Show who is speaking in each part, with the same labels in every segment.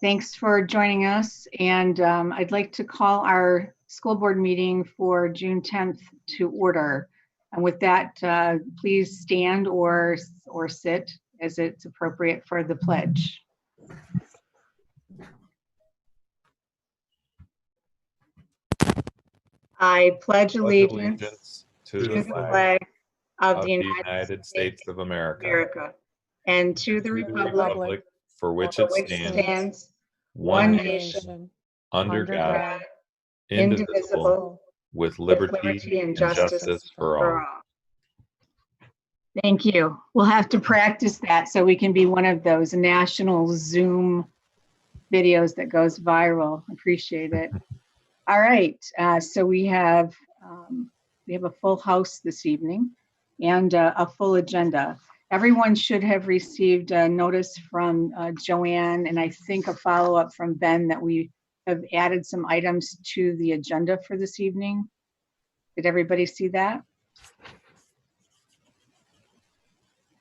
Speaker 1: Thanks for joining us. And I'd like to call our school board meeting for June 10th to order. And with that, please stand or sit as it's appropriate for the pledge. I pledge allegiance to the flag of the United States of America and to the republic
Speaker 2: for which
Speaker 1: for
Speaker 2: it
Speaker 1: which
Speaker 2: stands,
Speaker 1: stands
Speaker 2: one
Speaker 1: one
Speaker 2: nation,
Speaker 1: nation,
Speaker 2: under God,
Speaker 1: indivisible,
Speaker 2: indivisible, with liberty and justice for all.
Speaker 1: Thank you. We'll have to practice that so we can be one of those national Zoom videos that goes viral. Appreciate it. All right, so we have a full house this evening and a full agenda. Everyone should have received a notice from Joanne and I think a follow-up from Ben that we have added some items to the agenda for this evening. Did everybody see that?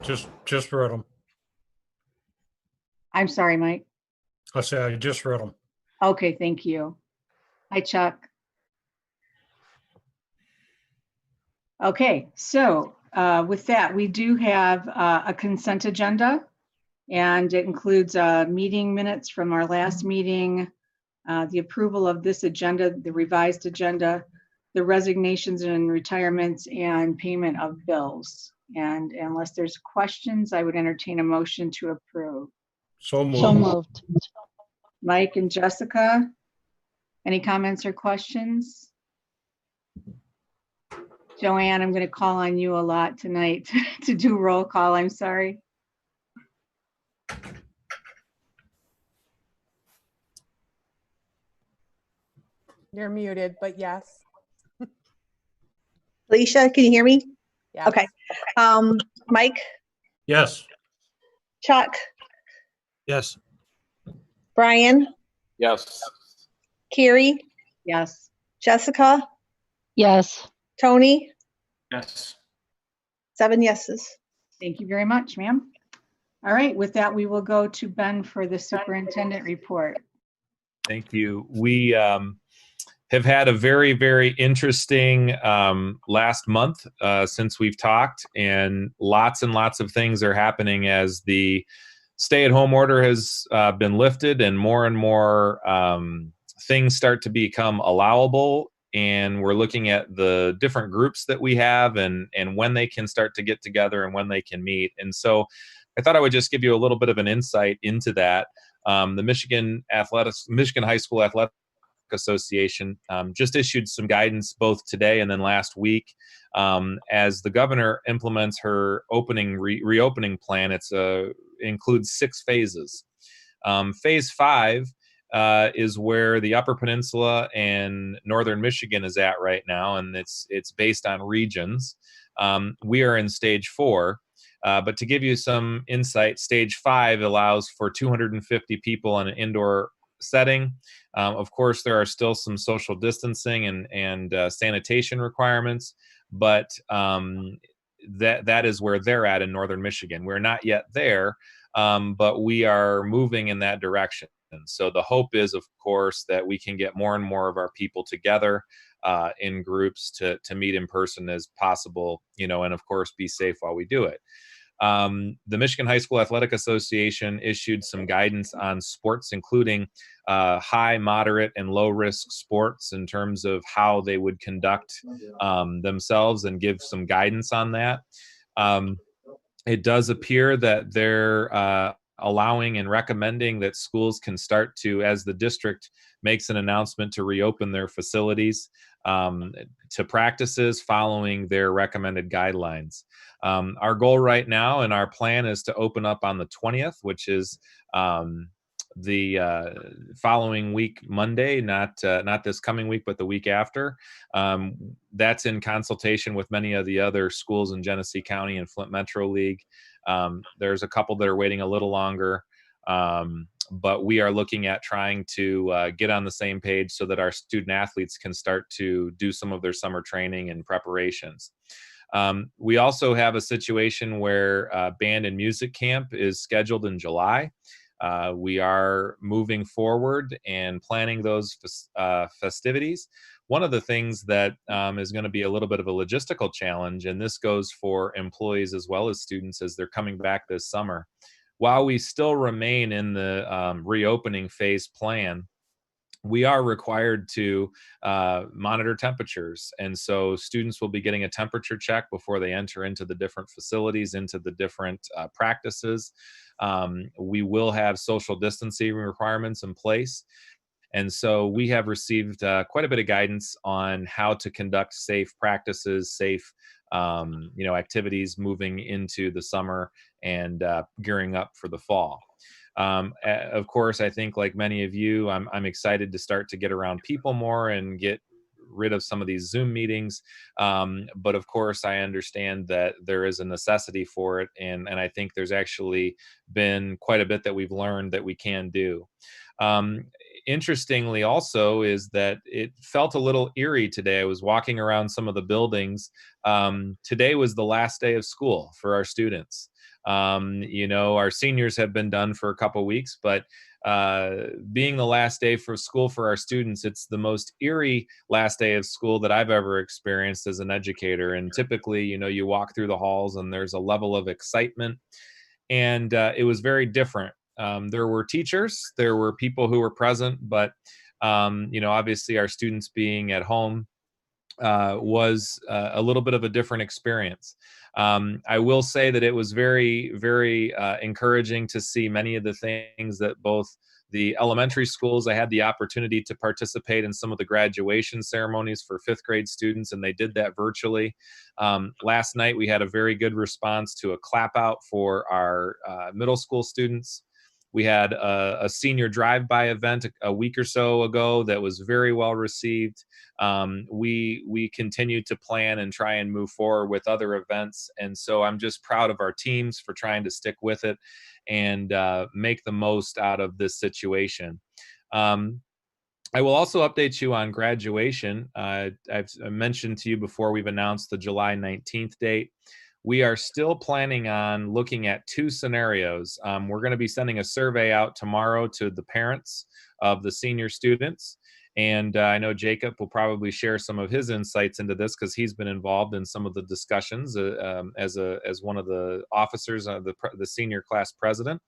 Speaker 3: Just read them.
Speaker 1: I'm sorry, Mike.
Speaker 3: I said I just read them.
Speaker 1: Okay, thank you. Hi, Chuck. Okay, so with that, we do have a consent agenda, and it includes meeting minutes from our last meeting, the approval of this agenda, the revised agenda, the resignations and retirements, and payment of bills. And unless there's questions, I would entertain a motion to approve.
Speaker 3: So moved.
Speaker 4: So moved.
Speaker 1: Mike and Jessica, any comments or questions? Joanne, I'm going to call on you a lot tonight to do roll call. I'm sorry.
Speaker 4: You're muted, but yes.
Speaker 5: Alicia, can you hear me?
Speaker 4: Yes.
Speaker 5: Okay. Mike,
Speaker 3: Yes.
Speaker 5: Chuck,
Speaker 3: Yes.
Speaker 5: Brian,
Speaker 6: Yes.
Speaker 5: Carrie,
Speaker 1: Yes.
Speaker 5: Jessica,
Speaker 4: Yes.
Speaker 5: Tony,
Speaker 6: Yes.
Speaker 5: 7 yeses.
Speaker 1: Thank you very much, ma'am. All right, with that, we will go to Ben for the superintendent report.
Speaker 2: Thank you. We have had a very, very interesting last month since we've talked, and lots of things are happening as the stay-at-home order has been lifted and more things start to become allowable. And we're looking at the different groups that we have and when they can start to get together and when they can meet. And so I thought I would just give you a little bit of an insight into that. The Michigan High School Athletic Association just issued some guidance both today and then last week as the governor implements her reopening plan. It's includes 6 phases. Phase 5 is where the Upper Peninsula and Northern Michigan is at right now, and it's based on regions. We are in stage 4, but to give you some insight, stage 5 allows for 250 people in an indoor setting. Of course, there are still some social distancing and sanitation requirements, but that is where they're at in Northern Michigan. We're not yet there, but we are moving in that direction. And so the hope is, of course, that we can get more and more of our people together in groups to meet in person as possible, and of course, be safe while we do it. The Michigan High School Athletic Association issued some guidance on sports, including high, moderate, and low-risk sports in terms of how they would conduct themselves and give some guidance on that. It does appear that they're allowing and recommending that schools can start to, as the district makes an announcement to reopen their facilities to practices following their recommended guidelines. Our goal right now and our plan is to open up on the 20th, which is the following week, Monday, not this coming week, but the week after. That's in consultation with many of the other schools in Genesee County and Flint Metro League. There's a couple that are waiting a little longer, but we are looking at trying to get on the same page so that our student athletes can start to do some of their summer training and preparations. We also have a situation where band and music camp is scheduled in July. We are moving forward and planning those festivities. One of the things that is going to be a little bit of a logistical challenge, and this goes for employees as well as students as they're coming back this summer, while we still remain in the reopening phase plan, we are required to monitor temperatures. And so students will be getting a temperature check before they enter into the different facilities, into the different practices. We will have social distancing requirements in place. And so we have received quite a bit of guidance on how to conduct safe practices, safe activities moving into the summer and gearing up for the fall. Of course, I think like many of you, I'm excited to start to get around people more and get rid of some of these Zoom meetings. But of course, I understand that there is a necessity for it. And I think there's actually been quite a bit that we've learned that we can do. Interestingly also is that it felt a little eerie today. I was walking around some of the buildings. Today was the last day of school for our students. Our seniors have been done for a couple weeks, but being the last day for school for our students, it's the most eerie last day of school that I've ever experienced as an educator. And typically, you walk through the halls and there's a level of excitement, and it was very different. There were teachers, there were people who were present, but obviously our students being at home was a little bit of a different experience. I will say that it was very, very encouraging to see many of the things that both the elementary schools, I had the opportunity to participate in some of the graduation ceremonies for 5th grade students, and they did that virtually. Last night, we had a very good response to a clap out for our middle school students. We had a senior drive-by event a week or so ago that was very well received. We continue to plan and try and move forward with other events. And so I'm just proud of our teams for trying to stick with it and make the most out of this situation. I will also update you on graduation. I've mentioned to you before, we've announced the July 19th date. We are still planning on looking at 2 scenarios. We're going to be sending a survey out tomorrow to the parents of the senior students. And I know Jacob will probably share some of his insights into this because he's been involved in some of the discussions as one of the officers, the senior class president.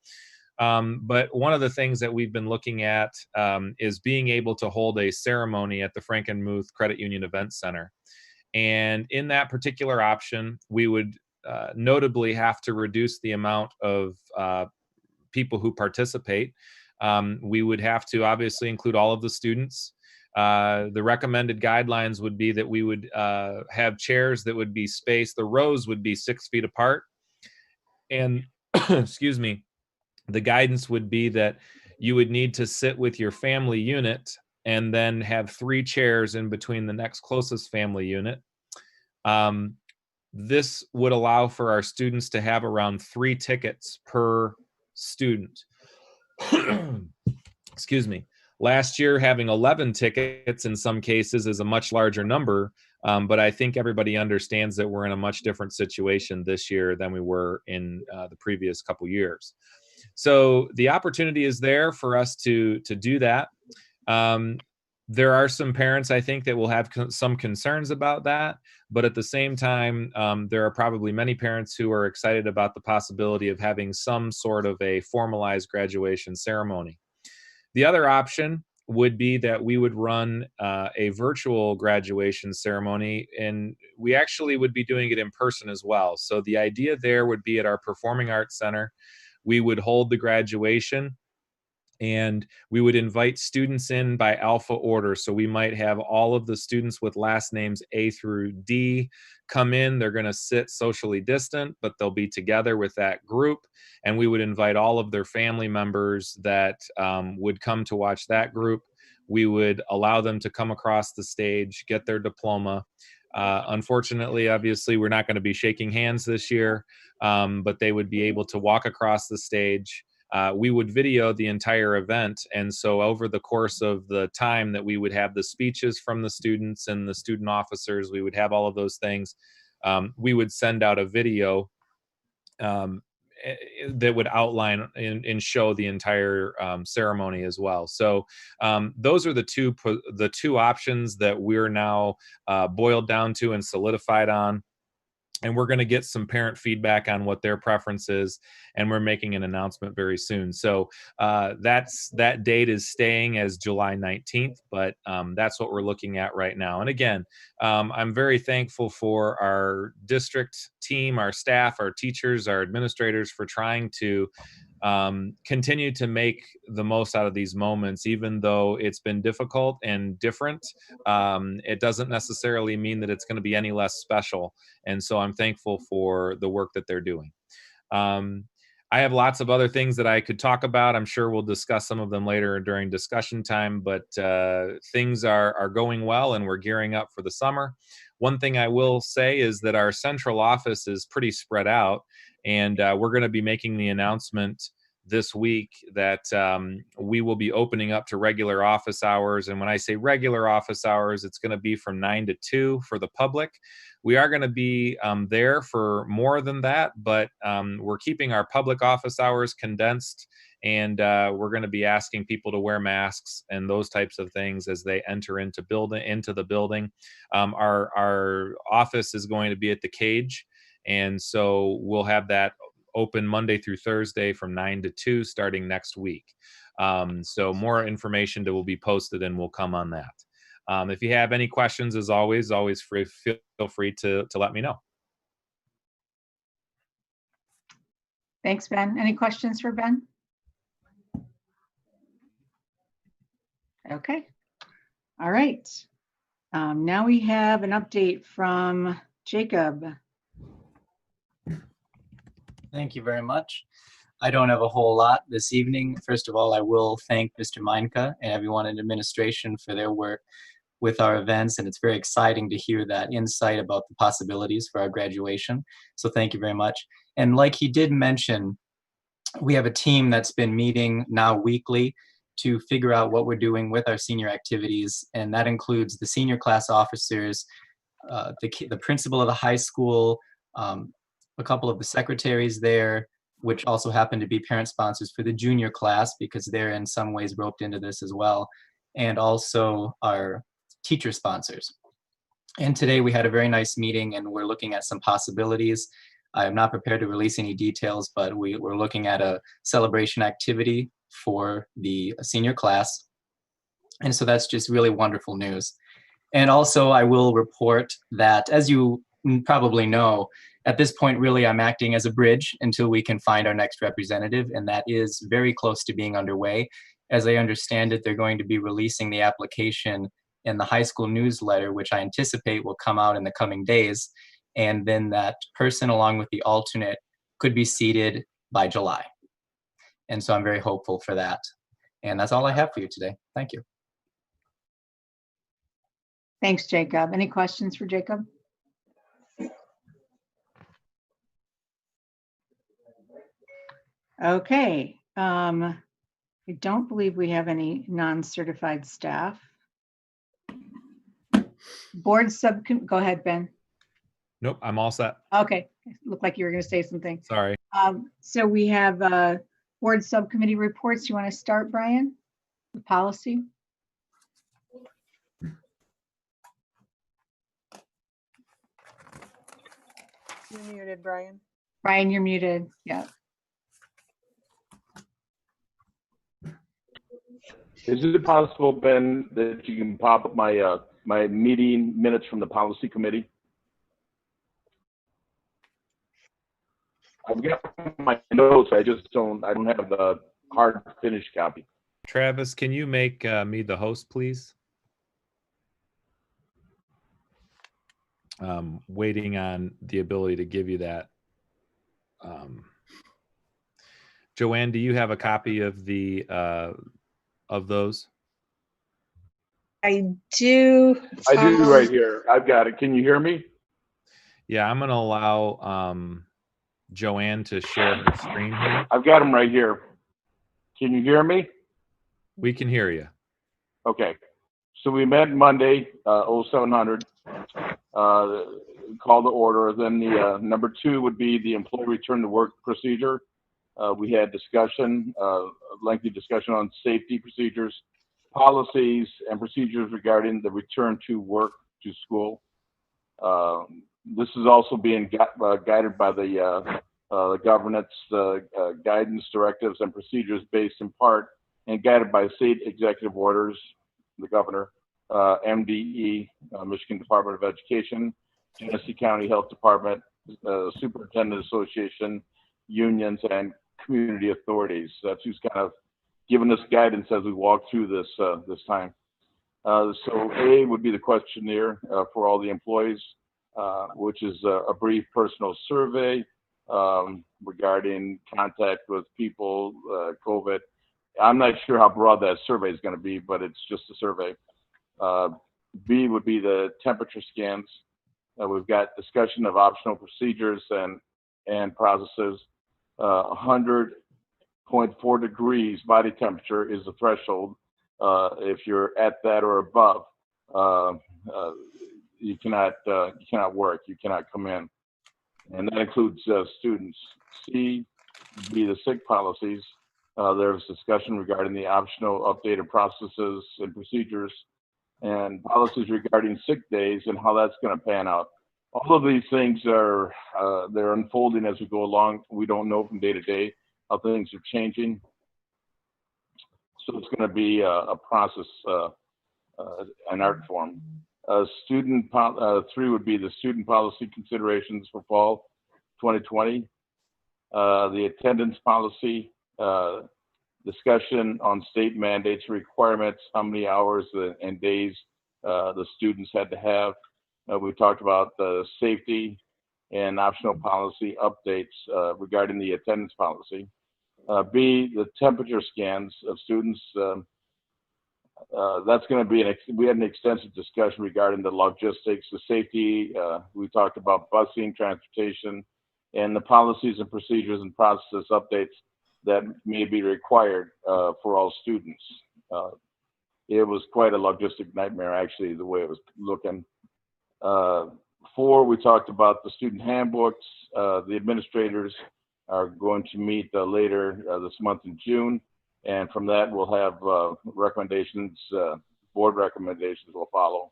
Speaker 2: But one of the things that we've been looking at is being able to hold a ceremony at the Frankenmuth Credit Union Event Center. And in that particular option, we would notably have to reduce the amount of people who participate. We would have to obviously include all of the students. The recommended guidelines would be that we would have chairs that would be spaced. The rows would be 6 feet apart. And excuse me, the guidance would be that you would need to sit with your family unit and then have 3 chairs in between the next closest family unit. This would allow for our students to have around 3 tickets per student. Excuse me. Last year, having 11 tickets in some cases is a much larger number, but I think everybody understands that we're in a much different situation this year than we were in the previous couple years. So the opportunity is there for us to do that. There are some parents, I think, that will have some concerns about that. But at the same time, there are probably many parents who are excited about the possibility of having some sort of a formalized graduation ceremony. The other option would be that we would run a virtual graduation ceremony, and we actually would be doing it in person as well. So the idea there would be at our Performing Arts Center. We would hold the graduation, and we would invite students in by alpha order. So we might have all of the students with last names A through D come in. They're going to sit socially distant, but they'll be together with that group. And we would invite all of their family members that would come to watch that group. We would allow them to come across the stage, get their diploma. Unfortunately, obviously, we're not going to be shaking hands this year, but they would be able to walk across the stage. We would video the entire event. And so over the course of the time that we would have the speeches from the students and the student officers, we would have all of those things. We would send out a video. that would outline and show the entire ceremony as well. So those are the two options that we're now boiled down to and solidified on. And we're going to get some parent feedback on what their preference is, and we're making an announcement very soon. So that date is staying as July 19th, but that's what we're looking at right now. And again, I'm very thankful for our district team, our staff, our teachers, our administrators for trying to continue to make the most out of these moments, even though it's been difficult and different. It doesn't necessarily mean that it's going to be any less special. And so I'm thankful for the work that they're doing. I have lots of other things that I could talk about. I'm sure we'll discuss some of them later during discussion time, but things are going well and we're gearing up for the summer. One thing I will say is that our central office is pretty spread out, and we're going to be making the announcement this week that we will be opening up to regular office hours. And when I say regular office hours, it's going to be from 9 to 2 for the public. We are going to be there for more than that, but we're keeping our public office hours condensed, and we're going to be asking people to wear masks and those types of things as they enter into the building. Our office is going to be at the Cage, and so we'll have that open Monday through Thursday from 9 to 2 starting next week. So more information that will be posted and will come on that. If you have any questions, as always feel free to let me know.
Speaker 1: Thanks, Ben. Any questions for Ben? Okay. All right. Now we have an update from Jacob.
Speaker 7: Thank you very much. I don't have a whole lot this evening. First of all, I will thank Mr. Meinke and everyone in administration for their work with our events, and it's very exciting to hear that insight about the possibilities for our graduation. So thank you very much. And like he did mention, we have a team that's been meeting now weekly to figure out what we're doing with our senior activities, and that includes the senior class officers, the principal of the high school, a couple of the secretaries there, which also happen to be parent sponsors for the junior class because they're in some ways roped into this as well, and also our teacher sponsors. And today we had a very nice meeting and we're looking at some possibilities. I am not prepared to release any details, but we're looking at a celebration activity for the senior class. And so that's just really wonderful news. And also I will report that, as you probably know, at this point, really, I'm acting as a bridge until we can find our next representative, and that is very close to being underway. As I understand it, they're going to be releasing the application in the high school newsletter, which I anticipate will come out in the coming days, and then that person, along with the alternate, could be seated by July. And so I'm very hopeful for that. And that's all I have for you today. Thank you.
Speaker 1: Thanks, Jacob. Any questions for Jacob? Okay. I don't believe we have any non-certified staff. Board subcommittee, go ahead, Ben.
Speaker 2: Nope, I'm all set.
Speaker 1: Okay, looked like you were going to say something.
Speaker 2: Sorry.
Speaker 1: So we have board subcommittee reports. You want to start, Brian? The policy?
Speaker 4: You're muted, Brian.
Speaker 1: Brian, you're muted. Yeah.
Speaker 6: Is it possible, Ben, that you can pop up my my meeting minutes from the policy committee? I've got my notes. I don't have the hard finished copy.
Speaker 2: Travis, can you make me the host, please? Waiting on the ability to give you that. Joanne, do you have a copy of the of those?
Speaker 5: I do.
Speaker 6: I do right here. I've got it. Can you hear me?
Speaker 2: Yeah, I'm going to allow Joanne to share her screen here.
Speaker 6: I've got them right here. Can you hear me?
Speaker 2: We can hear you.
Speaker 6: Okay. So we met Monday, 0700, call to order. Then the number 2 would be the employee return to work procedure. We had discussion, lengthy discussion on safety procedures, policies, and procedures regarding the return to work to school. This is also being guided by the governance guidance, directives, and procedures based in part and guided by state executive orders, the governor, MDE, Michigan Department of Education, Genesee County Health Department, Superintendent Association, unions, and community authorities. That's who's kind of giving us guidance as we walk through this this time. So A would be the questionnaire for all the employees, which is a brief personal survey regarding contact with people, COVID. I'm not sure how broad that survey is going to be, but it's just a survey. B would be the temperature scans. We've got discussion of optional procedures and processes. 100.4 degrees body temperature is the threshold. If you're at that or above, you cannot work. You cannot come in, and that includes students. C would be the sick policies. There's discussion regarding the optional updated processes and procedures and policies regarding sick days and how that's going to pan out. All of these things are they're unfolding as we go along. We don't know from day to day how things are changing. So it's going to be a process, an art form. Three would be the student policy considerations for fall 2020. The attendance policy, discussion on state mandates, requirements, how many hours and days the students had to have. We talked about the safety and optional policy updates regarding the attendance policy. B, the temperature scans of students. That's going to be we had an extensive discussion regarding the logistics, the safety. We talked about busing, transportation, and the policies and procedures and process updates that may be required for all students. It was quite a logistic nightmare, actually, the way it was looking. 4, we talked about the student handbooks. The administrators are going to meet later this month in June, and from that we'll have recommendations, board recommendations will follow.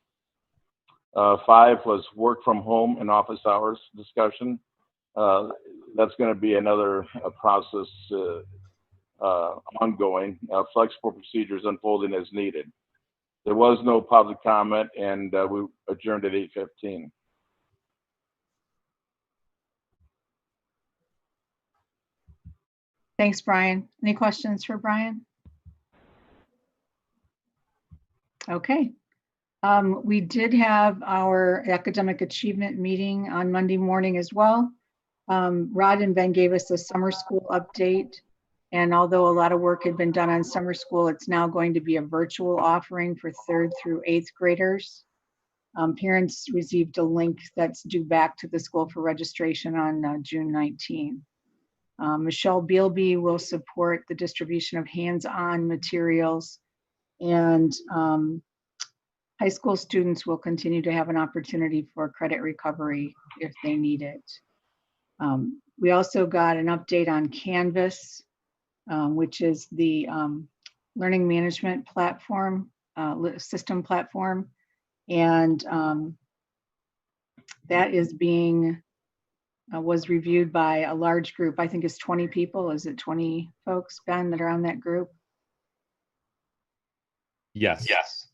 Speaker 6: 5 was work from home and office hours discussion. That's going to be another process ongoing, flexible procedures unfolding as needed. There was no public comment, and we adjourned at 8:15.
Speaker 1: Thanks, Brian. Any questions for Brian? Okay. We did have our academic achievement meeting on Monday morning as well. Rod and Ben gave us a summer school update. And although a lot of work had been done on summer school, it's now going to be a virtual offering for 3rd through 8th graders. Parents received a link that's due back to the school for registration on June 19. Michelle Bealby will support the distribution of hands-on materials, and high school students will continue to have an opportunity for credit recovery if they need it. We also got an update on Canvas, which is the learning management platform, system platform. And that is being, was reviewed by a large group. I think it's 20 people. Is it 20 folks, Ben, that are on that group?
Speaker 2: Yes.
Speaker 8: Yes.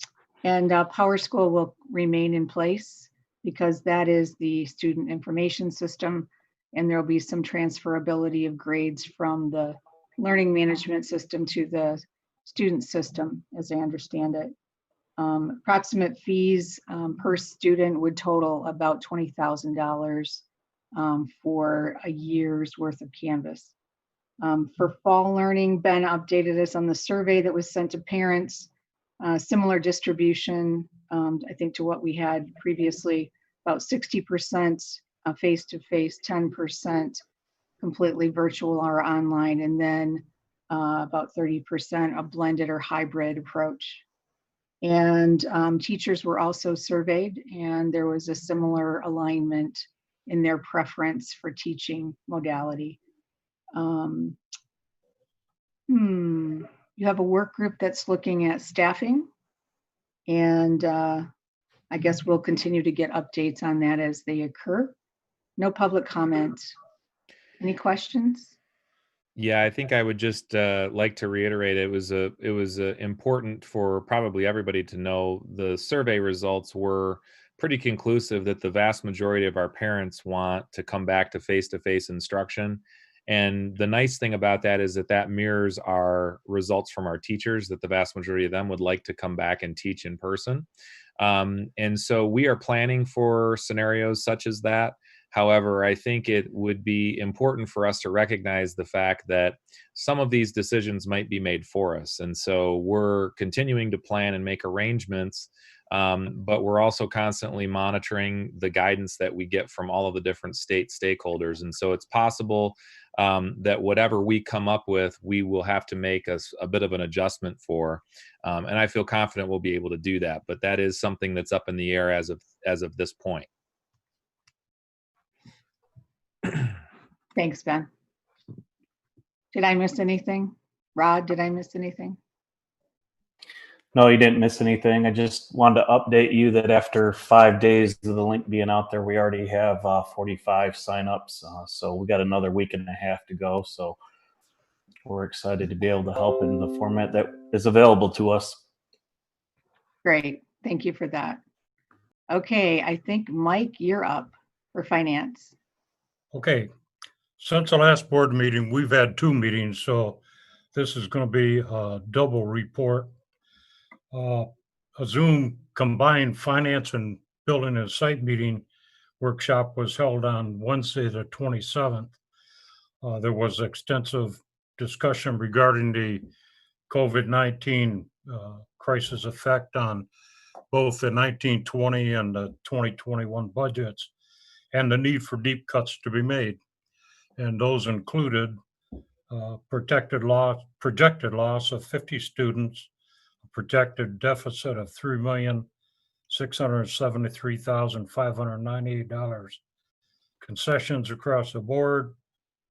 Speaker 1: And PowerSchool will remain in place because that is the student information system, and there'll be some transferability of grades from the learning management system to the student system, as I understand it. Approximate fees per student would total about $20,000 for a year's worth of Canvas. For fall learning, Ben updated us on the survey that was sent to parents. Similar distribution, I think, to what we had previously, about 60% face-to-face, 10% completely virtual or online, and then about 30% a blended or hybrid approach. And teachers were also surveyed, and there was a similar alignment in their preference for teaching modality. You have a work group that's looking at staffing, and I guess we'll continue to get updates on that as they occur. No public comment. Any questions?
Speaker 2: Yeah, I think I would just like to reiterate it was important for probably everybody to know the survey results were pretty conclusive that the vast majority of our parents want to come back to face-to-face instruction. And the nice thing about that is that mirrors our results from our teachers, that the vast majority of them would like to come back and teach in person. And so we are planning for scenarios such as that. However, I think it would be important for us to recognize the fact that some of these decisions might be made for us. And so we're continuing to plan and make arrangements, but we're also constantly monitoring the guidance that we get from all of the different state stakeholders. And so it's possible that whatever we come up with, we will have to make a bit of an adjustment for. And I feel confident we'll be able to do that. But that is something that's up in the air as of this point.
Speaker 1: Thanks, Ben. Did I miss anything? Rod, did I miss anything?
Speaker 8: No, you didn't miss anything. I just wanted to update you that after 5 days of the link being out there, we already have 45 signups. So we got another week and a half to go. So we're excited to be able to help in the format that is available to us.
Speaker 1: Great. Thank you for that. Okay, I think Mike, you're up for finance.
Speaker 3: Okay. Since the last board meeting, we've had 2 meetings, so this is going to be a double report. A Zoom combined finance and building and site meeting workshop was held on Wednesday, the 27th. There was extensive discussion regarding the COVID-19 crisis effect on both the 1920 and the 2021 budgets and the need for deep cuts to be made. And those included projected loss of 50 students, a projected deficit of $3,673,598, concessions across the board.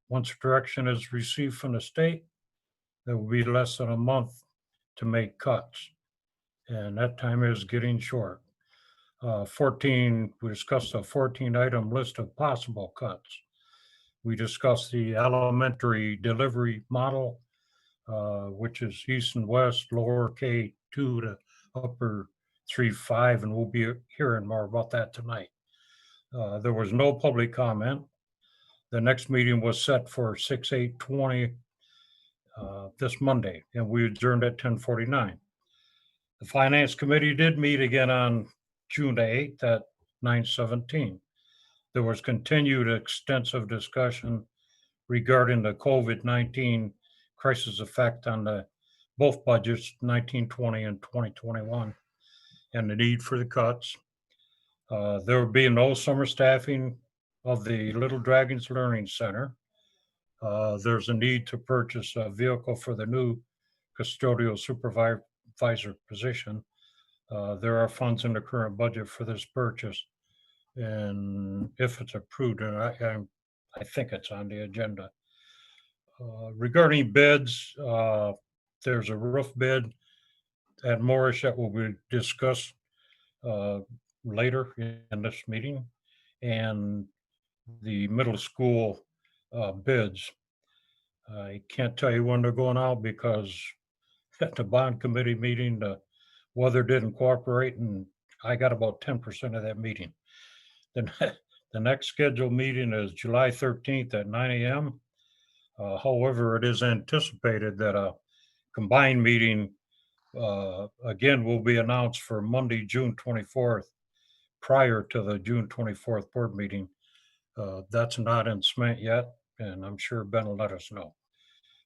Speaker 3: Once direction is received from the state, there will be less than a month to make cuts. And that time is getting short. We discussed a 14-item list of possible cuts. We discussed the elementary delivery model, which is east and west, lower K2 to upper 3-5, and we'll be hearing more about that tonight. There was no public comment. The next meeting was set for 6/8/20 this Monday, and we adjourned at 10:49. The Finance Committee did meet again on June 8th at 9:17. There was continued extensive discussion regarding the COVID-19 crisis effect on both budgets, 1920 and 2021, and the need for the cuts. There will be no summer staffing of the Little Dragons Learning Center. There's a need to purchase a vehicle for the new custodial supervisor position. There are funds in the current budget for this purchase. And if it's approved, and I think it's on the agenda. Regarding bids, there's a roof bid at Morris that will be discussed later in this meeting, and the middle school bids. I can't tell you when they're going out because at the bond committee meeting, the weather didn't cooperate, and I got about 10% of that meeting. Then the next scheduled meeting is July 13th at 9 a.m. However, it is anticipated that a combined meeting again will be announced for Monday, June 24th, prior to the June 24th board meeting. That's not in cement yet, and I'm sure Ben will let us know.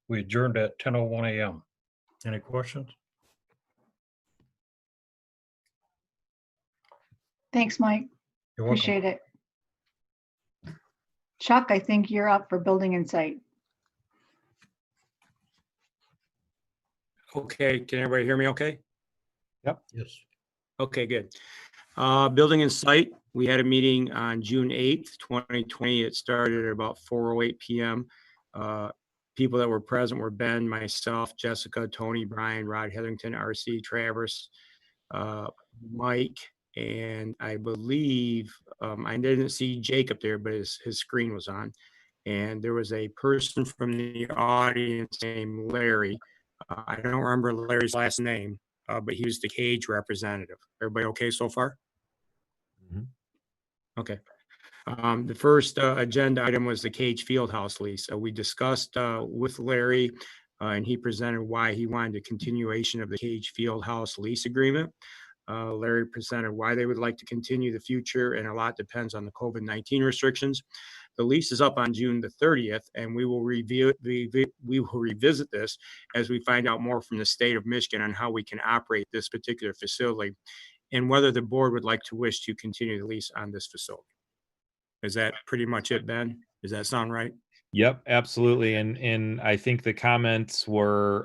Speaker 3: We adjourned at 10:01 a.m. Any questions?
Speaker 1: Thanks, Mike.
Speaker 3: You're welcome.
Speaker 1: Appreciate it. Chuck, I think you're up for building and site.
Speaker 9: Okay, can everybody hear me okay?
Speaker 3: Yes.
Speaker 9: Okay, good. Building and site, we had a meeting on June 8th, 2020. It started at about 4:08 p.m. People that were present were Ben, myself, Jessica, Tony, Brian, Rod Hetherington, RC, Travers, Mike, and I believe I didn't see Jacob there, but his screen was on. And there was a person from the audience named Larry. I don't remember Larry's last name, but he was the cage representative. Everybody okay so far?
Speaker 2: Mhm.
Speaker 9: Okay. The first agenda item was the Cage Fieldhouse lease. We discussed with Larry, and he presented why he wanted a continuation of the Cage Fieldhouse lease agreement. Larry presented why they would like to continue the future, and a lot depends on the COVID-19 restrictions. The lease is up on June the 30th, and we will revisit this as we find out more from the state of Michigan on how we can operate this particular facility and whether the board would like to wish to continue the lease on this facility. Is that pretty much it, Ben? Does that sound right?
Speaker 2: Yep, absolutely. And I think the comments were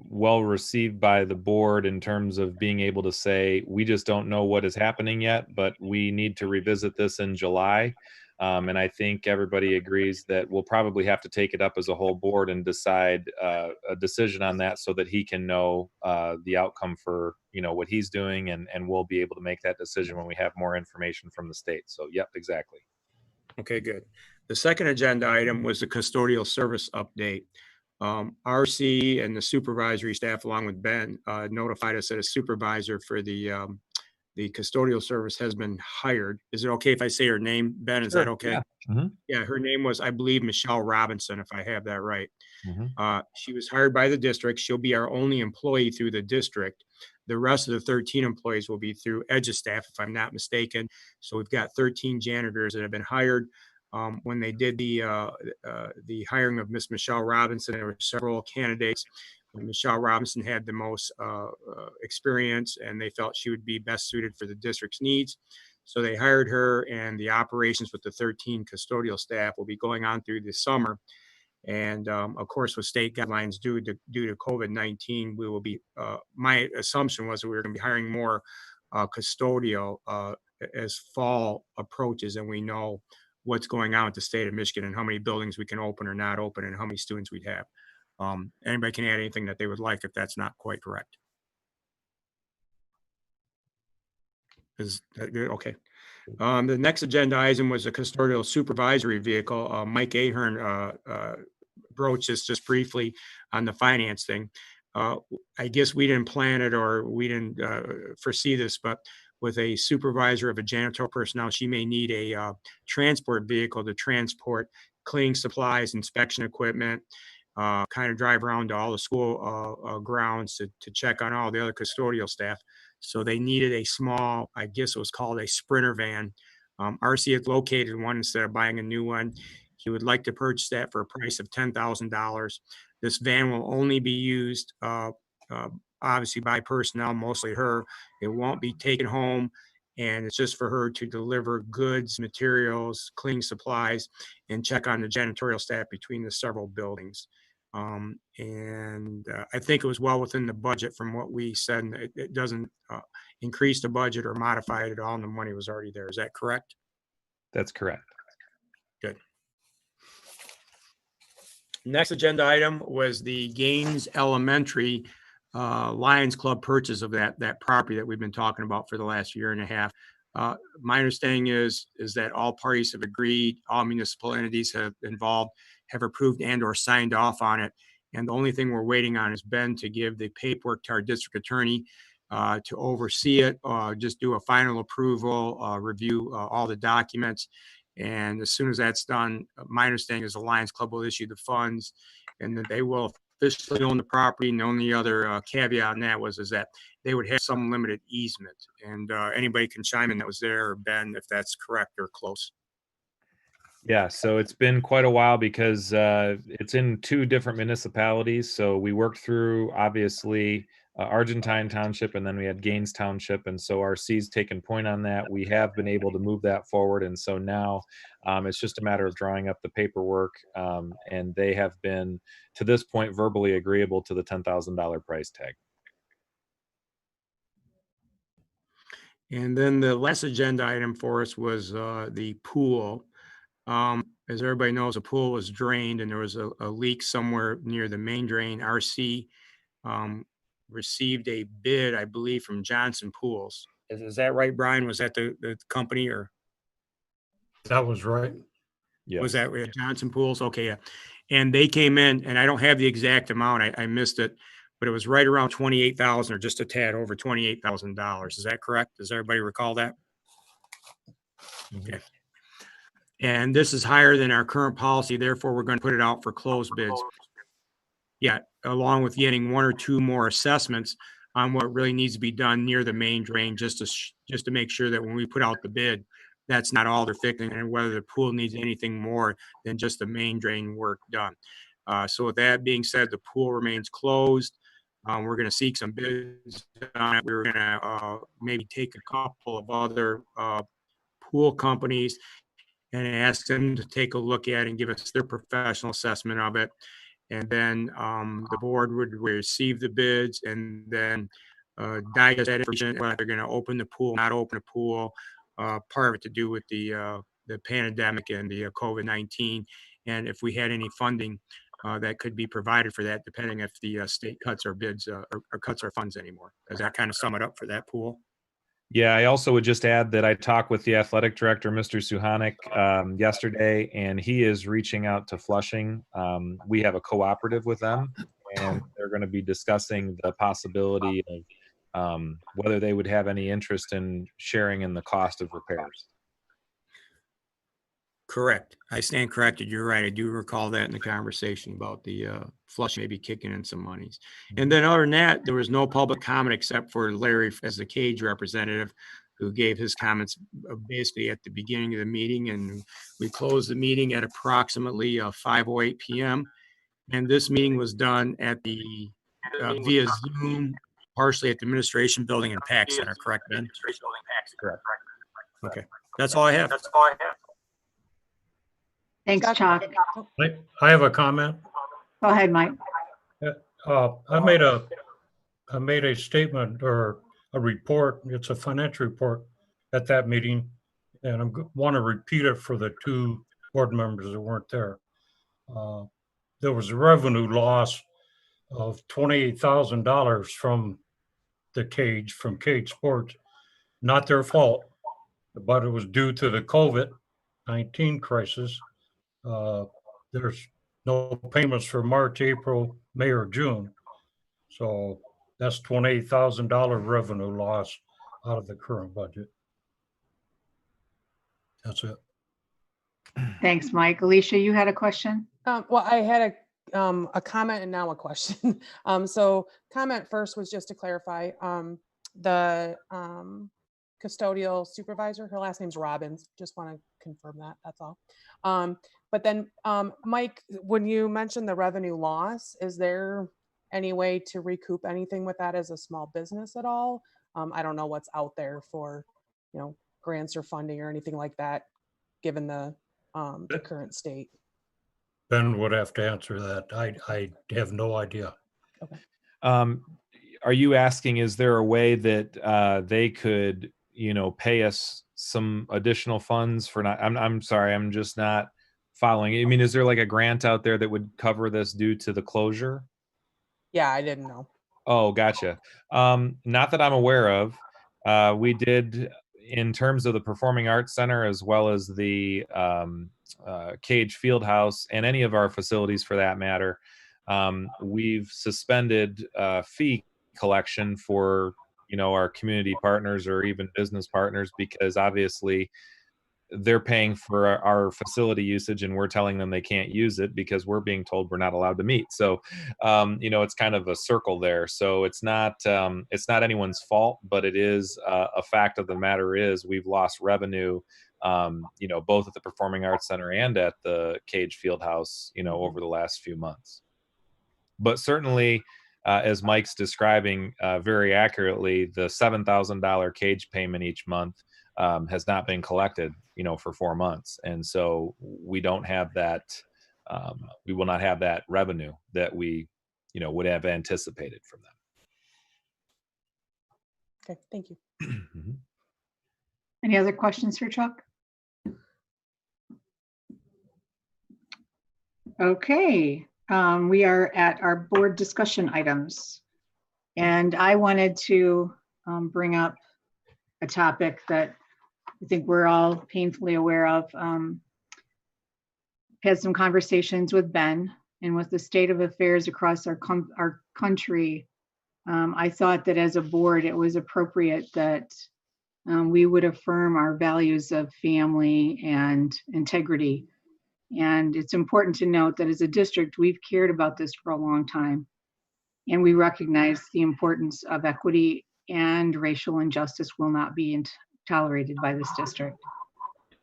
Speaker 2: well received by the board in terms of being able to say, we just don't know what is happening yet, but we need to revisit this in July. And I think everybody agrees that we'll probably have to take it up as a whole board and decide a decision on that so that he can know the outcome for, what he's doing, and we'll be able to make that decision when we have more information from the state. So, yep, exactly.
Speaker 9: Okay, good. The second agenda item was the custodial service update. RC and the supervisory staff, along with Ben, notified us that a supervisor for the custodial service has been hired. Is it okay if I say her name, Ben? Is that okay?
Speaker 2: Yeah. Mm-hmm.
Speaker 9: Yeah, her name was, I believe, Michelle Robinson, if I have that right.
Speaker 2: Mm-hmm.
Speaker 9: She was hired by the district. She'll be our only employee through the district. The rest of the 13 employees will be through EDGE staff, if I'm not mistaken. So we've got 13 janitors that have been hired. When they did the hiring of Miss Michelle Robinson, there were several candidates. Michelle Robinson had the most experience, and they felt she would be best suited for the district's needs. So they hired her, and the operations with the 13 custodial staff will be going on through the summer. And of course, with state guidelines due to COVID-19, we will be, my assumption was that we were going to be hiring more custodial as fall approaches, and we know what's going on with the state of Michigan and how many buildings we can open or not open and how many students we'd have. Anybody can add anything that they would like if that's not quite correct. Is that good? Okay. The next agenda item was a custodial supervisory vehicle. Mike Ahern broached this just briefly on the finance thing. I guess we didn't plan it, or we didn't foresee this, but with a supervisor of a janitorial personnel, she may need a transport vehicle to transport cleaning supplies, inspection equipment, kind of drive around to all the school grounds to check on all the other custodial staff. So they needed a small, I guess it was called a Sprinter van. RC had located one instead of buying a new one. He would like to purchase that for a price of $10,000. This van will only be used, obviously, by personnel, mostly her. It won't be taken home, and it's just for her to deliver goods, materials, cleaning supplies, and check on the janitorial staff between the several buildings. I think it was well within the budget from what we said. And it doesn't increase the budget or modify it at all, and the money was already there. Is that correct?
Speaker 2: That's correct.
Speaker 9: Good. Next agenda item was the Gaines Elementary Lions Club purchase of that property that we've been talking about for the last year and a half. My understanding is that all parties have agreed, all municipal entities have involved, have approved and or signed off on it. And the only thing we're waiting on is Ben to give the paperwork to our district attorney to oversee it, just do a final approval, review all the documents. And as soon as that's done, my understanding is the Lions Club will issue the funds, and that they will officially own the property. And the only other caveat on that is that they would have some limited easement. And anybody can chime in that was there, or Ben, if that's correct or close.
Speaker 2: Yeah, so it's been quite a while because it's in two different municipalities. So we worked through, obviously, Argentine Township, and then we had Gaines Township. And so RC's taken point on that. We have been able to move that forward. And so now it's just a matter of drawing up the paperwork. And they have been, to this point, verbally agreeable to the $10,000 price tag.
Speaker 9: And then the last agenda item for us was the pool. As everybody knows, a pool was drained and there was a leak somewhere near the main drain. RC received a bid, I believe, from Johnson Pools. Is that right, Brian? Was that the company, or
Speaker 3: That was right.
Speaker 9: was
Speaker 2: Yes.
Speaker 9: that Johnson Pools? Okay, yeah. And they came in, and I don't have the exact amount. I missed it, but it was right around 28,000 or just a tad over $28,000. Is that correct? Does everybody recall that? Okay. And this is higher than our current policy. Therefore, we're going to put it out for closed bids. Yeah, along with getting one or two more assessments on what really needs to be done near the main drain, just to make sure that when we put out the bid, that's not all they're fixing, and whether the pool needs anything more than just the main drain work done. So with that being said, the pool remains closed. We're going to seek some bids on it. We're going to maybe take a couple of other pool companies and ask them to take a look at it and give us their professional assessment of it. And then the board would receive the bids and then digest that information, whether they're going to open the pool, not open the pool, part of it to do with the pandemic and the COVID-19. And if we had any funding that could be provided for that, depending if the state cuts our bids or cuts our funds anymore. Does that kind of sum it up for that pool?
Speaker 2: Yeah, I also would just add that I talked with the athletic director, Mr. Suhanik, yesterday, and he is reaching out to Flushing. We have a cooperative with them, and they're going to be discussing the possibility of whether they would have any interest in sharing in the cost of repairs.
Speaker 9: Correct. I stand corrected. You're right. I do recall that in the conversation about the Flush maybe kicking in some monies. And then other than that, there was no public comment except for Larry as the cage representative, who gave his comments basically at the beginning of the meeting. And we closed the meeting at approximately 5:08 p.m. And this meeting was done at the via Zoom, partially at the administration building and PAC Center. Correct, Ben?
Speaker 2: Correct.
Speaker 9: Okay. That's all I have.
Speaker 1: Thanks, Chuck.
Speaker 3: I have a comment.
Speaker 1: Go ahead, Mike.
Speaker 3: I made a statement or a report. It's a financial report at that meeting, and I want to repeat it for the two board members that weren't there. There was a revenue loss of $28,000 from the cage, from Cage Sports. Not their fault, but it was due to the COVID-19 crisis. There's no payments for March, April, May, or June. So that's $28,000 revenue loss out of the current budget. That's it.
Speaker 1: Thanks, Mike. Alicia, you had a question?
Speaker 4: Well, I had a comment and now a question. So comment first was just to clarify, the custodial supervisor, her last name's Robbins. Just want to confirm that, that's all. But then, Mike, when you mentioned the revenue loss, is there any way to recoup anything with that as a small business at all? I don't know what's out there for, grants or funding or anything like that, given the current state.
Speaker 3: Ben would have to answer that. I have no idea.
Speaker 4: Okay.
Speaker 2: Are you asking, is there a way that they could, pay us some additional funds for not, I'm sorry, I'm just not following. I mean, is there like a grant out there that would cover this due to the closure?
Speaker 4: Yeah, I didn't know.
Speaker 2: Oh, gotcha. Not that I'm aware of. We did, in terms of the Performing Arts Center, as well as the Cage Fieldhouse, and any of our facilities for that matter, we've suspended fee collection for, our community partners or even business partners, because obviously they're paying for our facility usage and we're telling them they can't use it because we're being told we're not allowed to meet. So, it's kind of a circle there. So it's not anyone's fault, but it is a fact of the matter is we've lost revenue, both at the Performing Arts Center and at the Cage Fieldhouse, over the last few months. But certainly, as Mike's describing very accurately, the $7,000 cage payment each month has not been collected, for 4 months. And so we don't have that, we will not have that revenue that we, would have anticipated from them.
Speaker 4: Okay, thank you.
Speaker 2: Mm-hmm.
Speaker 1: Any other questions for Chuck? Okay, we are at our board discussion items. And I wanted to bring up a topic that I think we're all painfully aware of. Had some conversations with Ben, and with the state of affairs across our country, I thought that as a board, it was appropriate that we would affirm our values of family and integrity. And it's important to note that as a district, we've cared about this for a long time. And we recognize the importance of equity, and racial injustice will not be tolerated by this district.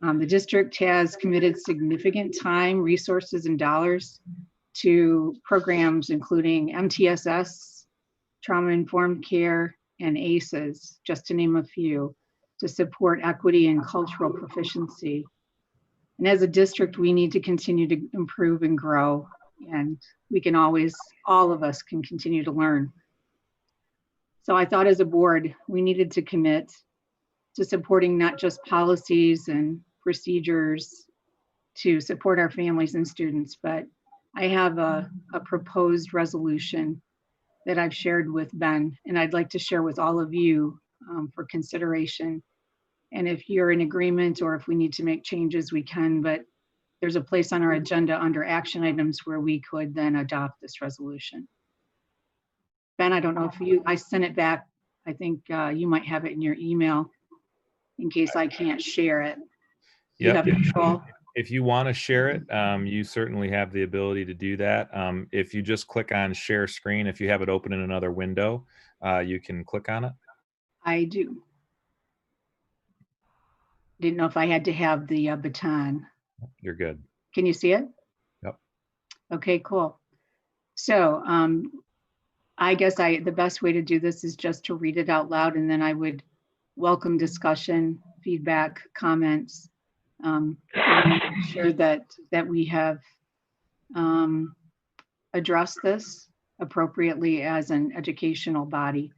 Speaker 1: The district has committed significant time, resources, and dollars to programs including MTSS, trauma-informed care, and ACEs, just to name a few, to support equity and cultural proficiency. And as a district, we need to continue to improve and grow, and we can always, all of us can continue to learn. So I thought as a board, we needed to commit to supporting not just policies and procedures to support our families and students, but I have a proposed resolution that I've shared with Ben, and I'd like to share with all of you for consideration. And if you're in agreement or if we need to make changes, we can, but there's a place on our agenda under action items where we could then adopt this resolution. Ben, I don't know if I sent it back. I think you might have it in your email in case I can't share it. You have control.
Speaker 2: If you want to share it, you certainly have the ability to do that. If you just click on share screen, if you have it open in another window, you can click on it.
Speaker 1: I do. Didn't know if I had to have the baton.
Speaker 2: You're good.
Speaker 1: Can you see it?
Speaker 2: Yep.
Speaker 1: Okay, cool. So I guess the best way to do this is just to read it out loud, and then I would welcome discussion, feedback, comments. Sure that we have addressed this appropriately as an educational body.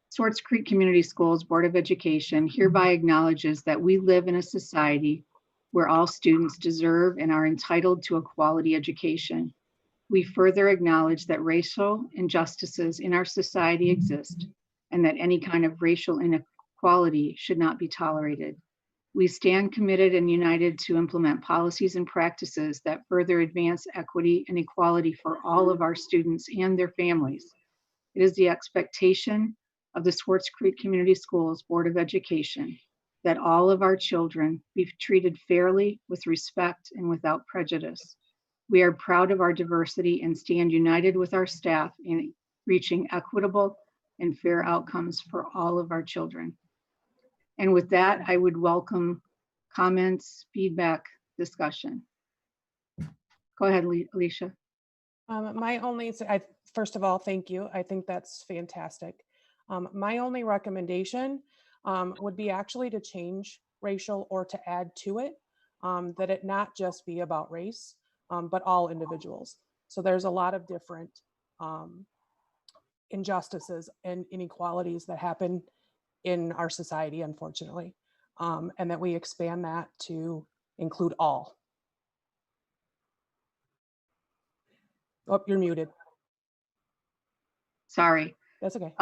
Speaker 1: Swartz Creek Community Schools Board of Education hereby acknowledges that we live in a society where all students deserve and are entitled to a quality education. We further acknowledge that racial injustices in our society exist, and that any kind of racial inequality should not be tolerated. We stand committed and united to implement policies and practices that further advance equity and equality for all of our students and their families. It is the expectation of the Swartz Creek Community Schools Board of Education that all of our children be treated fairly, with respect, and without prejudice. We are proud of our diversity and stand united with our staff in reaching equitable and fair outcomes for all of our children. And with that, I would welcome comments, feedback, discussion. Go ahead, Alicia.
Speaker 4: First of all, thank you. I think that's fantastic. My only recommendation would be actually to change racial, or to add to it, that it not just be about race, but all individuals. So there's a lot of different injustices and inequalities that happen in our society, unfortunately, and that we expand that to include all. Oh, you're muted.
Speaker 1: Sorry.
Speaker 4: That's okay.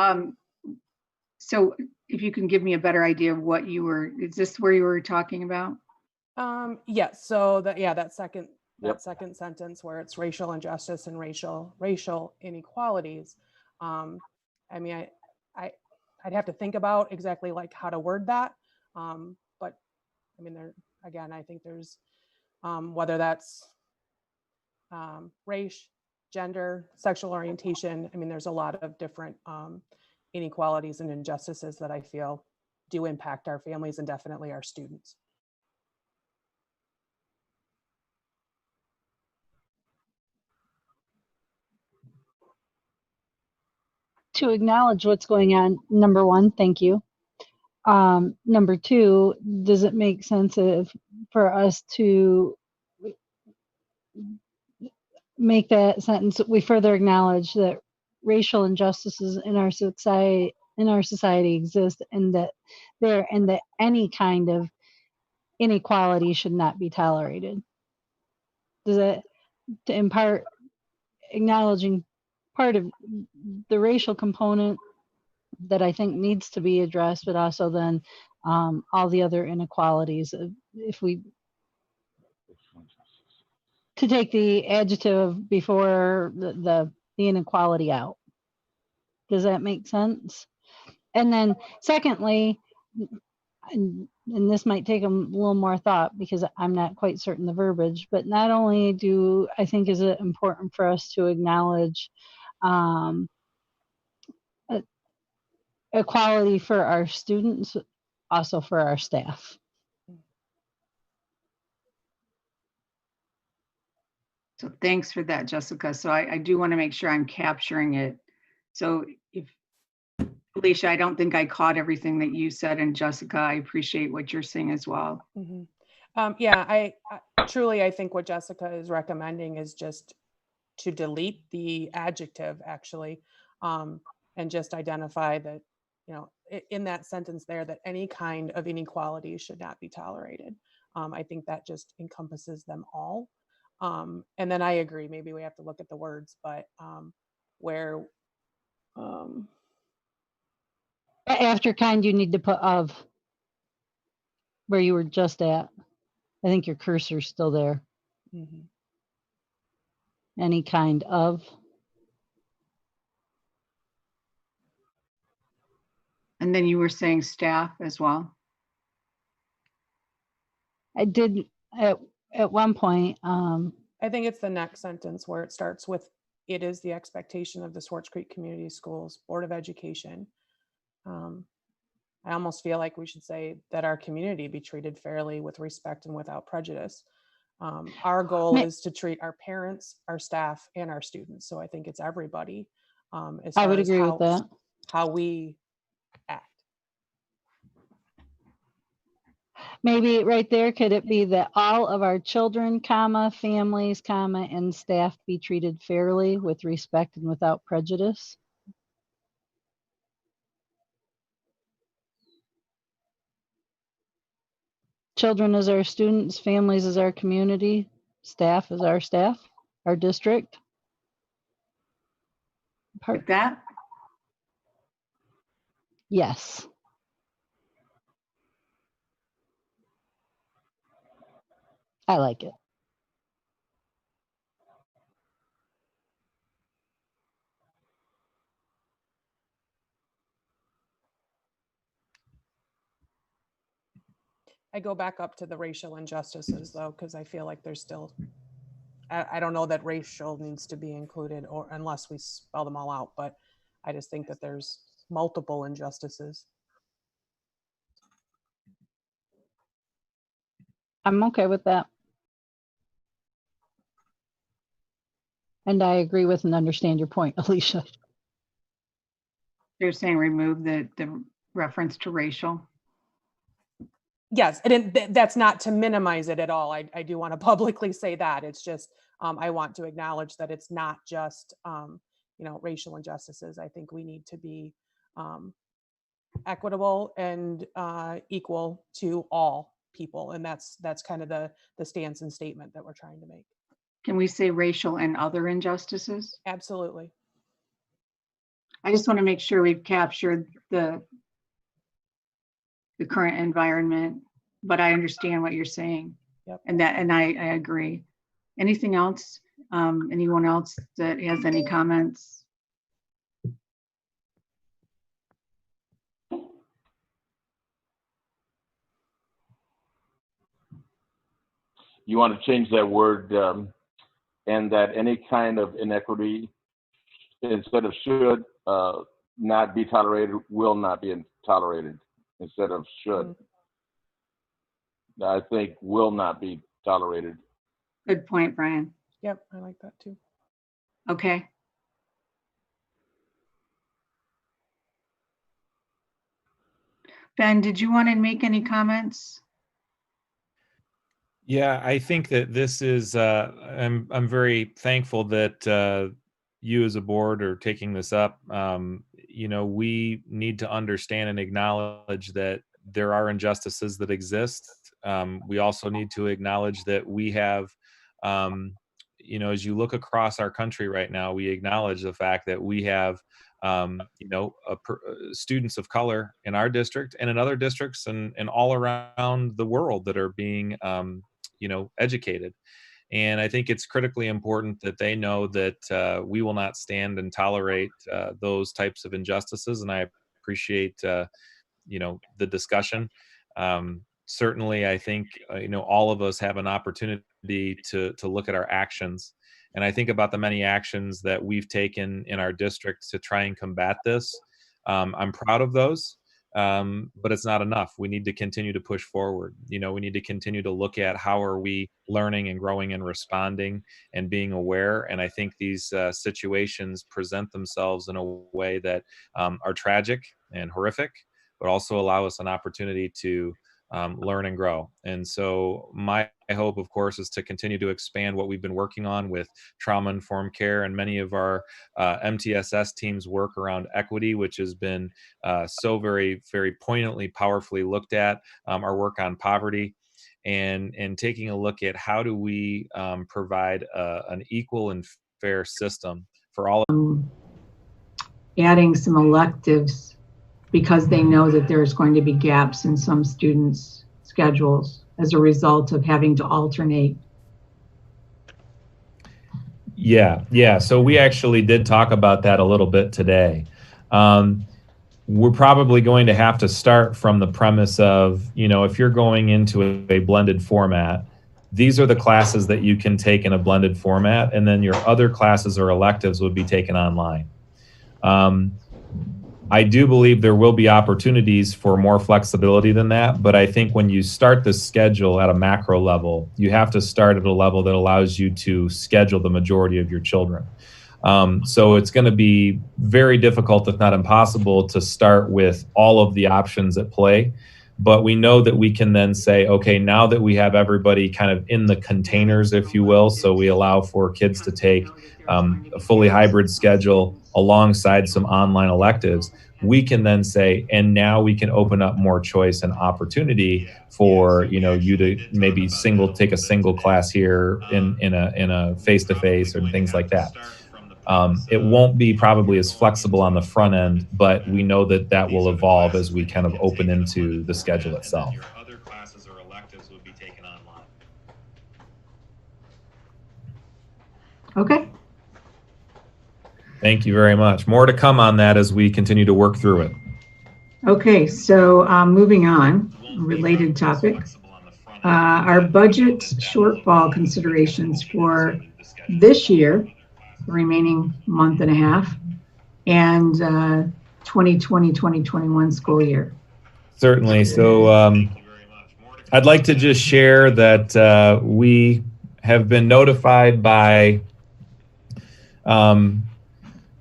Speaker 1: So if you can give me a better idea of what is this where you were talking about?
Speaker 4: Yes. So that second sentence where it's racial injustice and racial inequalities. I mean, I'd have to think about exactly like how to word that. But I mean, I think there's whether that's race, gender, sexual orientation. I mean, there's a lot of different inequalities and injustices that I feel do impact our families and definitely our students.
Speaker 10: To acknowledge what's going on, number one, thank you. Number two, does it make sense for us to make that sentence? We further acknowledge that racial injustices in our society exist, and that any kind of inequality should not be tolerated. Does it? to impart acknowledging part of the racial component that I think needs to be addressed, but also then all the other inequalities. If we to take the adjective before the inequality out. Does that make sense? And then secondly, and this might take a little more thought because I'm not quite certain the verbiage, but not only do I think is it important for us to acknowledge equality for our students, also for our staff.
Speaker 1: So thanks for that, Jessica. So I do want to make sure I'm capturing it. So if, Alicia, I don't think I caught everything that you said, and Jessica, I appreciate what you're saying as well.
Speaker 4: Yeah, I truly, I think what Jessica is recommending is just to delete the adjective actually, and just identify that, you know, in that sentence there, that any kind of inequality should not be tolerated. I think that just encompasses them all. And then I agree, maybe we have to look at the words, but where
Speaker 10: After kind, you need to put of, where you were just at. I think your cursor's still there. Any kind of.
Speaker 1: And then you were saying staff as well.
Speaker 10: I did at one point.
Speaker 4: I think it's the next sentence where it starts with, it is the expectation of the Swartz Creek Community Schools Board of Education. I almost feel like we should say that our community be treated fairly, with respect and without prejudice. Our goal is to treat our parents, our staff, and our students. So I think it's everybody. As
Speaker 10: I
Speaker 4: far
Speaker 10: would
Speaker 4: as
Speaker 10: agree with that.
Speaker 4: How we act.
Speaker 10: Maybe right there, could it be that all of our children, comma, families, comma, and staff be treated fairly, with respect and without prejudice? Children as our students, families as our community, staff as our staff, our district.
Speaker 1: Like that?
Speaker 10: Yes. I like it.
Speaker 4: I go back up to the racial injustices though, because I feel like there's still, I don't know that racial needs to be included, or unless we spell them all out, but I just think that there's multiple injustices.
Speaker 10: I'm okay with that. And I agree with and understand your point, Alicia.
Speaker 1: You're saying remove the reference to racial?
Speaker 4: Yes, and that's not to minimize it at all. I do want to publicly say that. It's just, I want to acknowledge that it's not just, you know, racial injustices. I think we need to be equitable and equal to all people. And that's kind of the stance and statement that we're trying to make.
Speaker 1: Can we say racial and other injustices?
Speaker 4: Absolutely.
Speaker 1: I just want to make sure we've captured the current environment, but I understand what you're saying.
Speaker 4: Yep.
Speaker 1: And I agree. Anything else? Anyone else that has any comments?
Speaker 6: You want to change that word, and that any kind of inequity, instead of should not be tolerated, will not be tolerated, instead of should. I think will not be tolerated.
Speaker 1: Good point, Brian.
Speaker 4: Yep, I like that too.
Speaker 1: Okay. Ben, did you want to make any comments?
Speaker 2: Yeah, I think that this is, I'm very thankful that you as a board are taking this up. You know, we need to understand and acknowledge that there are injustices that exist. We also need to acknowledge that we have, you know, as you look across our country right now, we acknowledge the fact that we have, you know, students of color in our district and in other districts and all around the world that are being, you know, educated. And I think it's critically important that they know that we will not stand and tolerate those types of injustices. And I appreciate, you know, the discussion. Certainly, I think, you know, all of us have an opportunity to look at our actions. And I think about the many actions that we've taken in our district to try and combat this. I'm proud of those. But it's not enough. We need to continue to push forward. You know, we need to continue to look at how are we learning and growing and responding and being aware. And I think these situations present themselves in a way that are tragic and horrific, but also allow us an opportunity to learn and grow. And so my hope, of course, is to continue to expand what we've been working on with trauma-informed care and many of our MTSS teams' work around equity, which has been so very, very poignantly, powerfully looked at, our work on poverty, and taking a look at how do we provide an equal and fair system for all.
Speaker 1: Adding some electives because they know that there's going to be gaps in some students' schedules as a result of having to alternate.
Speaker 2: Yeah. So we actually did talk about that a little bit today. We're probably going to have to start from the premise of, you know, if you're going into a blended format, these are the classes that you can take in a blended format, and then your other classes or electives would be taken online. I do believe there will be opportunities for more flexibility than that, but I think when you start the schedule at a macro level, you have to start at a level that allows you to schedule the majority of your children. So it's going to be very difficult, if not impossible, to start with all of the options at play. But we know that we can then say, okay, now that we have everybody kind of in the containers, if you will, so we allow for kids to take a fully hybrid schedule alongside some online electives, we can then say, and now we can open up more choice and opportunity for, you know, you to maybe take a single class here in a face-to-face or things like that. It won't be probably as flexible on the front end, but we know that that will evolve as we kind of open into the schedule itself. Other classes or electives would be taken online.
Speaker 1: Okay.
Speaker 2: Thank you very much. More to come on that as we continue to work through it.
Speaker 1: Okay, so moving on, related topic. Our budget shortfall considerations for this year, the remaining month and a half, and 2020-2021 school year.
Speaker 2: Certainly. So I'd like to just share that we have been notified by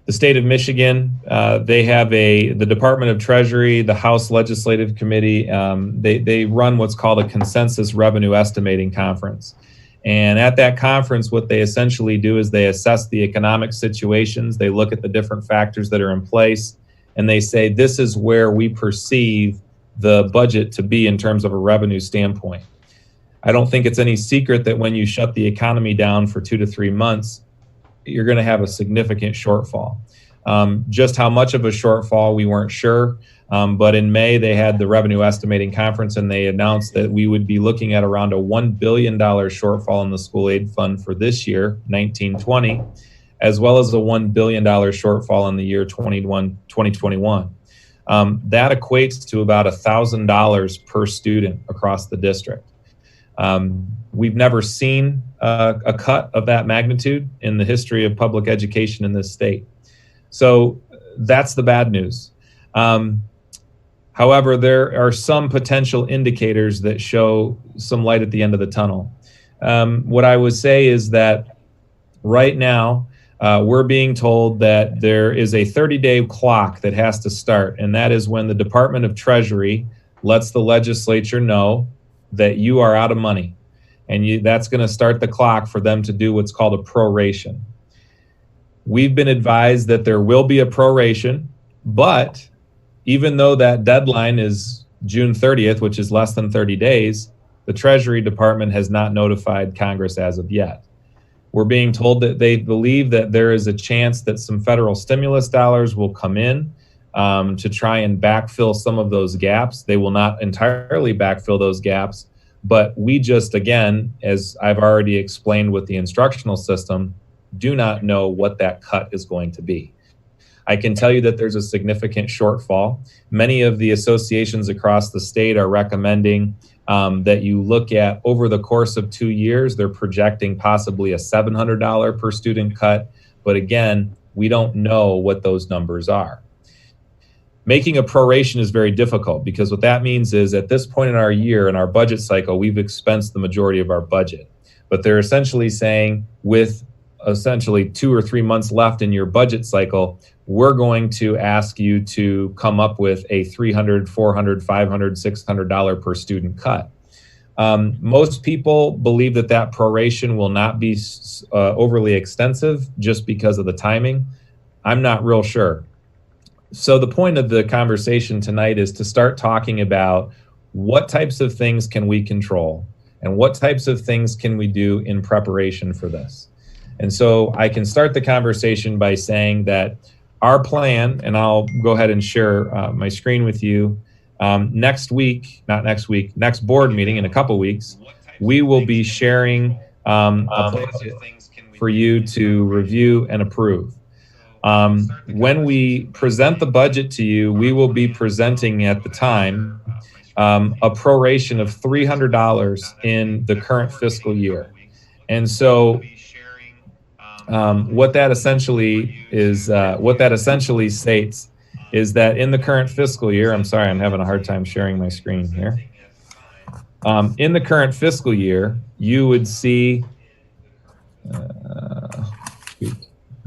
Speaker 2: the state of Michigan. They have the Department of Treasury, the House Legislative Committee. They run what's called a consensus revenue estimating conference. And at that conference, what they essentially do is they assess the economic situations. They look at the different factors that are in place, and they say, this is where we perceive the budget to be in terms of a revenue standpoint. I don't think it's any secret that when you shut the economy down for 2 to 3 months, you're going to have a significant shortfall. Just how much of a shortfall, we weren't sure. But in May, they had the revenue estimating conference, and they announced that we would be looking at around a $1 billion shortfall in the school aid fund for this year, 1920, as well as a $1 billion shortfall in the year 2021. That equates to about $1,000 per student across the district. We've never seen a cut of that magnitude in the history of public education in this state. So that's the bad news. However, there are some potential indicators that show some light at the end of the tunnel. What I would say is that right now, we're being told that there is a 30-day clock that has to start, and that is when the Department of Treasury lets the legislature know that you are out of money. And that's going to start the clock for them to do what's called a proration. We've been advised that there will be a proration, but even though that deadline is June 30th, which is less than 30 days, the Treasury Department has not notified Congress as of yet. We're being told that they believe that there is a chance that some federal stimulus dollars will come in to try and backfill some of those gaps. They will not entirely backfill those gaps, but we just, again, as I've already explained with the instructional system, do not know what that cut is going to be. I can tell you that there's a significant shortfall. Many of the associations across the state are recommending that you look at over the course of 2 years. They're projecting possibly a $700 per student cut. But again, we don't know what those numbers are. Making a proration is very difficult because what that means is at this point in our year, in our budget cycle, we've expensed the majority of our budget. But they're essentially saying with essentially 2 or 3 months left in your budget cycle, we're going to ask you to come up with a $300, $400, $500, $600 per student cut. Most people believe that that proration will not be overly extensive just because of the timing. I'm not real sure. So the point of the conversation tonight is to start talking about what types of things can we control and what types of things can we do in preparation for this. And so I can start the conversation by saying that our plan, and I'll go ahead and share my screen with you, next board meeting in a couple weeks, we will be sharing a budget for you to review and approve. When we present the budget to you, we will be presenting at the time a proration of $300 in the current fiscal year. And so what that essentially states is that in the current fiscal year, I'm sorry, I'm having a hard time sharing my screen here. In the current fiscal year, you would see,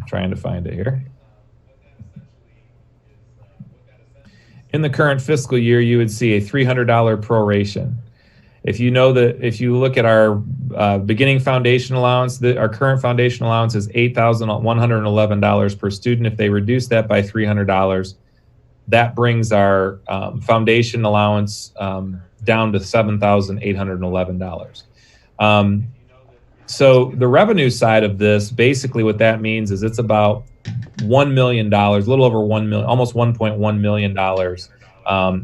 Speaker 2: trying to find it here. In the current fiscal year, you would see a $300 proration. If you know that, if you look at our beginning foundation allowance, our current foundation allowance is $8,111 per student. If they reduce that by $300, that brings our foundation allowance down to $7,811. So the revenue side of this, basically what that means is it's about $1 million, a little over 1 million, almost $1.1 million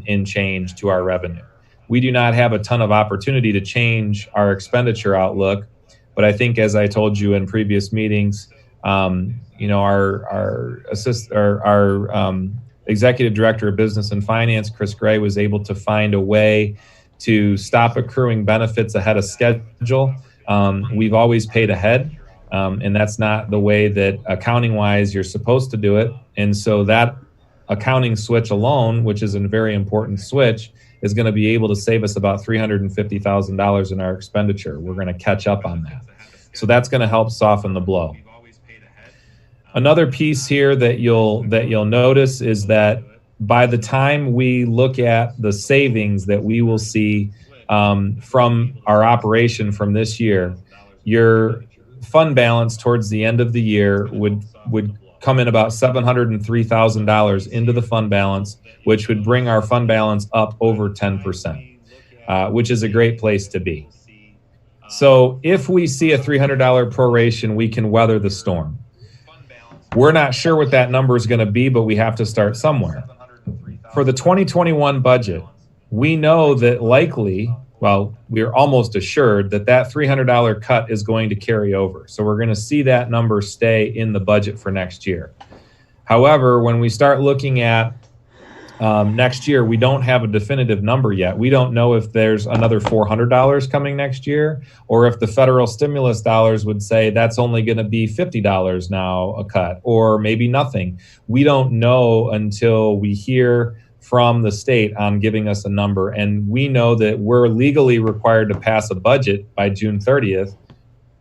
Speaker 2: in change to our revenue. We do not have a ton of opportunity to change our expenditure outlook, but I think, as I told you in previous meetings, you know, our executive director of business and finance, Chris Gray, was able to find a way to stop accruing benefits ahead of schedule. We've always paid ahead, and that's not the way that accounting-wise you're supposed to do it. And so that accounting switch alone, which is a very important switch, is going to be able to save us about $350,000 in our expenditure. We're going to catch up on that. So that's going to help soften the blow. Another piece here that you'll notice is that by the time we look at the savings that we will see from our operation from this year, your fund balance towards the end of the year would come in about $703,000 into the fund balance, which would bring our fund balance up over 10%, which is a great place to be. So if we see a $300 proration, we can weather the storm. We're not sure what that number is going to be, but we have to start somewhere. For the 2021 budget, we know that likely, well, we're almost assured that that $300 cut is going to carry over. So we're going to see that number stay in the budget for next year. However, when we start looking at next year, we don't have a definitive number yet. We don't know if there's another $400 coming next year, or if the federal stimulus dollars would say that's only going to be $50 now a cut, or maybe nothing. We don't know until we hear from the state on giving us a number. And we know that we're legally required to pass a budget by June 30th,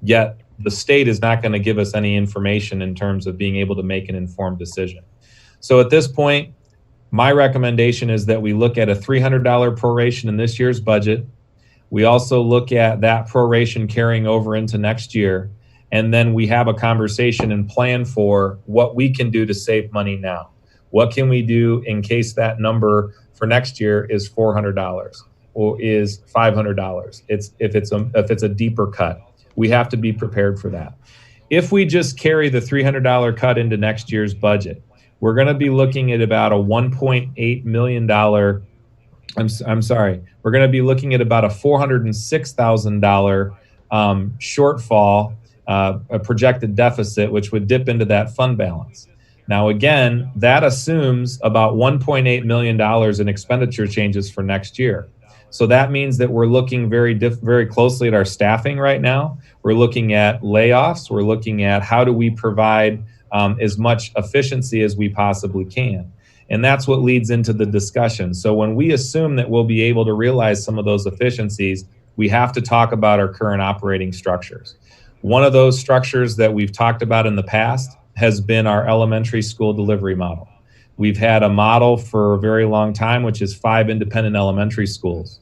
Speaker 2: yet the state is not going to give us any information in terms of being able to make an informed decision. So at this point, my recommendation is that we look at a $300 proration in this year's budget. We also look at that proration carrying over into next year, and then we have a conversation and plan for what we can do to save money now. What can we do in case that number for next year is $400 or is $500? If it's a deeper cut, we have to be prepared for that. if we just carry the $300 cut into next year's budget, we're going to be looking at about a $1.8 million. I'm sorry. We're going to be looking at about a $406,000 shortfall, a projected deficit, which would dip into that fund balance. Now, again, that assumes about $1.8 million in expenditure changes for next year. So that means that we're looking very closely at our staffing right now. We're looking at layoffs. We're looking at how do we provide as much efficiency as we possibly can. And that's what leads into the discussion. So when we assume that we'll be able to realize some of those efficiencies, we have to talk about our current operating structures. One of those structures that we've talked about in the past has been our elementary school delivery model. We've had a model for a very long time, which is 5 independent elementary schools.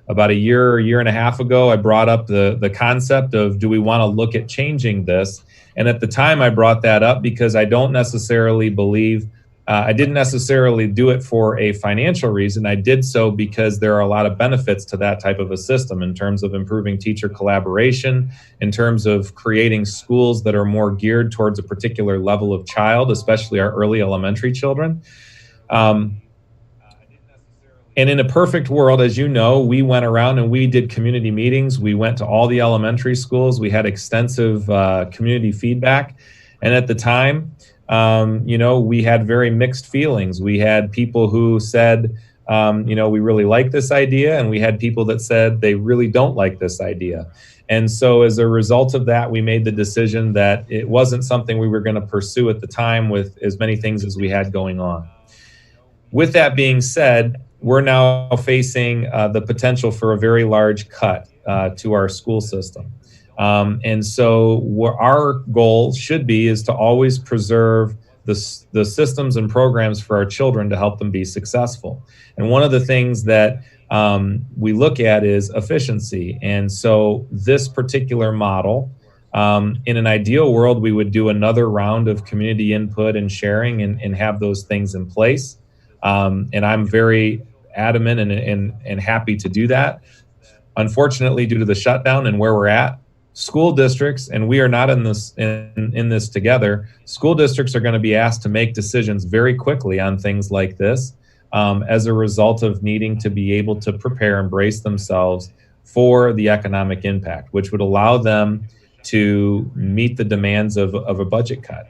Speaker 2: About a year and a half ago, I brought up the concept of, do we want to look at changing this? And at the time, I brought that up because I don't necessarily believe, I didn't necessarily do it for a financial reason. I did so because there are a lot of benefits to that type of a system in terms of improving teacher collaboration, in terms of creating schools that are more geared towards a particular level of child, especially our early elementary children. And in a perfect world, as you know, we went around and we did community meetings. We went to all the elementary schools. We had extensive community feedback. And at the time, we had very mixed feelings. We had people who said, we really like this idea. And we had people that said they really don't like this idea. And so as a result of that, we made the decision that it wasn't something we were going to pursue at the time with as many things as we had going on. With that being said, we're now facing the potential for a very large cut to our school system. And so what our goal should be is to always preserve the systems and programs for our children to help them be successful. And one of the things that we look at is efficiency. And so this particular model, in an ideal world, we would do another round of community input and sharing and have those things in place. And I'm very adamant and happy to do that. Unfortunately, due to the shutdown and where we're at, school districts, and we are not in this together, school districts are going to be asked to make decisions very quickly on things like this as a result of needing to be able to prepare and brace themselves for the economic impact, which would allow them to meet the demands of a budget cut.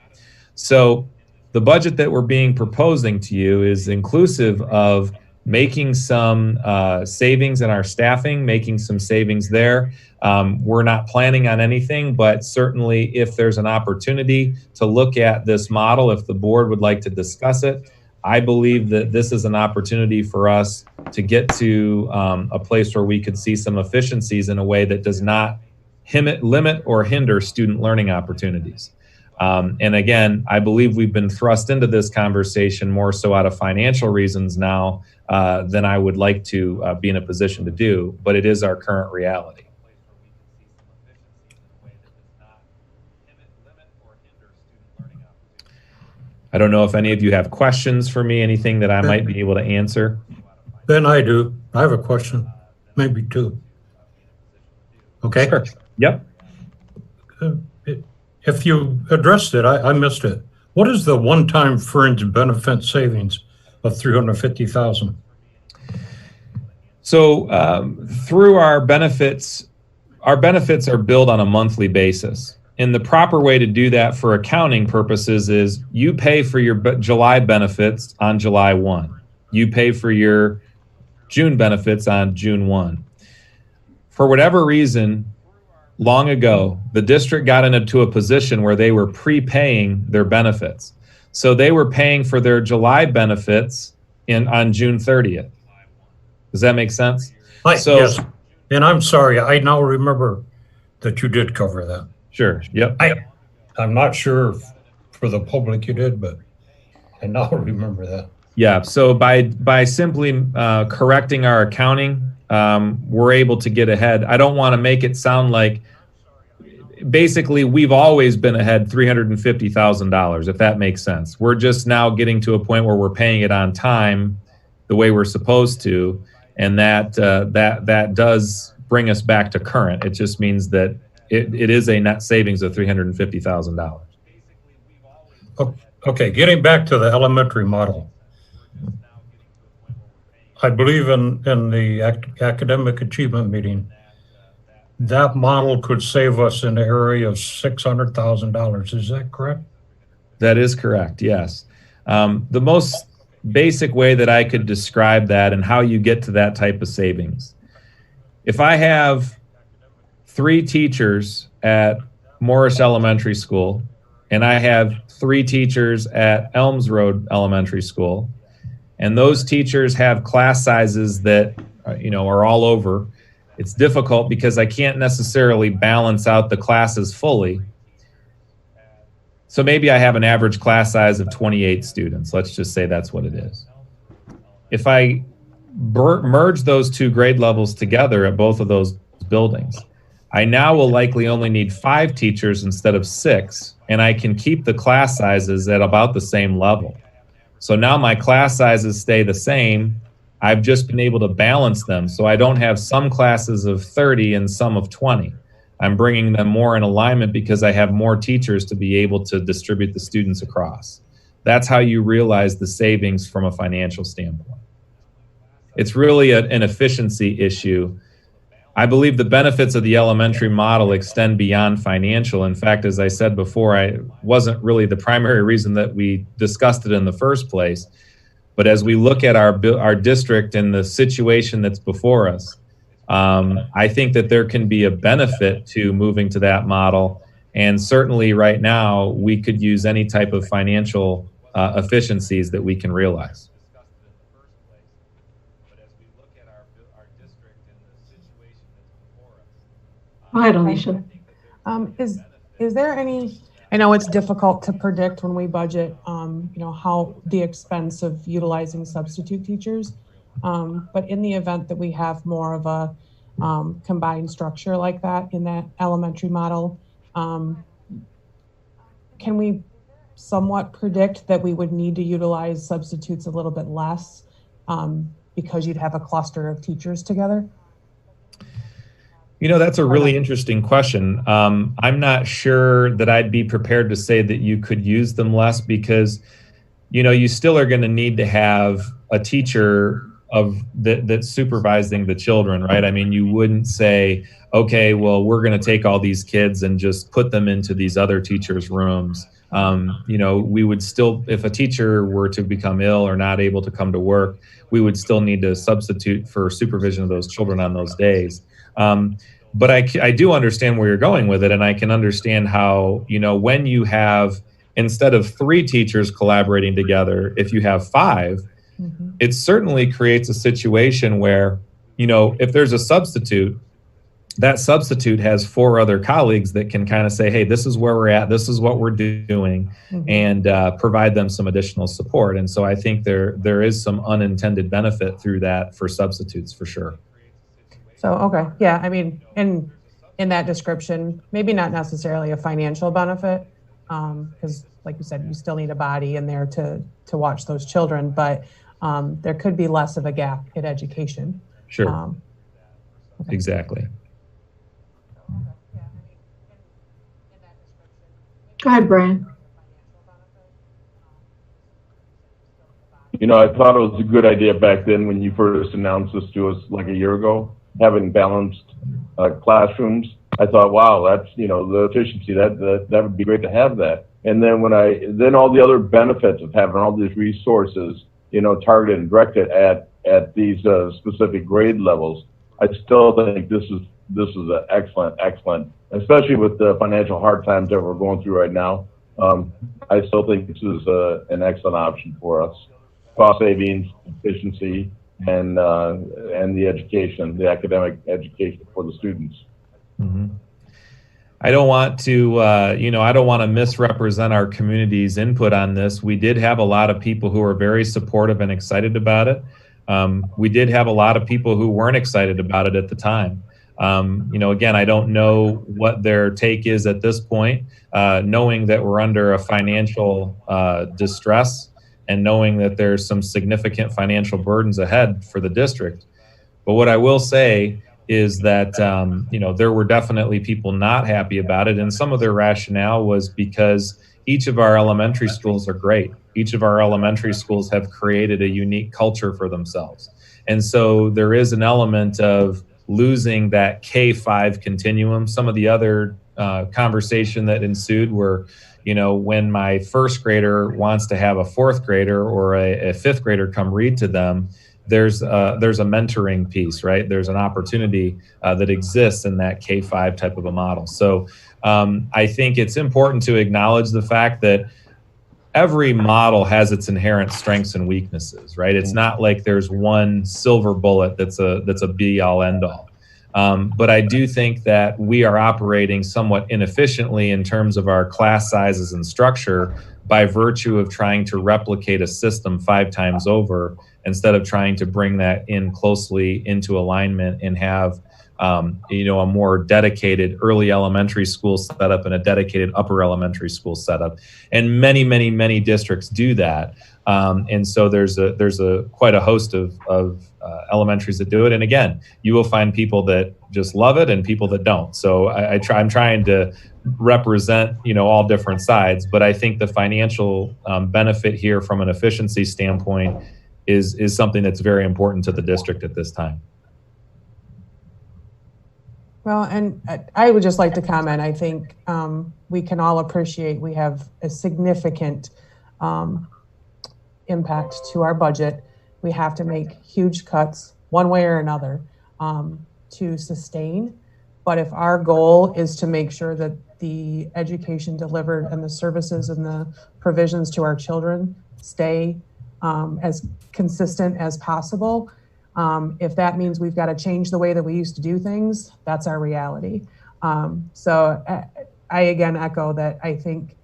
Speaker 2: So the budget that we're proposing to you is inclusive of making some savings in our staffing, making some savings there. We're not planning on anything, but certainly if there's an opportunity to look at this model, if the board would like to discuss it, I believe that this is an opportunity for us to get to a place where we could see some efficiencies in a way that does not limit or hinder student learning opportunities. And again, I believe we've been thrust into this conversation more so out of financial reasons now than I would like to be in a position to do, but it is our current reality. I don't know if any of you have questions for me, anything that I might be able to answer.
Speaker 3: Ben, I do. I have a question, maybe two. Okay.
Speaker 2: Sure. Yep.
Speaker 3: If you addressed it, I missed it. What is the one-time fringe benefit savings of $350,000?
Speaker 2: So through our benefits are billed on a monthly basis. And the proper way to do that for accounting purposes is you pay for your July benefits on July 1. You pay for your June benefits on June 1. For whatever reason, long ago, the district got into a position where they were prepaying their benefits. So they were paying for their July benefits on June 30th. Does that make sense?
Speaker 3: Yes. And I'm sorry, I now remember that you did cover that.
Speaker 2: Sure. Yep.
Speaker 3: I'm not sure for the public you did, but I now remember that.
Speaker 2: Yeah. So by simply correcting our accounting, we're able to get ahead. I don't want to make it sound like basically we've always been ahead $350,000, if that makes sense. We're just now getting to a point where we're paying it on time the way we're supposed to. And that does bring us back to current. It just means that it is a net savings of $350,000.
Speaker 3: Okay, getting back to the elementary model. I believe in the academic achievement meeting, that model could save us in the area of $600,000. Is that correct?
Speaker 2: That is correct, yes. The most basic way that I could describe that and how you get to that type of savings. If I have 3 teachers at Morris Elementary School, and I have 3 teachers at Elms Road Elementary School, and those teachers have class sizes that are all over, it's difficult because I can't necessarily balance out the classes fully. So maybe I have an average class size of 28 students. Let's just say that's what it is. If I merge those 2 grade levels together at both of those buildings, I now will likely only need 5 teachers instead of 6, and I can keep the class sizes at about the same level. So now my class sizes stay the same. I've just been able to balance them. So I don't have some classes of 30 and some of 20. I'm bringing them more in alignment because I have more teachers to be able to distribute the students across. That's how you realize the savings from a financial standpoint. It's really an efficiency issue. I believe the benefits of the elementary model extend beyond financial. In fact, as I said before, I wasn't really the primary reason that we discussed it in the first place. But as we look at our district and the situation that's before us, I think that there can be a benefit to moving to that model. And certainly right now, we could use any type of financial efficiencies that we can realize.
Speaker 1: Go ahead, Alicia.
Speaker 4: Is there any, I know it's difficult to predict when we budget, how the expense of utilizing substitute teachers, but in the event that we have more of a combined structure like that in that elementary model, can we somewhat predict that we would need to utilize substitutes a little bit less because you'd have a cluster of teachers together?
Speaker 2: That's a really interesting question. I'm not sure that I'd be prepared to say that you could use them less because, you still are going to need to have a teacher that's supervising the children, right? I mean, you wouldn't say, okay, well, we're going to take all these kids and just put them into these other teachers' rooms. We would still, if a teacher were to become ill or not able to come to work, we would still need to substitute for supervision of those children on those days. But I do understand where you're going with it, and I can understand how, when you have, instead of 3 teachers collaborating together, if you have 5, it certainly creates a situation where, if there's a substitute, that substitute has 4 other colleagues that can kind of say, hey, this is where we're at, this is what we're doing, and provide them some additional support. And so I think there is some unintended benefit through that for substitutes for sure.
Speaker 4: So, okay. Yeah. I mean, in that description, maybe not necessarily a financial benefit, because like you said, you still need a body in there to watch those children, but there could be less of a gap in education.
Speaker 2: Sure.
Speaker 4: Okay.
Speaker 2: Exactly.
Speaker 1: Go ahead, Brian.
Speaker 6: I thought it was a good idea back then when you first announced this to us like a year ago, having balanced classrooms. I thought, wow, that's, the efficiency, that would be great to have that. And then then all the other benefits of having all these resources, targeted and directed at these specific grade levels, I still think this is an excellent, especially with the financial hard times that we're going through right now. I still think this is an excellent option for us. Cost savings, efficiency, and the education, the academic education for the students.
Speaker 2: Mm-hmm. I don't want to, I don't want to misrepresent our community's input on this. We did have a lot of people who are very supportive and excited about it. We did have a lot of people who weren't excited about it at the time. Again, I don't know what their take is at this point, knowing that we're under a financial distress and knowing that there's some significant financial burdens ahead for the district. But what I will say is that there were definitely people not happy about it, and some of their rationale was because each of our elementary schools are great. Each of our elementary schools have created a unique culture for themselves, and so there is an element of losing that K-5 continuum. Some of the other conversation that ensued were, when my first grader wants to have a fourth grader or a fifth grader come read to them, there's a mentoring piece, right? There's an opportunity that exists in that K-5 type of a model. So I think it's important to acknowledge the fact that every model has its inherent strengths and weaknesses, right? It's not like there's one silver bullet that's a be all end all. But I do think that we are operating somewhat inefficiently in terms of our class sizes and structure by virtue of trying to replicate a system 5 times over instead of trying to bring that in closely into alignment and have a more dedicated early elementary school setup and a dedicated upper elementary school setup. And many, many, many districts do that. And so there's quite a host of elementaries that do it. And again, you will find people that just love it and people that don't. So I'm trying to represent, all different sides, but I think the financial benefit here from an efficiency standpoint is something that's very important to the district at this time.
Speaker 4: Well, and I would just like to comment, I think we can all appreciate we have a significant impact to our budget. We have to make huge cuts one way or another to sustain. But if our goal is to make sure that the education delivered and the services and the provisions to our children stay as consistent as possible, if that means we've got to change the way that we used to do things, that's our reality. So I again echo that I think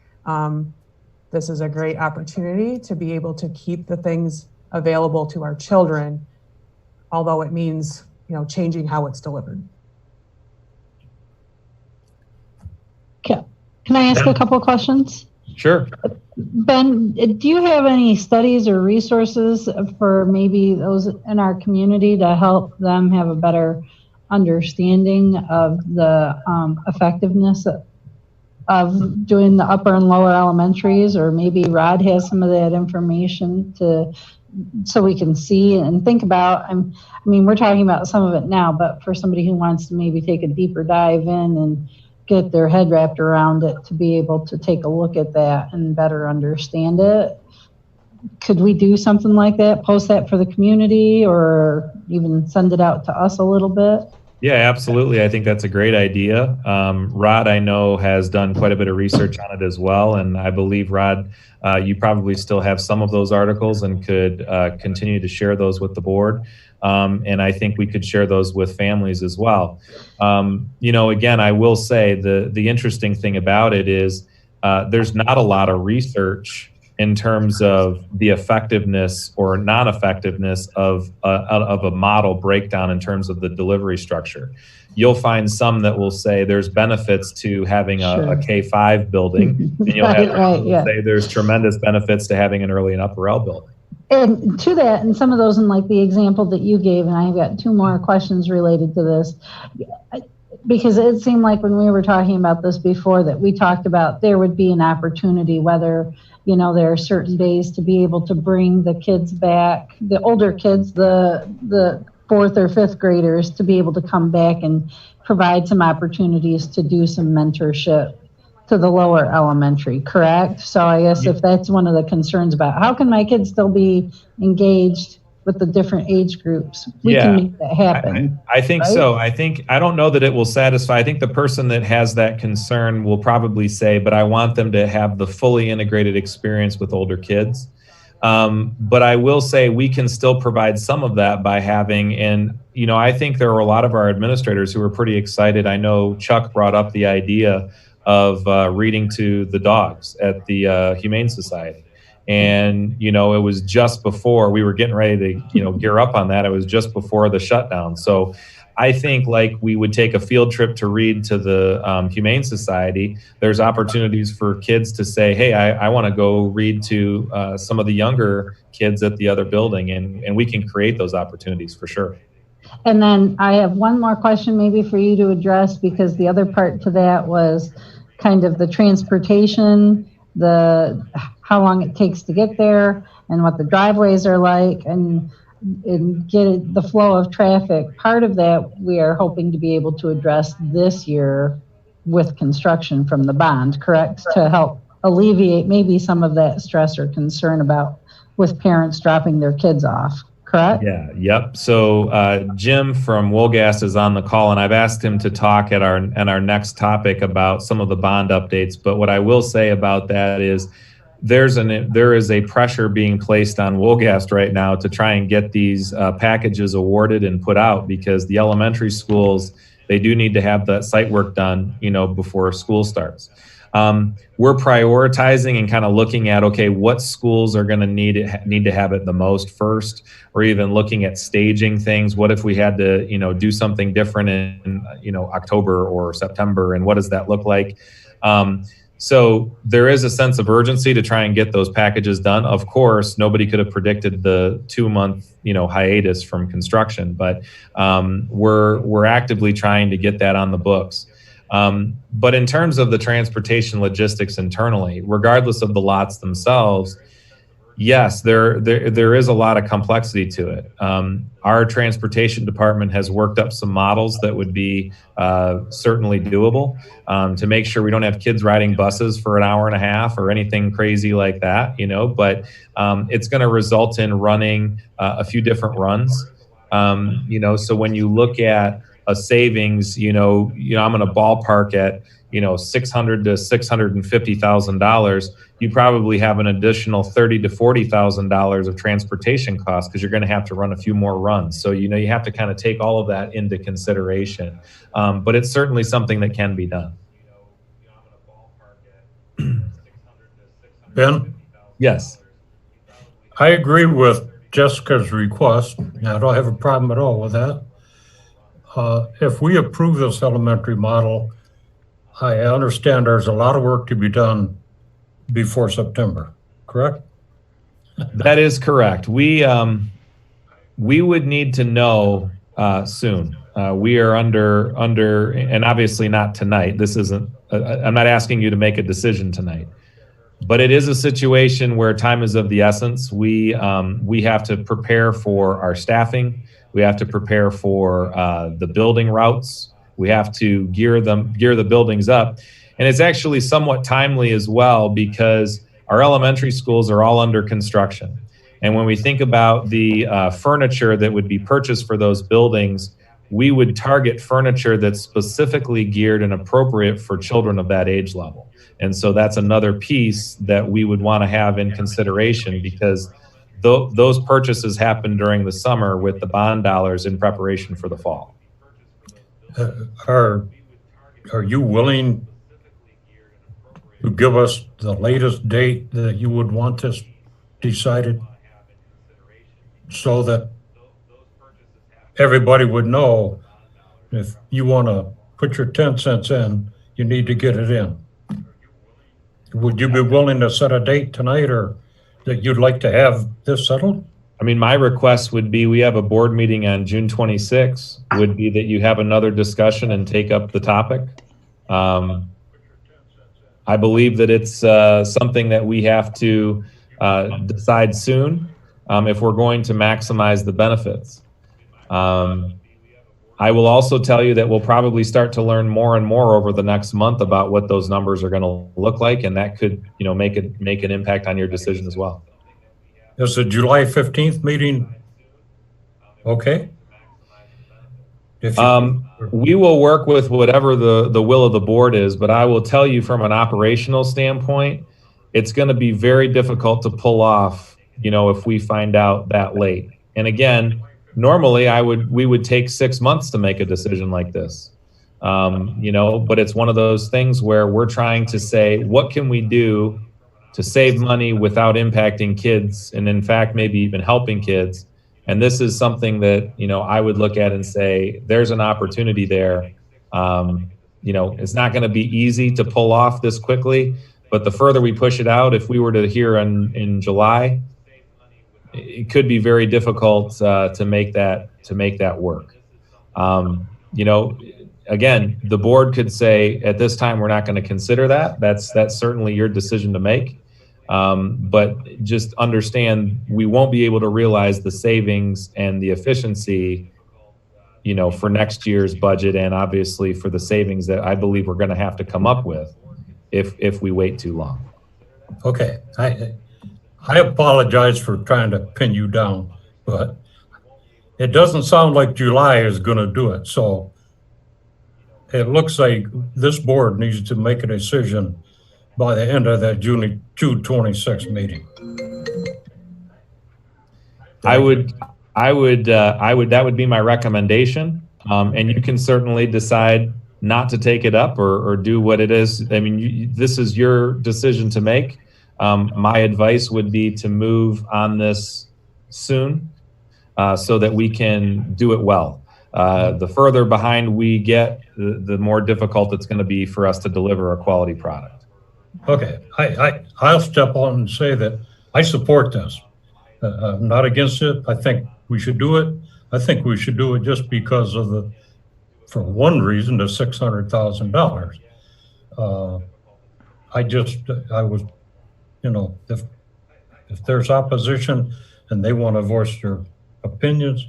Speaker 4: this is a great opportunity to be able to keep the things available to our children, although it means, changing how it's delivered.
Speaker 10: Okay. Can I ask a couple of questions?
Speaker 2: Sure.
Speaker 10: Ben, do you have any studies or resources for maybe those in our community to help them have a better understanding of the effectiveness of doing the upper and lower elementaries? Or maybe Rod has some of that information so we can see and think about. I mean, we're talking about some of it now, but for somebody who wants to maybe take a deeper dive in and get their head wrapped around it, to be able to take a look at that and better understand it. Could we do something like that, post that for the community, or even send it out to us a little bit?
Speaker 2: Yeah, absolutely. I think that's a great idea. Rod, I know, has done quite a bit of research on it as well. And I believe, Rod, you probably still have some of those articles and could continue to share those with the board. And I think we could share those with families as well. Again, I will say the interesting thing about it is there's not a lot of research in terms of the effectiveness or non-effectiveness of a model breakdown in terms of the delivery structure. You'll find some that will say there's benefits to having a K-5 building, and you'll have people say there's tremendous benefits to having an early and upper L building.
Speaker 10: And to that, and some of those in like the example that you gave, and I've got 2 more questions related to this, because it seemed like when we were talking about this before that we talked about there would be an opportunity, whether, there are certain days to be able to bring the kids back, the older kids, the 4th or 5th graders, to be able to come back and provide some opportunities to do some mentorship to the lower elementary, correct? So I guess if that's one of the concerns about how can my kids still be engaged with the different age groups, we can make that happen.
Speaker 2: I think right? So. I don't know that it will satisfy. I think the person that has that concern will probably say, but I want them to have the fully integrated experience with older kids. But I will say we can still provide some of that by having, and I think there are a lot of our administrators who are pretty excited. I know Chuck brought up the idea of reading to the dogs at the Humane Society. And, it was just before we were getting ready to, gear up on that. It was just before the shutdown. So I think like we would take a field trip to read to the Humane Society, there's opportunities for kids to say, hey, I want to go read to some of the younger kids at the other building. And we can create those opportunities for sure.
Speaker 10: And then I have one more question maybe for you to address, because the other part to that was kind of the transportation, how long it takes to get there and what the driveways are like, and get the flow of traffic. Part of that we are hoping to be able to address this year with construction from the bond, correct? To help alleviate maybe some of that stress or concern about with parents dropping their kids off, correct?
Speaker 2: Yeah, yep. So Jim from Woolgas is on the call, and I've asked him to talk at our next topic about some of the bond updates. But what I will say about that is there is a pressure being placed on Woolgas right now to try and get these packages awarded and put out, because the elementary schools, they do need to have that site work done, before school starts. We're prioritizing and kind of looking at, okay, what schools are going to need to have it the most first, or even looking at staging things. What if we had to, do something different in, October or September, and what does that look like? So there is a sense of urgency to try and get those packages done. Of course, nobody could have predicted the 2-month, hiatus from construction, but we're actively trying to get that on the books. But in terms of the transportation logistics internally, regardless of the lots themselves, yes, there is a lot of complexity to it. Our transportation department has worked up some models that would be certainly doable to make sure we don't have kids riding buses for an hour and a half or anything crazy like that, but it's going to result in running a few different runs. So when you look at a savings, I'm going to ballpark at, $600,000 to $650,000. You probably have an additional $30,000 to $40,000 of transportation costs, because you're going to have to run a few more runs. So, you have to kind of take all of that into consideration. But it's certainly something that can be done.
Speaker 3: Ben?
Speaker 2: Yes.
Speaker 3: I agree with Jessica's request. I don't have a problem at all with that. If we approve this elementary model, I understand there's a lot of work to be done before September, correct?
Speaker 2: That is correct. We would need to know soon. We are under, and obviously not tonight. This isn't, I'm not asking you to make a decision tonight, but it is a situation where time is of the essence. We have to prepare for our staffing. We have to prepare for the building routes. We have to gear the buildings up. And it's actually somewhat timely as well, because our elementary schools are all under construction. And when we think about the furniture that would be purchased for those buildings, we would target furniture that's specifically geared and appropriate for children of that age level. And so that's another piece that we would want to have in consideration, because those purchases happen during the summer with the bond dollars in preparation for the fall.
Speaker 3: Are you willing to give us the latest date that you would want this decided, so that everybody would know if you want to put your 10 cents in, you need to get it in? Would you be willing to set a date tonight, or that you'd like to have this settled?
Speaker 2: I mean, my request would be, we have a board meeting on June 26th, would be that you have another discussion and take up the topic. I believe that it's something that we have to decide soon if we're going to maximize the benefits. I will also tell you that we'll probably start to learn more and more over the next month about what those numbers are going to look like, and that could, make an impact on your decision as well.
Speaker 3: Is the July 15th meeting okay?
Speaker 2: We will work with whatever the will of the board is, but I will tell you from an operational standpoint, it's going to be very difficult to pull off, if we find out that late. And again, normally we would take 6 months to make a decision like this. But it's one of those things where we're trying to say, what can we do to save money without impacting kids, and in fact, maybe even helping kids. And this is something that, I would look at and say, there's an opportunity there. It's not going to be easy to pull off this quickly, but the further we push it out, if we were to hear in July, it could be very difficult to make that work. You know, again, the board could say at this time we're not going to consider that. That's certainly your decision to make. But just understand we won't be able to realize the savings and the efficiency, you know, for next year's budget, and obviously for the savings that I believe we're going to have to come up with if we wait too long.
Speaker 3: Okay, I apologize for trying to pin you down, but it doesn't sound like July is going to do it. So it looks like this board needs to make a decision by the end of that June 26th meeting.
Speaker 2: I would, that would be my recommendation. And you can certainly decide not to take it up or do what it is. I mean, this is your decision to make. My advice would be to move on this soon so that we can do it well. The further behind we get, the more difficult it's going to be for us to deliver a quality product.
Speaker 3: Okay, I'll step on and say that I support this. I'm not against it. I think we should do it. I think we should do it just because of for one reason, the $600,000. I was, you know, if there's opposition and they want to voice their opinions,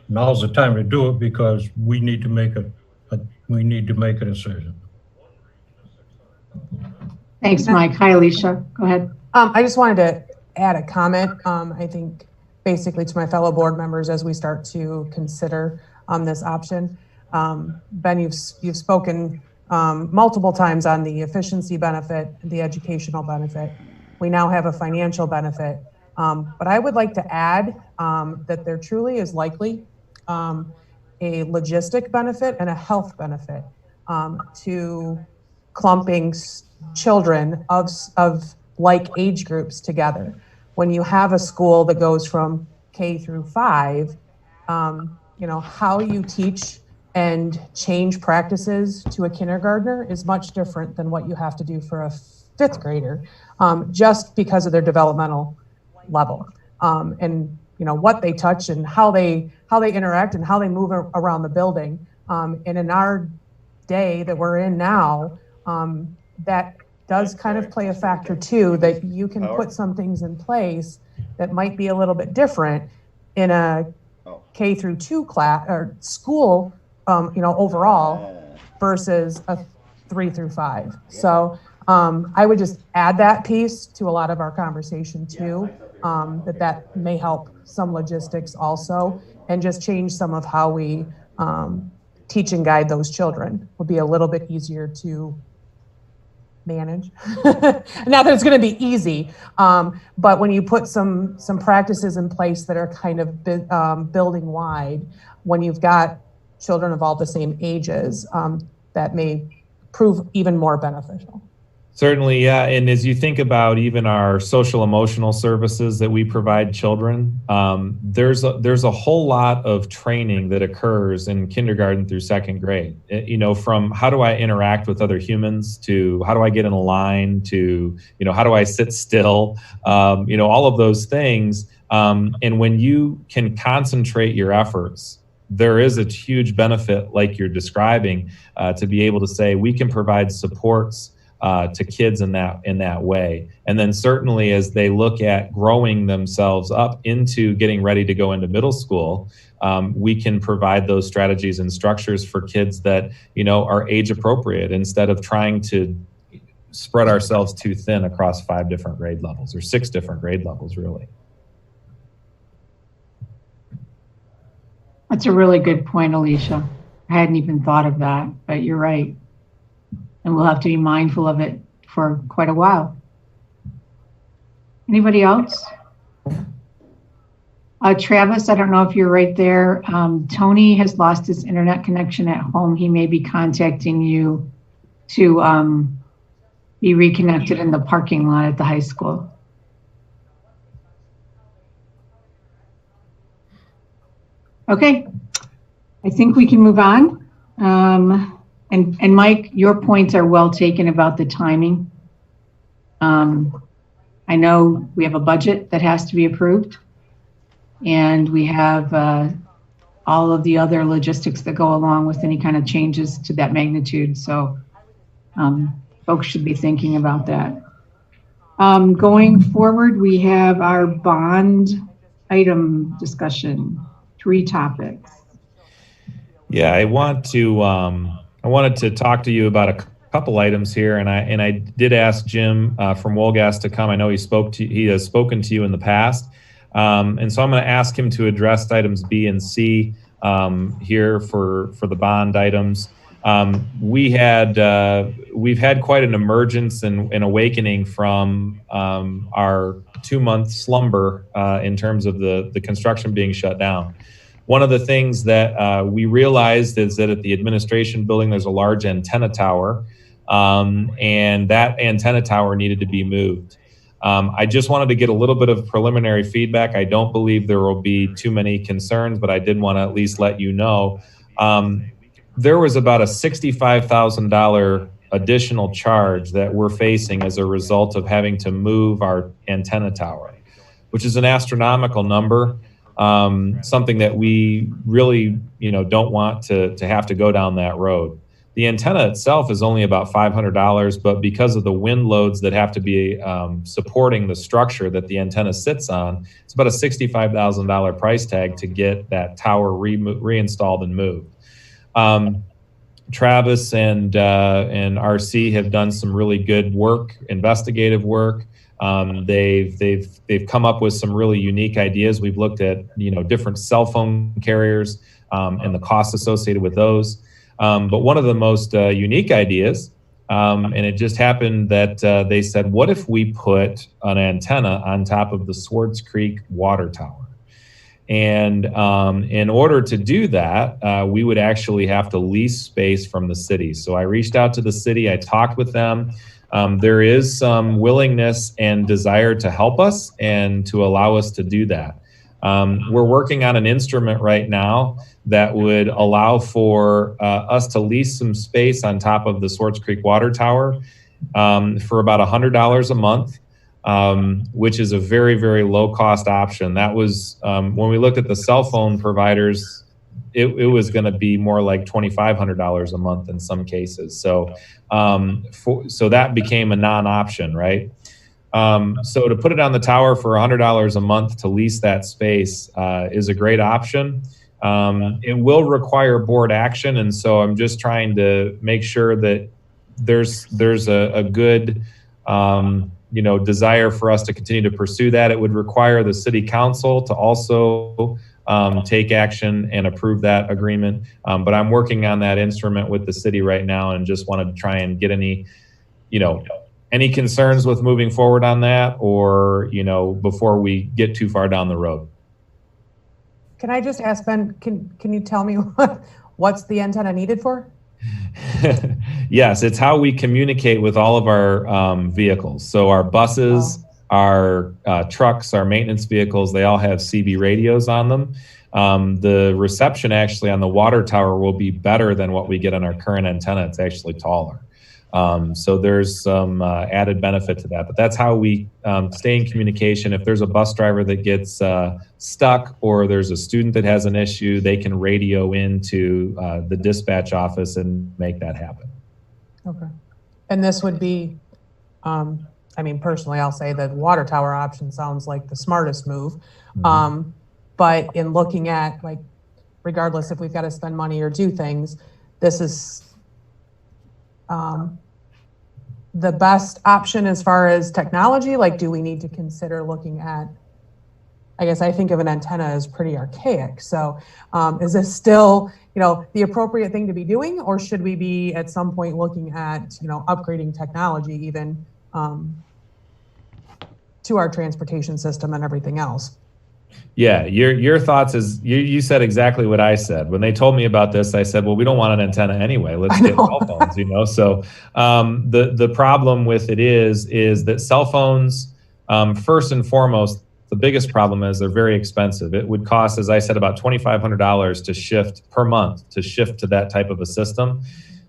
Speaker 3: now's the time to do it because we need to make a decision.
Speaker 1: Thanks, Mike. Hi, Alicia. Go ahead.
Speaker 4: I just wanted to add a comment. I think basically to my fellow board members as we start to consider this option. Ben, you've spoken multiple times on the efficiency benefit, the educational benefit. We now have a financial benefit, but I would like to add that there truly is likely a logistic benefit and a health benefit to clumping children of like age groups together. When you have a school that goes from K through 5, you know, how you teach and change practices to a kindergartner is much different than what you have to do for a 5th grader, just because of their developmental level. And you know, what they touch and how they interact and how they move around the building. And in our day that we're in now, that does kind of play a factor too, that you can put some things in place that might be a little bit different in a K through 2 class or school, you know, overall versus a 3 through 5. So I would just add that piece to a lot of our conversation too, that may help some logistics also, and just change some of how we teach and guide those children will be a little bit easier to manage. Not that it's going to be easy, but when you put some practices in place that are kind of building wide, when you've got children of all the same ages, that may prove even more beneficial.
Speaker 2: Certainly, yeah. And as you think about even our social emotional services that we provide children, there's a whole lot of training that occurs in kindergarten through 2nd grade. You know, from how do I interact with other humans to how do I get in a line to, you know, how do I sit still? You know, all of those things. And when you can concentrate your efforts, there is a huge benefit, like you're describing, to be able to say we can provide supports to kids in that way. And then certainly as they look at growing themselves up into getting ready to go into middle school, we can provide those strategies and structures for kids that, you know, are age appropriate instead of trying to spread ourselves too thin across 5 different grade levels or 6 different grade levels, really.
Speaker 1: That's a really good point, Alicia. I hadn't even thought of that, but you're right. And we'll have to be mindful of it for quite a while. Anybody else? Travis, I don't know if you're right there. Tony has lost his internet connection at home. He may be contacting you to be reconnected in the parking lot at the high school. Okay, I think we can move on. And Mike, your points are well taken about the timing. I know we have a budget that has to be approved, and we have all of the other logistics that go along with any kind of changes to that magnitude. So folks should be thinking about that. Going forward, we have our bond item discussion, 3 topics.
Speaker 2: Yeah, I wanted to talk to you about a couple items here, and I did ask Jim from Wolgas to come. I know he has spoken to you in the past, and so I'm going to ask him to address items B and C here for the bond items. We've had quite an emergence and awakening from our 2-month slumber in terms of the construction being shut down. One of the things that we realized is that at the administration building, there's a large antenna tower, and that antenna tower needed to be moved. I just wanted to get a little bit of preliminary feedback. I don't believe there will be too many concerns, but I did want to at least let you know. There was about a $65,000 additional charge that we're facing as a result of having to move our antenna tower, which is an astronomical number. Something that we really, don't want to have to go down that road. The antenna itself is only about $500, but because of the wind loads that have to be supporting the structure that the antenna sits on, it's about a $65,000 price tag to get that tower reinstalled and moved. Travis and RC have done some really good work, investigative work. They've come up with some really unique ideas. We've looked at different cell phone carriers and the costs associated with those. But one of the most unique ideas, and it just happened that they said, what if we put an antenna on top of the Swartz Creek water tower? And in order to do that, we would actually have to lease space from the city. So I reached out to the city, I talked with them. There is some willingness and desire to help us and to allow us to do that. We're working on an instrument right now that would allow for us to lease some space on top of the Swartz Creek water tower for about $100 a month, which is a very, very low cost option. That was, when we looked at the cell phone providers, it was going to be more like $2,500 a month in some cases. So, so that became a non-option, right? So to put it on the tower for $100 a month to lease that space is a great option. It will require board action, and so I'm just trying to make sure that there's a good desire for us to continue to pursue that. It would require the city council to also take action and approve that agreement. But I'm working on that instrument with the city right now, and just wanted to try and get any concerns with moving forward on that, or before we get too far down the road.
Speaker 4: Can I just ask, Ben, can you tell me what's the antenna needed for?
Speaker 2: Yes, it's how we communicate with all of our vehicles. So our buses, our trucks, our maintenance vehicles, they all have CB radios on them. The reception actually on the water tower will be better than what we get on our current antenna. It's actually taller. So there's some added benefit to that, but that's how we stay in communication. If there's a bus driver that gets stuck, or there's a student that has an issue, they can radio into the dispatch office and make that happen.
Speaker 4: Okay. And this would be, personally, I'll say that water tower option sounds like the smartest move. Mm-hmm. But in looking at, regardless if we've got to spend money or do things, this is the best option as far as technology. Do we need to consider looking at, I guess I think of an antenna as pretty archaic. So is this still, the appropriate thing to be doing, or should we be at some point looking at, upgrading technology even to our transportation system and everything else?
Speaker 2: Yeah, your thoughts is, you said exactly what I said. When they told me about this, I said, well, we don't want an antenna anyway. Let's get cell phones, So the problem with it is that cell phones, first and foremost, the biggest problem is they're very expensive. It would cost, as I said, about $2,500 to shift per month to shift to that type of a system.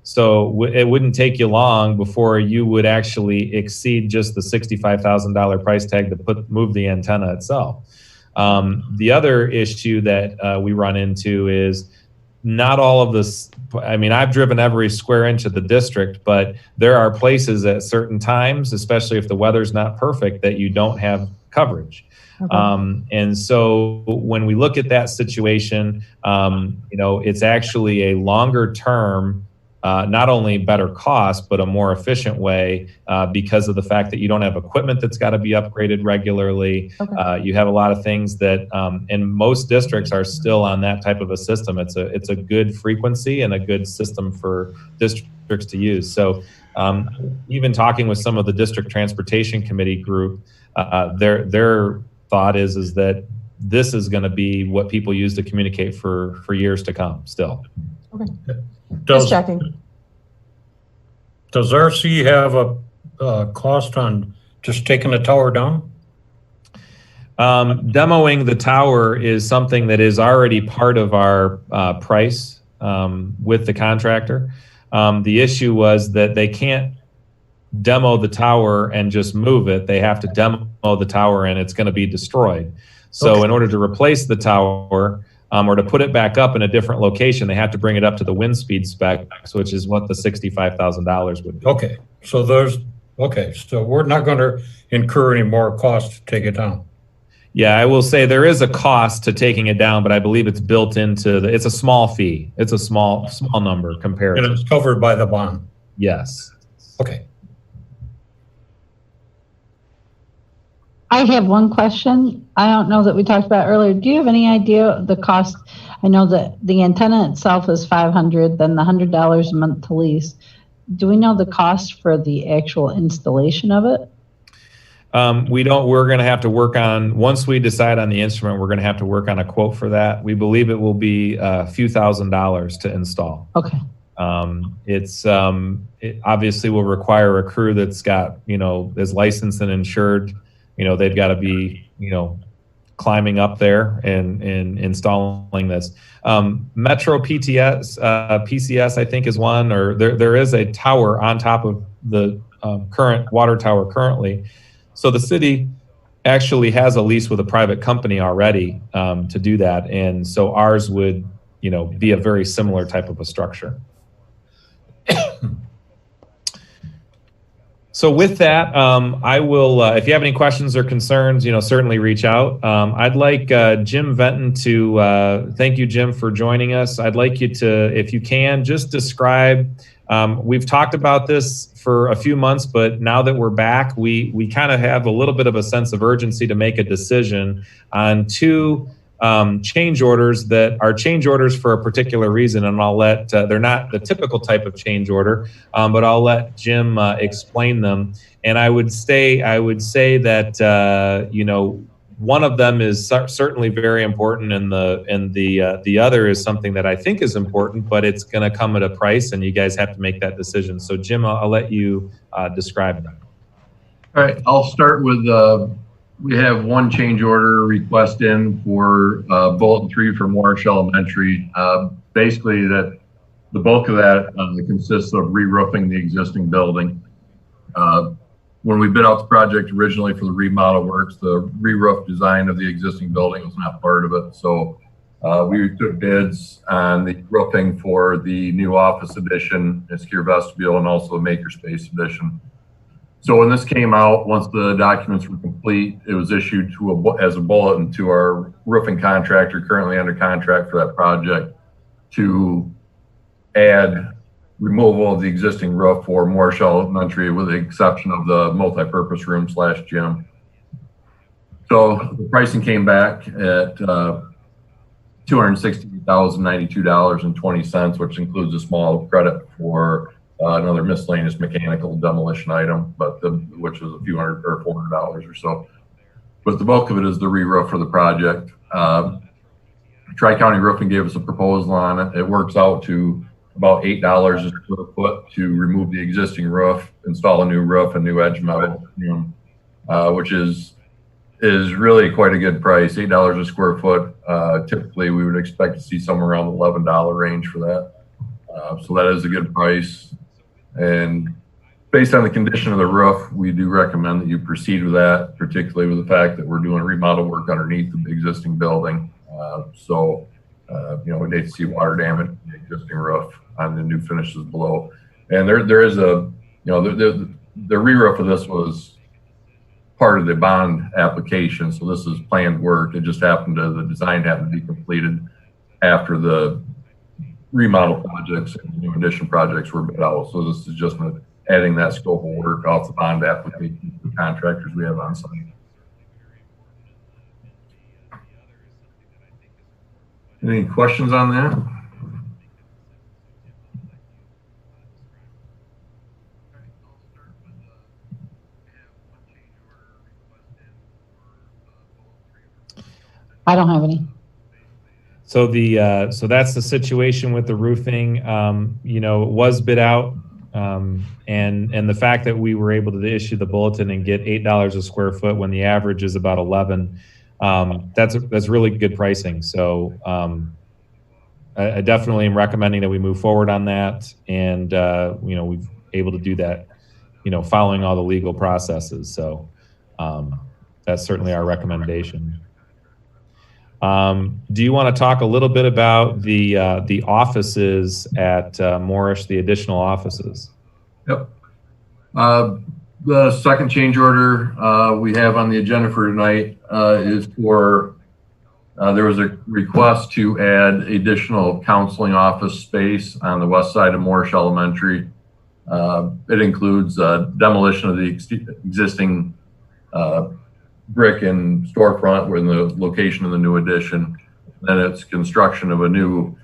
Speaker 2: So it wouldn't take you long before you would actually exceed just the $65,000 price tag to move the antenna itself. The other issue that we run into is not all of this. I mean, I've driven every square inch of the district, but there are places at certain times, especially if the weather's not perfect, that you don't have coverage.
Speaker 10: Okay.
Speaker 2: And so when we look at that situation, it's actually a longer term, not only better cost, but a more efficient way because of the fact that you don't have equipment that's got to be upgraded regularly.
Speaker 4: Okay.
Speaker 2: You have a lot of things that, and most districts are still on that type of a system. It's a good frequency and a good system for districts to use. So even talking with some of the district transportation committee group, their thought is that this is going to be what people use to communicate for years to come still.
Speaker 4: Okay.
Speaker 3: Does,
Speaker 4: Just checking.
Speaker 3: does RC have a cost on just taking the tower down?
Speaker 2: Demoing the tower is something that is already part of our price with the contractor. The issue was that they can't demo the tower and just move it. They have to demo the tower and it's going to be destroyed. So
Speaker 3: Okay.
Speaker 2: in order to replace the tower or to put it back up in a different location, they have to bring it up to the wind speed specs, which is what the $65,000 would be.
Speaker 3: Okay, so so we're not going to incur any more cost to take it down.
Speaker 2: Yeah, I will say there is a cost to taking it down, but I believe it's built into it's a small fee. It's a small number compared.
Speaker 3: And it's covered by the bond.
Speaker 2: Yes.
Speaker 3: Okay.
Speaker 10: I have one question. I don't know that we talked about earlier. Do you have any idea the cost? I know that the antenna itself is $500, then the $100 a month to lease. Do we know the cost for the actual installation of it?
Speaker 2: We don't. We're going to have to work on, once we decide on the instrument, we're going to have to work on a quote for that. We believe it will be a few $1,000s to install.
Speaker 10: Okay.
Speaker 2: It obviously will require a crew that's got, is licensed and insured. They've got to be, climbing up there and installing this. Metro PCS, I think, is one, or there is a tower on top of the current water tower currently. So the city actually has a lease with a private company already to do that. And so ours would, be a very similar type of a structure. So with that, I will, if you have any questions or concerns, certainly reach out. I'd like Jim Venton to, thank you, Jim, for joining us. I'd like you to, if you can, just describe, we've talked about this for a few months, but now that we're back, we kind of have a little bit of a sense of urgency to make a decision on two change orders that are change orders for a particular reason, and I'll let they're not the typical type of change order, but I'll let Jim explain them. And I would say that one of them is certainly very important, and the other is something that I think is important, but it's going to come at a price, and you guys have to make that decision. So Jim, I'll let you describe them.
Speaker 11: All right, I'll start with. We have one change order request in for Bulletin 3 for Morris Elementary. Basically, that the bulk of that consists of re-roofing the existing building. When we bid out the project originally for the remodel works, the re-roof design of the existing building was not part of it. So we took bids on the roofing for the new office addition, secure vestibule, and also the makerspace addition. So when this came out, once the documents were complete, it was issued as a bulletin to our roofing contractor currently under contract for that project to add removal of the existing roof for Morris Elementary with the exception of the multi-purpose room / gym. So the pricing came back at $268,092.20, which includes a small credit for another miscellaneous mechanical demolition item, which was a few hundred or $400 or so. But the bulk of it is the re-roof for the project. Tri-County Roofing gave us a proposal on it. It works out to about $8 a square foot to remove the existing roof, install a new roof, and new edge metal, which is really quite a good price. $8 a square foot. Typically, we would expect to see somewhere around the $11 range for that. So that is a good price. And based on the condition of the roof, we do recommend that you proceed with that, particularly with the fact that we're doing remodel work underneath the existing building. You know, we'd hate to see water damage in the existing roof on the new finishes below. And there is a, you know, the re-roof of this was part of the bond application. So this is planned work. It just happened to, the design happened to be completed after the remodel projects and new addition projects were bid out. So this is just adding that scope of work off the bond application to the contractors we have on site. Any questions on that?
Speaker 10: I don't have any.
Speaker 2: So so that's the situation with the roofing. You know, it was bid out, and the fact that we were able to issue the bulletin and get $8 a square foot when the average is about 11, that's really good pricing. So I definitely am recommending that we move forward on that, and you know, we've able to do that, you know, following all the legal processes. So that's certainly our recommendation. Do you want to talk a little bit about the offices at Morrish, the additional offices?
Speaker 11: Yep. The second change order we have on the agenda for tonight is for, there was a request to add additional counseling office space on the west side of Morrish Elementary. It includes demolition of the existing brick and storefront. We're in the location of the new addition. Then it's construction of a new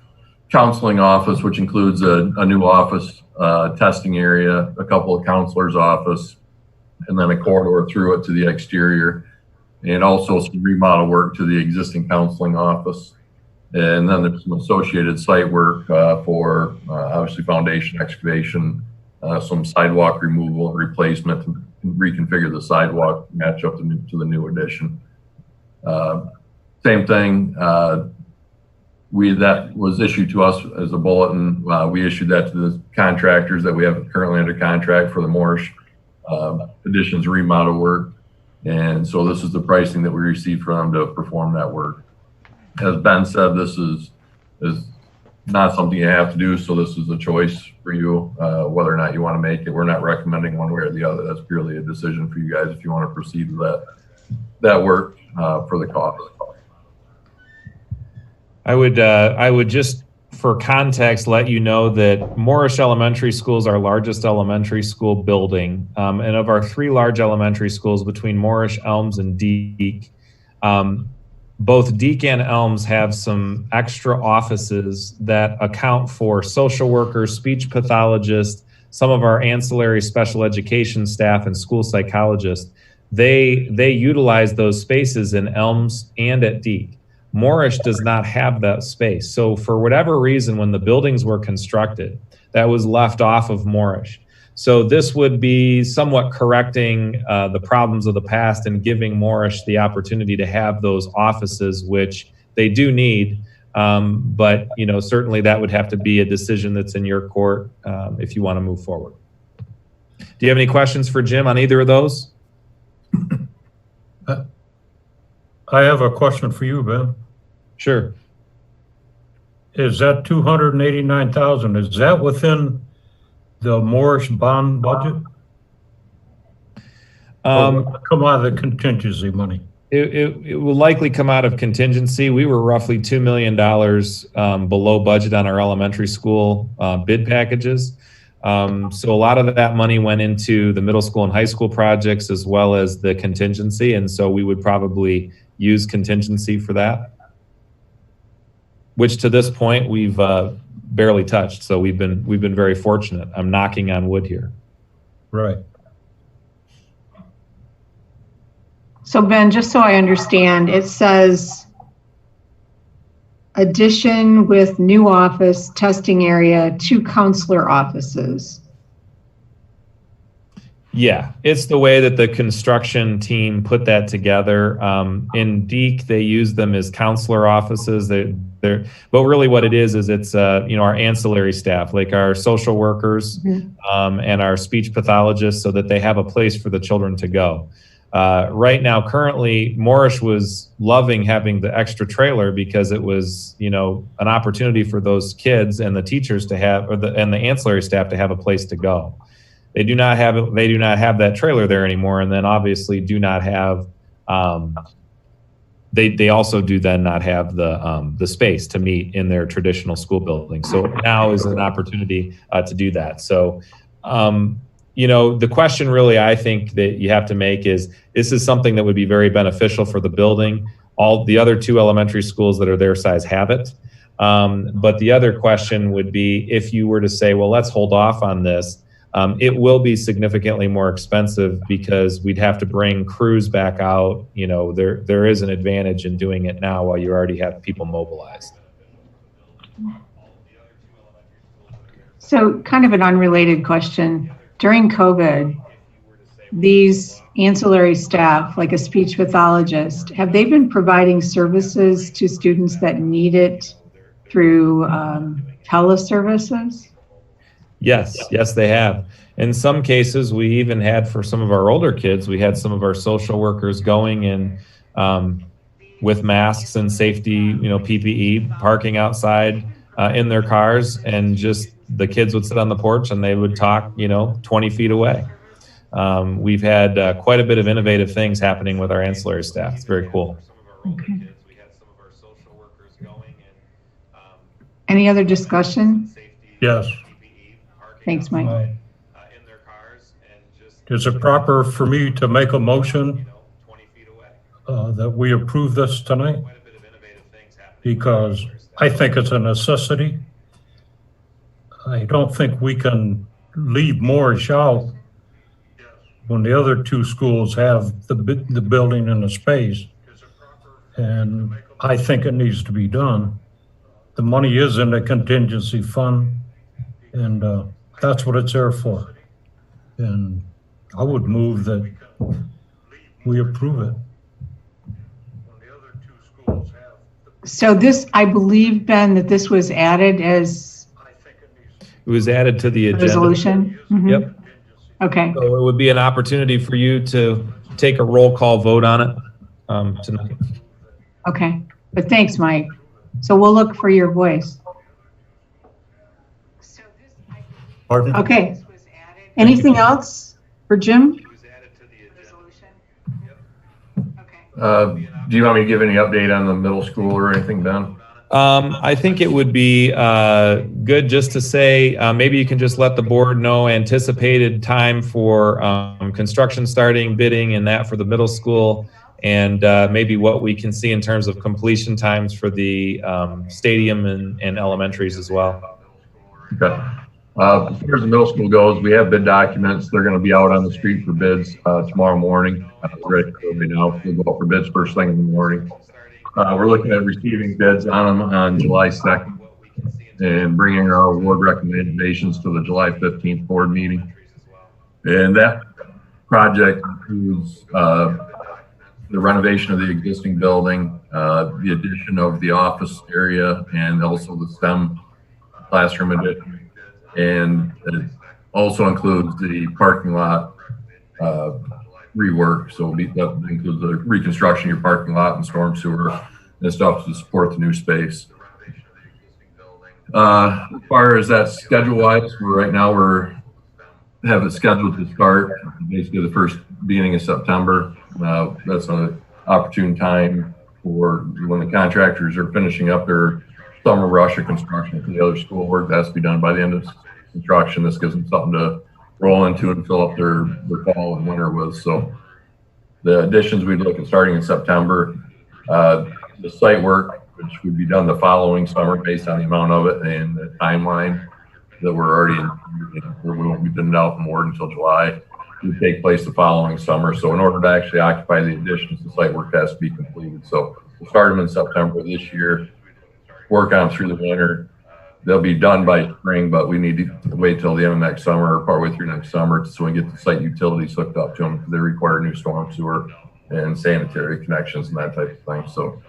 Speaker 11: counseling office, which includes a new office testing area, a couple of counselors' office, and then a corridor through it to the exterior, and also some remodel work to the existing counseling office. And then there's some associated site work for obviously foundation excavation, some sidewalk removal and replacement to reconfigure the sidewalk, match up to the new addition. Same thing, that was issued to us as a bulletin. We issued that to the contractors that we have currently under contract for the Morrish additions remodel work. And so this is the pricing that we received from them to perform that work. As Ben said, this is not something you have to do. So this is a choice for you, whether or not you want to make it. We're not recommending one way or the other. That's purely a decision for you guys if you want to proceed with that work for the cost.
Speaker 2: I would just, for context, let you know that Morrish Elementary School is our largest elementary school building. And of our 3 large elementary schools between Morrish, Elms, and Deek, both Deek and Elms have some extra offices that account for social workers, speech pathologists, some of our ancillary special education staff, and school psychologists. They utilize those spaces in Elms and at Deek. Morrish does not have that space. So for whatever reason, when the buildings were constructed, that was left off of Morrish. So this would be somewhat correcting the problems of the past and giving Morrish the opportunity to have those offices, which they do need. But you know, certainly that would have to be a decision that's in your court if you want to move forward. Do you have any questions for Jim on either of those?
Speaker 3: I have a question for you, Ben.
Speaker 2: Sure.
Speaker 3: Is that 289,000? Is that within the Morrish bond budget? Come out of the contingency money.
Speaker 2: It will likely come out of contingency. We were roughly $2 million below budget on our elementary school bid packages. So a lot of that money went into the middle school and high school projects as well as the contingency. And so we would probably use contingency for that, which to this point we've barely touched. So we've been very fortunate. I'm knocking on wood here.
Speaker 3: Right.
Speaker 1: So Ben, just so I understand, it says addition with new office, testing area, 2 counselor offices.
Speaker 2: Yeah, it's the way that the construction team put that together. In Deke, they use them as counselor offices. But really what it is it's our ancillary staff, like our social workers and our speech pathologists, so that they have a place for the children to go. Right now, currently, Morris was loving having the extra trailer because it was, an opportunity for those kids and the teachers to have, and the ancillary staff to have a place to go. They do not have that trailer there anymore, and then obviously do not have. They also do then not have the space to meet in their traditional school building. So now is an opportunity to do that. So. The question really I think that you have to make is, this is something that would be very beneficial for the building. All the other 2 elementary schools that are their size have it. But the other question would be, if you were to say, well, let's hold off on this, it will be significantly more expensive because we'd have to bring crews back out. There is an advantage in doing it now while you already have people mobilized.
Speaker 1: So kind of an unrelated question. During COVID, these ancillary staff, like a speech pathologist, have they been providing services to students that need it through teleservices?
Speaker 2: Yes, they have. In some cases, we even had, for some of our older kids, we had some of our social workers going in with masks and safety, PPE, parking outside in their cars, and just the kids would sit on the porch and they would talk, 20 feet away. We've had quite a bit of innovative things happening with our ancillary staff. It's very cool.
Speaker 1: Okay. Any other discussion?
Speaker 3: Yes.
Speaker 1: Thanks, Mike.
Speaker 3: Is it proper for me to make a motion that we approve this tonight? Because I think it's a necessity. I don't think we can leave Morris out when the other 2 schools have the building and the space. And I think it needs to be done. The money is in the contingency fund, and that's what it's there for. And I would move that we approve it.
Speaker 1: So this, I believe, Ben, that this was added as
Speaker 2: it was added to the agenda.
Speaker 1: Resolution? Mm-hmm.
Speaker 2: Yep.
Speaker 1: Okay.
Speaker 2: So it would be an opportunity for you to take a roll call vote on it tonight.
Speaker 1: Okay. But thanks, Mike. So we'll look for your voice.
Speaker 3: Pardon?
Speaker 1: Okay. Anything else for Jim?
Speaker 11: Do you want me to give any update on the middle school or anything, Ben?
Speaker 2: I think it would be good just to say, maybe you can just let the board know anticipated time for construction starting, bidding, and that for the middle school, and maybe what we can see in terms of completion times for the stadium and elementaries as well.
Speaker 11: Okay. As far as the middle school goes, we have bid documents. They're going to be out on the street for bids tomorrow morning. We're ready to go right now. We'll go out for bids first thing in the morning. We're looking at receiving bids on them on July 2nd and bringing our award recommendations to the July 15th board meeting. And that project includes the renovation of the existing building, the addition of the office area, and also the STEM classroom addition. And it also includes the parking lot rework. So that includes the reconstruction of your parking lot and storm sewer and stuff to support the new space. As far as that schedule-wise, right now we have it scheduled to start basically the first beginning of September. That's an opportune time for when the contractors are finishing up their summer rush of construction for the other school work that has to be done by the end of construction. This gives them something to roll into and fill up their fall and winter with. So the additions we'd look at starting in September. The site work, which would be done the following summer based on the amount of it and the timeline that we're already in, where we won't be bidding out from award until July, would take place the following summer. So in order to actually occupy the additions, the site work has to be completed. So we'll start them in September this year, work on them through the winter, they'll be done by spring, but we need to wait till the end of next summer or partway through next summer so we can get the site utilities hooked up to them. They require new storm sewer and sanitary connections and that type of thing. So,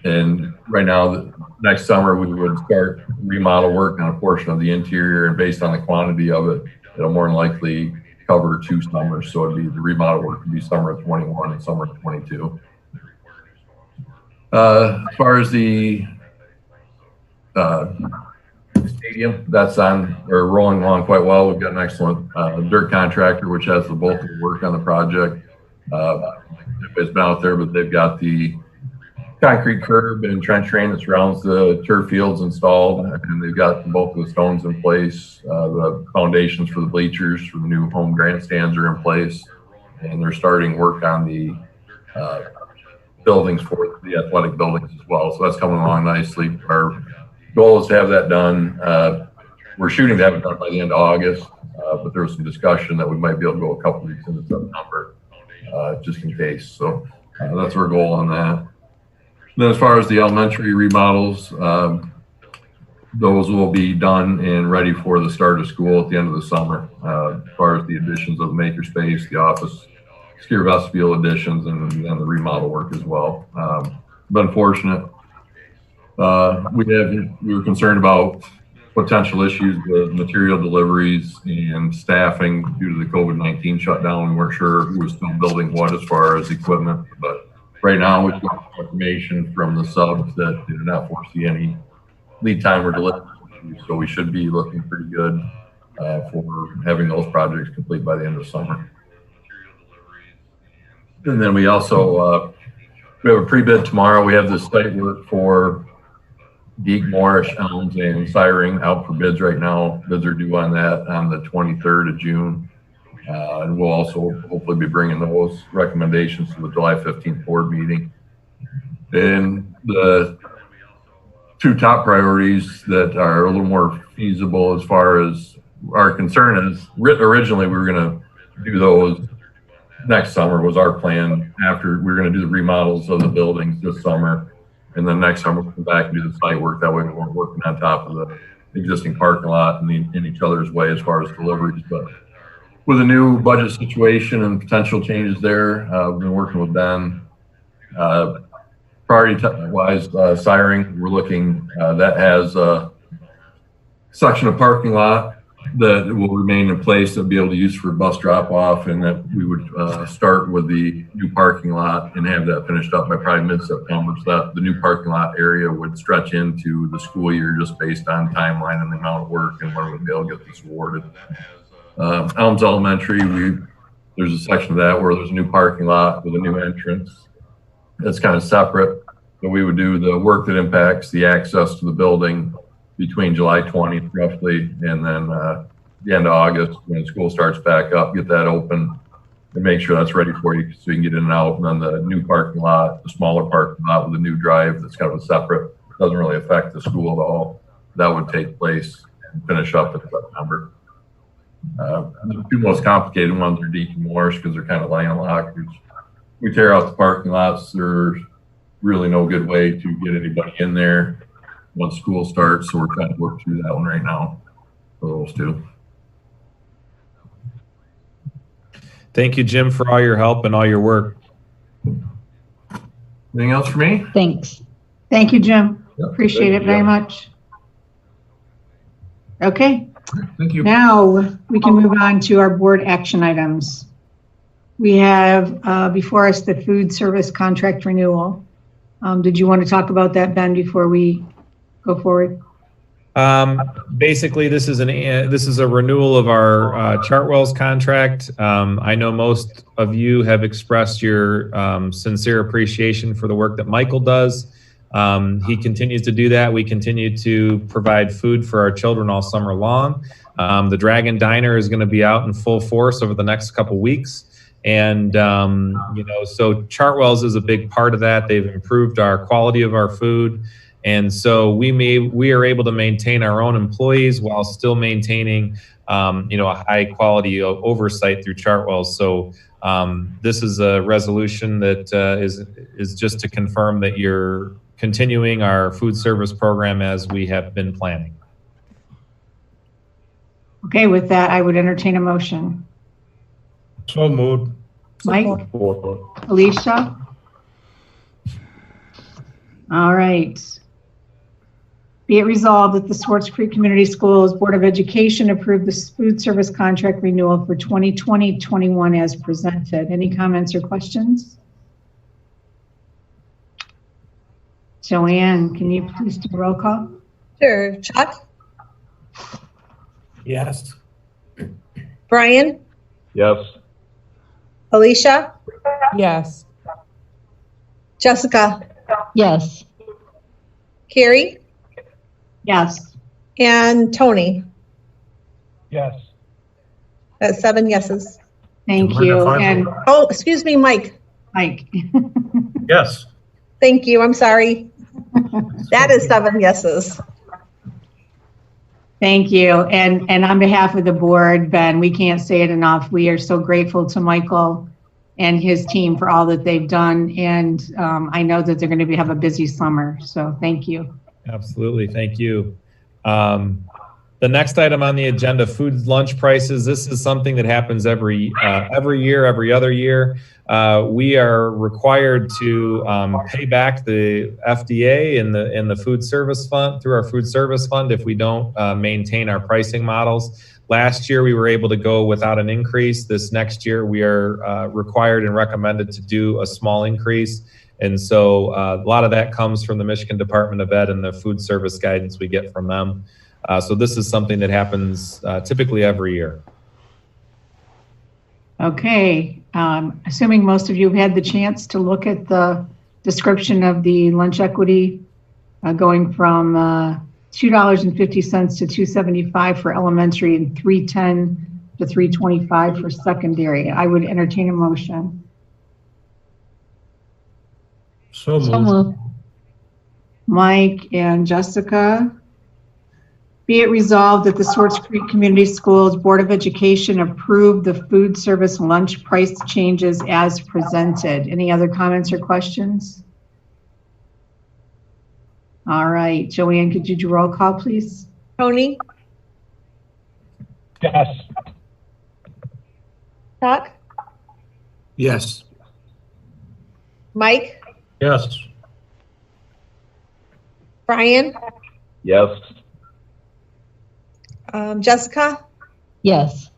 Speaker 11: and right now, next summer, we would start remodel work on a portion of the interior, and based on the quantity of it, it'll more than likely cover 2 summers. So it'd be the remodel work would be summer of 21 and summer of 22. As far as the stadium, that's on or rolling along quite well. We've got an excellent dirt contractor, which has the bulk of the work on the project. It's been out there, but they've got the concrete curb and trench drain that surrounds the turf fields installed, and they've got the bulk of the stones in place. The foundations for the bleachers for the new home grandstands are in place, and they're starting work on the buildings for the athletic buildings as well. So that's coming along nicely. Our goal is to have that done. We're shooting to have it done by the end of August, but there was some discussion that we might be able to go a couple weeks into September, just in case. So that's our goal on that. Then as far as the elementary remodels, those will be done and ready for the start of school at the end of the summer. As far as the additions of the makerspace, the office, secure vestibule additions, and then the remodel work as well. Been fortunate. We were concerned about potential issues with material deliveries and staffing due to the COVID-19 shutdown. We weren't sure who was still building what as far as equipment, but right now we've got information from the subs that they do not foresee any lead time or delivery issues, so we should be looking pretty good for having those projects complete by the end of summer. And then we also we have a pre-bid tomorrow. We have the site work for Deek, Morris, Elms, and Siring out for bids right now. Bids are due on that on the 23rd of June. And we'll also hopefully be bringing those recommendations to the July 15th board meeting. And the 2 top priorities that are a little more feasible as far as our concern is, originally we were going to do those next summer was our plan. After we were going to do the remodels of the buildings this summer, and then next summer we'll come back and do the site work. That way we weren't working on top of the existing parking lot and in each other's way as far as deliveries. But with a new budget situation and potential changes there, we've been working with Ben. Priority-wise, Siring, we're looking, that has a section of parking lot that will remain in place that will be able to use for bus drop-off, and that we would start with the new parking lot and have that finished up by probably mid-September, so that the new parking lot area would stretch into the school year just based on timeline and the amount of work and when we'll be able to get this awarded. Elms Elementary, there's a section of that where there's a new parking lot with a new entrance. That's kind of separate, but we would do the work that impacts the access to the building between July 20th roughly, and then the end of August when school starts back up, get that open and make sure that's ready for you so you can get in and out. And then the new parking lot, the smaller parking lot with a new drive that's kind of a separate, doesn't really affect the school at all. That would take place and finish up in September. The 2 most complicated ones are Deek and Morris because they're kind of landlocked. We tear out the parking lots. There's really no good way to get anybody in there once school starts, so we're trying to work through that one right now for those 2.
Speaker 2: Thank you, Jim, for all your help and all your work.
Speaker 11: Anything else for me?
Speaker 10: Thanks.
Speaker 1: Thank you, Jim.
Speaker 11: Yep.
Speaker 1: Appreciate it very much. Okay.
Speaker 11: Thank you.
Speaker 1: Now we can move on to our board action items. We have before us the food service contract renewal. Did you want to talk about that, Ben, before we go forward?
Speaker 2: Basically, this is a renewal of our Chartwell's contract. I know most of you have expressed your sincere appreciation for the work that Michael does. He continues to do that. We continue to provide food for our children all summer long. The Dragon Diner is going to be out in full force over the next couple weeks. And, so Chartwell's is a big part of that. They've improved our quality of our food. And so we are able to maintain our own employees while still maintaining, a high quality oversight through Chartwell's. So this is a resolution that is just to confirm that you're continuing our food service program as we have been planning.
Speaker 1: Okay, with that, I would entertain a motion.
Speaker 3: So moved.
Speaker 1: Mike? Alicia? All right. Be it resolved that the Swartz Creek Community Schools Board of Education approve the food service contract renewal for 2020-21 as presented. Any comments or questions? Joanne, can you please do a roll call?
Speaker 5: Sure. Chuck,
Speaker 3: Yes.
Speaker 5: Brian,
Speaker 6: Yes.
Speaker 5: Alicia,
Speaker 4: Yes.
Speaker 5: Jessica,
Speaker 10: Yes.
Speaker 5: Carrie,
Speaker 1: Yes.
Speaker 5: and Tony.
Speaker 3: Yes.
Speaker 5: That's 7 yeses.
Speaker 1: Thank
Speaker 3: Do you
Speaker 1: you.
Speaker 3: mind if I
Speaker 1: And
Speaker 3: vote?
Speaker 5: Oh, excuse me, Mike.
Speaker 1: Mike.
Speaker 3: Yes.
Speaker 5: Thank you. I'm sorry. That is 7 yeses.
Speaker 1: Thank you. And on behalf of the board, Ben, we can't say it enough. We are so grateful to Michael and his team for all that they've done. And I know that they're going to have a busy summer. So thank you.
Speaker 2: Absolutely. Thank you. The next item on the agenda, food lunch prices. This is something that happens every year, every other year. We are required to pay back the FDA in the food service fund through our food service fund if we don't maintain our pricing models. Last year, we were able to go without an increase. This next year, we are required and recommended to do a small increase. And so a lot of that comes from the Michigan Department of Ed and the food service guidance we get from them. So this is something that happens typically every year.
Speaker 1: Okay. Assuming most of you have had the chance to look at the description of the lunch equity going from $2.50 to $2.75 for elementary and $3.10 to $3.25 for secondary. I would entertain a motion.
Speaker 3: So moved.
Speaker 1: Mike and Jessica. Be it resolved that the Swartz Creek Community Schools Board of Education approve the food service lunch price changes as presented. Any other comments or questions? All right, Joanne, could you do roll call, please?
Speaker 5: Tony,
Speaker 3: Yes.
Speaker 5: Chuck,
Speaker 9: Yes.
Speaker 5: Mike,
Speaker 3: Yes.
Speaker 5: Brian,
Speaker 6: Yes.
Speaker 5: Jessica,
Speaker 10: Yes.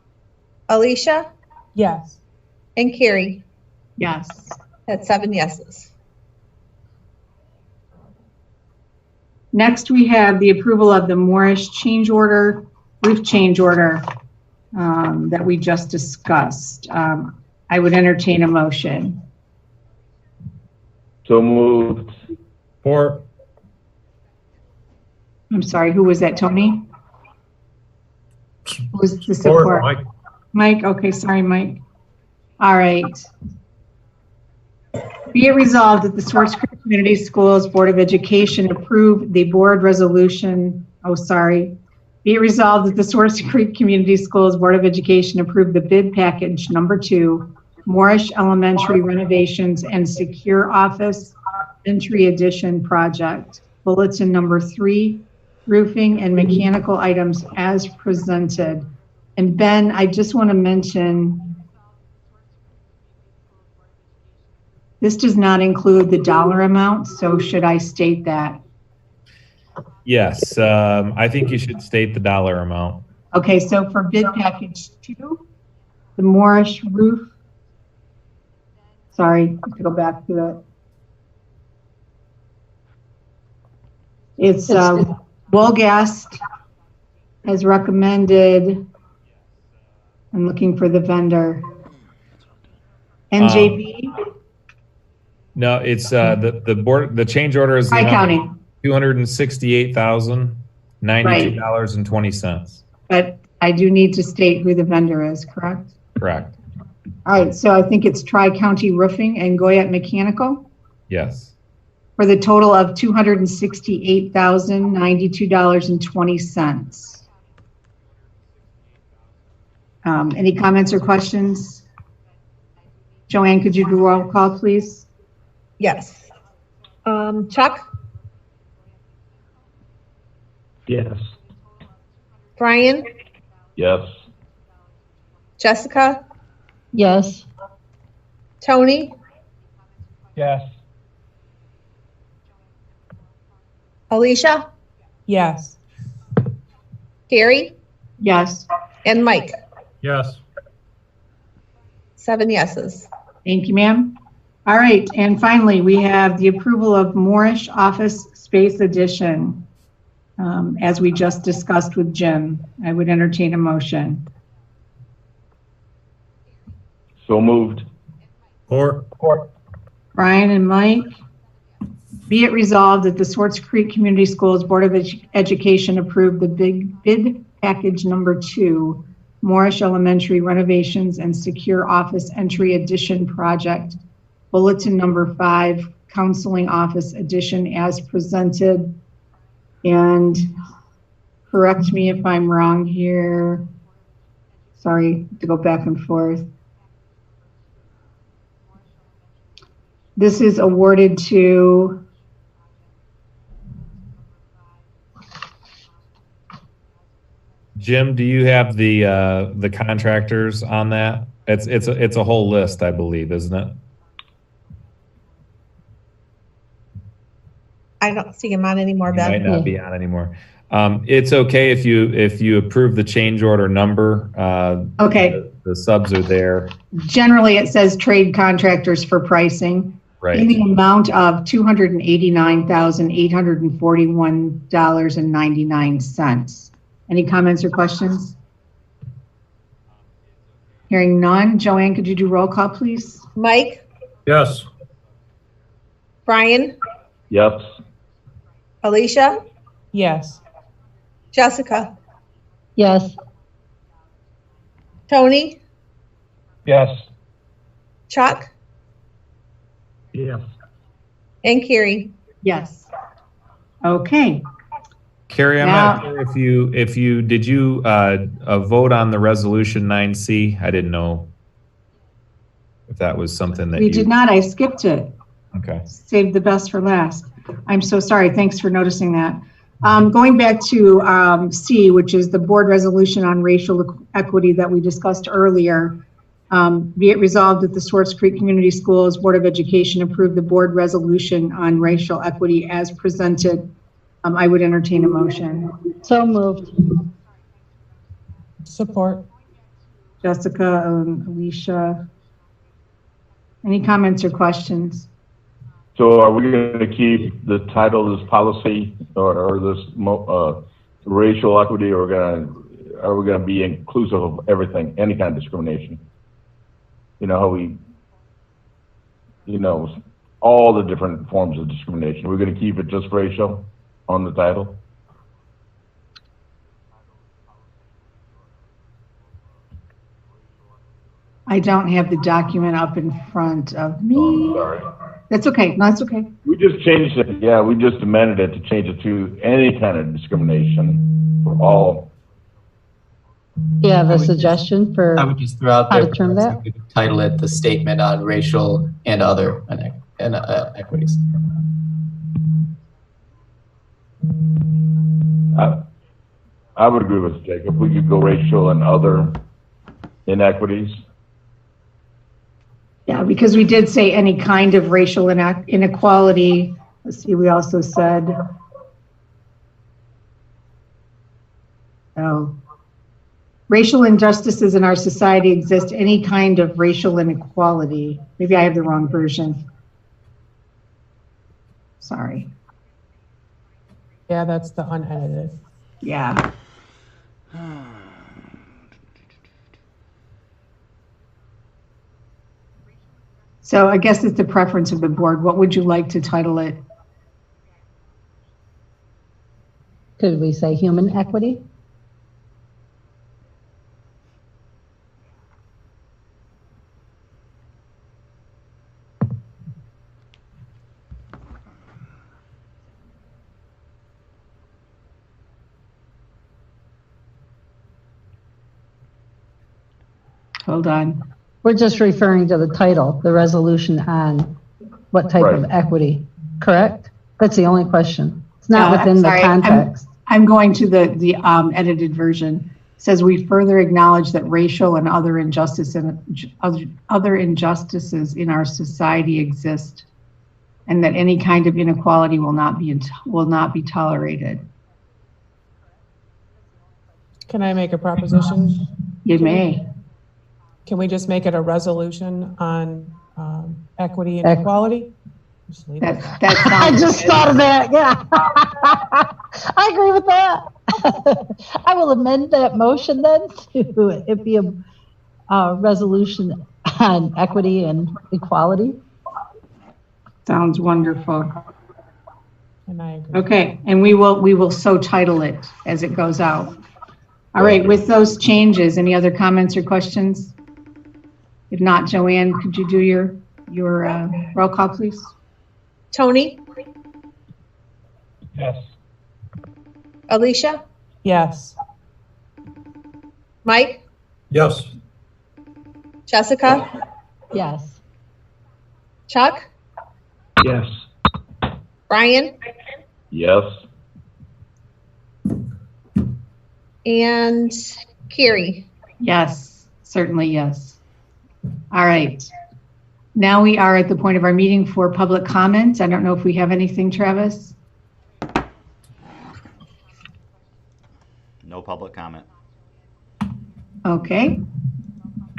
Speaker 5: Alicia,
Speaker 4: Yes.
Speaker 5: and Carrie.
Speaker 1: Yes.
Speaker 5: That's 7 yeses.
Speaker 1: Next, we have the approval of the Morris change order, roof change order that we just discussed. I would entertain a motion.
Speaker 6: So moved.
Speaker 3: Support.
Speaker 1: I'm sorry, who was that, Tony? Who was the
Speaker 3: Support,
Speaker 1: support?
Speaker 3: Mike.
Speaker 1: Mike, okay, sorry, Mike. All right. Be it resolved that the Swartz Creek Community Schools Board of Education approve the board resolution, Be it resolved that the Swartz Creek Community Schools Board of Education approve the bid package number 2, Morris Elementary renovations and secure office entry addition project, bulletin number 3, roofing and mechanical items as presented. And Ben, I just want to mention, this does not include the dollar amount, so should I state that?
Speaker 2: Yes, I think you should state the dollar amount.
Speaker 1: Okay, so for bid package 2, the Morris roof, sorry, I have to go back to it. It's Wolgast as recommended. I'm looking for the vendor. NJB?
Speaker 2: No, it's the board. The change order is
Speaker 1: Tri-County.
Speaker 2: $268,092.20.
Speaker 1: But I do need to state who the vendor is, correct?
Speaker 2: Correct.
Speaker 1: All right, so I think it's Tri-County Roofing and Goyette Mechanical
Speaker 2: Yes.
Speaker 1: for the total of $268,092.20. Any comments or questions? Joanne, could you do roll call, please?
Speaker 5: Yes. Chuck,
Speaker 11: Yes.
Speaker 5: Brian,
Speaker 6: Yes.
Speaker 5: Jessica,
Speaker 10: Yes.
Speaker 5: Tony,
Speaker 11: Yes.
Speaker 5: Alicia,
Speaker 4: Yes.
Speaker 5: Gary,
Speaker 1: Yes.
Speaker 5: and Mike.
Speaker 3: Yes.
Speaker 5: 7 yeses.
Speaker 1: Thank you, ma'am. All right, and finally, we have the approval of Moorish Office Space Addition. As we just discussed with Jim, I would entertain a motion.
Speaker 6: So moved.
Speaker 3: Or,
Speaker 1: Brian and Mike, be it resolved that the Swartz Creek Community Schools Board of Education approved the bid package number 2, Moorish Elementary renovations and secure office entry addition project, bulletin number 5, counseling office addition as presented. And correct me if I'm wrong here. Sorry to go back and forth. This is awarded to
Speaker 2: Jim, do you have the contractors on that? It's a whole list, I believe, isn't it?
Speaker 5: I don't see him on anymore,
Speaker 2: It
Speaker 5: Bev.
Speaker 2: might not be on anymore. It's okay if you approve the change order number.
Speaker 1: okay.
Speaker 2: The subs are there,
Speaker 1: Generally, it says trade contractors for pricing
Speaker 2: right?
Speaker 1: in the amount of $289,841.99. Any comments or questions? Hearing none. Joanne, could you do roll call, please?
Speaker 5: Mike,
Speaker 3: yes.
Speaker 5: Brian,
Speaker 6: Yes.
Speaker 5: Alicia,
Speaker 4: Yes.
Speaker 5: Jessica,
Speaker 10: Yes.
Speaker 5: Tony,
Speaker 11: Yes.
Speaker 5: Chuck,
Speaker 11: Yes.
Speaker 5: and Carrie.
Speaker 1: Yes. Okay.
Speaker 2: Carrie, I'm
Speaker 1: Now-
Speaker 2: not sure if you did you vote on the resolution 9C? I didn't know if that was something that
Speaker 1: We
Speaker 2: you
Speaker 1: did not. I skipped it.
Speaker 2: Okay.
Speaker 1: Saved the best for last. I'm so sorry. Thanks for noticing that. Going back to C, which is the board resolution on racial equity that we discussed earlier. Be it resolved that the Swartz Creek Community Schools Board of Education approve the board resolution on racial equity as presented. I would entertain a motion.
Speaker 10: So moved.
Speaker 4: Support.
Speaker 1: Jessica, Alicia. Any comments or questions?
Speaker 6: So are we going to keep the title of this policy or this racial equity, or are we going to be inclusive of everything, any kind of discrimination? You know, how all the different forms of discrimination. We're going to keep it just racial on the title?
Speaker 1: I don't have the document up in front of me.
Speaker 6: Oh, sorry.
Speaker 1: That's okay. No, that's okay.
Speaker 6: We just changed it. Yeah, we just amended it to change it to any kind of discrimination for all.
Speaker 10: Do you have a suggestion for
Speaker 7: I would just throw out
Speaker 10: how
Speaker 7: there,
Speaker 10: to term that?
Speaker 7: we could title it the statement on racial and other equities.
Speaker 6: I would agree with Jacob. We could go racial and other inequities.
Speaker 1: Yeah, because we did say any kind of racial inequality. Let's see, we also said, racial injustices in our society exist, any kind of racial inequality. Maybe I have the wrong version. Sorry.
Speaker 4: Yeah, that's the unedited.
Speaker 1: Yeah. So I guess it's the preference of the board. What would you like to title it?
Speaker 10: Could we say human equity?
Speaker 1: Hold on.
Speaker 10: We're just referring to the title, the resolution on what type of
Speaker 6: Right.
Speaker 10: equity, correct? That's the only question. It's not
Speaker 1: No,
Speaker 10: within the
Speaker 1: sorry.
Speaker 10: context.
Speaker 1: I'm going to the edited version. It says we further acknowledge that racial and other injustices in our society exist, and that any kind of inequality will not be tolerated.
Speaker 4: Can I make a proposition?
Speaker 1: You may.
Speaker 4: Can we just make it a resolution on equity and equality? Just leave it at that.
Speaker 10: I just thought of that. Yeah. I agree with that. I will amend that motion then to it be a resolution on equity and equality.
Speaker 1: Sounds wonderful.
Speaker 4: And I agree.
Speaker 1: Okay, and we will so title it as it goes out. All right, with those changes, any other comments or questions? If not, Joanne, could you do your roll call, please?
Speaker 5: Tony,
Speaker 3: Yes.
Speaker 5: Alicia,
Speaker 4: Yes.
Speaker 5: Mike,
Speaker 3: Yes.
Speaker 5: Jessica,
Speaker 10: Yes.
Speaker 5: Chuck,
Speaker 3: Yes.
Speaker 5: Brian,
Speaker 6: Yes.
Speaker 5: and Carrie.
Speaker 1: Yes, certainly yes. All right. Now we are at the point of our meeting for public comment. I don't know if we have anything, Travis?
Speaker 12: No public comment.
Speaker 1: Okay,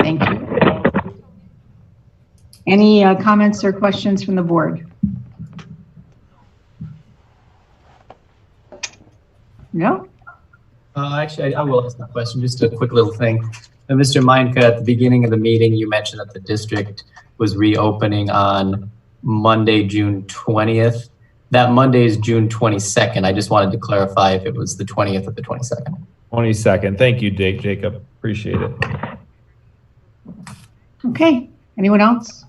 Speaker 1: thank you. Any comments or questions from the board? No?
Speaker 7: Actually, I will ask a question, just a quick little thing. Mr. Meinke, at the beginning of the meeting, you mentioned that the district was reopening on Monday, June 20th. That Monday is June 22nd. I just wanted to clarify if it was the 20th or the 22nd.
Speaker 2: 22nd. Thank you, Jacob. Appreciate it.
Speaker 1: Okay, anyone else?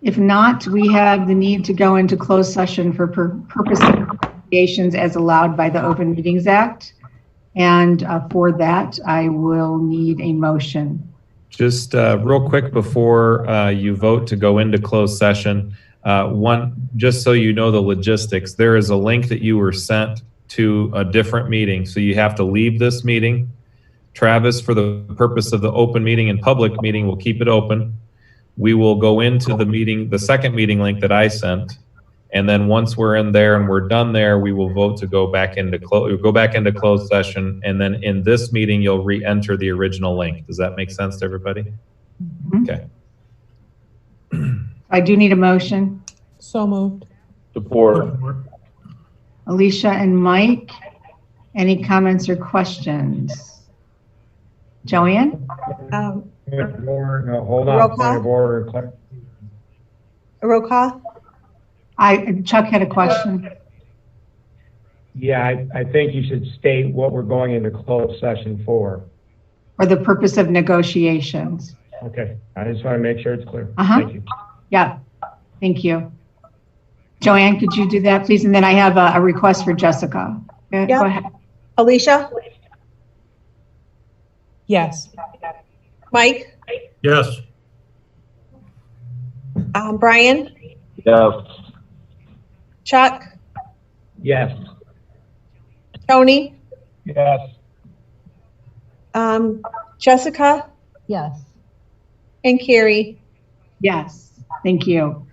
Speaker 1: If not, we have the need to go into closed session for purpose of negotiations as allowed by the Open Meetings Act. And for that, I will need a motion.
Speaker 2: Just real quick before you vote to go into closed session, just so you know the logistics, there is a link that you were sent to a different meeting. So you have to leave this meeting. Travis, for the purpose of the open meeting and public meeting, will keep it open. We will go into the meeting, the second meeting link that I sent. And then once we're in there and we're done there, we will vote to go back into closed session. And then in this meeting, you'll re-enter the original link. Does that make sense to everybody?
Speaker 1: Mm-hmm.
Speaker 2: Okay.
Speaker 1: I do need a motion.
Speaker 4: So moved.
Speaker 6: Support.
Speaker 1: Alicia and Mike, any comments or questions? Joanne?
Speaker 3: No, hold on.
Speaker 5: Roll
Speaker 3: Point
Speaker 5: call.
Speaker 3: of order.
Speaker 5: Roll call.
Speaker 1: Chuck had a question.
Speaker 3: Yeah, I think you should state what we're going into closed session for.
Speaker 1: For the purpose of negotiations.
Speaker 3: Okay, I just want to make sure it's clear.
Speaker 1: Uh-huh.
Speaker 3: Thank you.
Speaker 1: Yeah, thank you. Joanne, could you do that, please? And then I have a request for Jessica.
Speaker 5: Yeah.
Speaker 1: Go ahead.
Speaker 5: Alicia,
Speaker 4: Yes.
Speaker 5: Mike,
Speaker 3: Yes.
Speaker 5: Brian,
Speaker 6: Yes.
Speaker 5: Chuck,
Speaker 3: Yes.
Speaker 5: Tony,
Speaker 3: Yes.
Speaker 5: Jessica,
Speaker 10: Yes.
Speaker 5: and Carrie.
Speaker 1: Yes, thank you.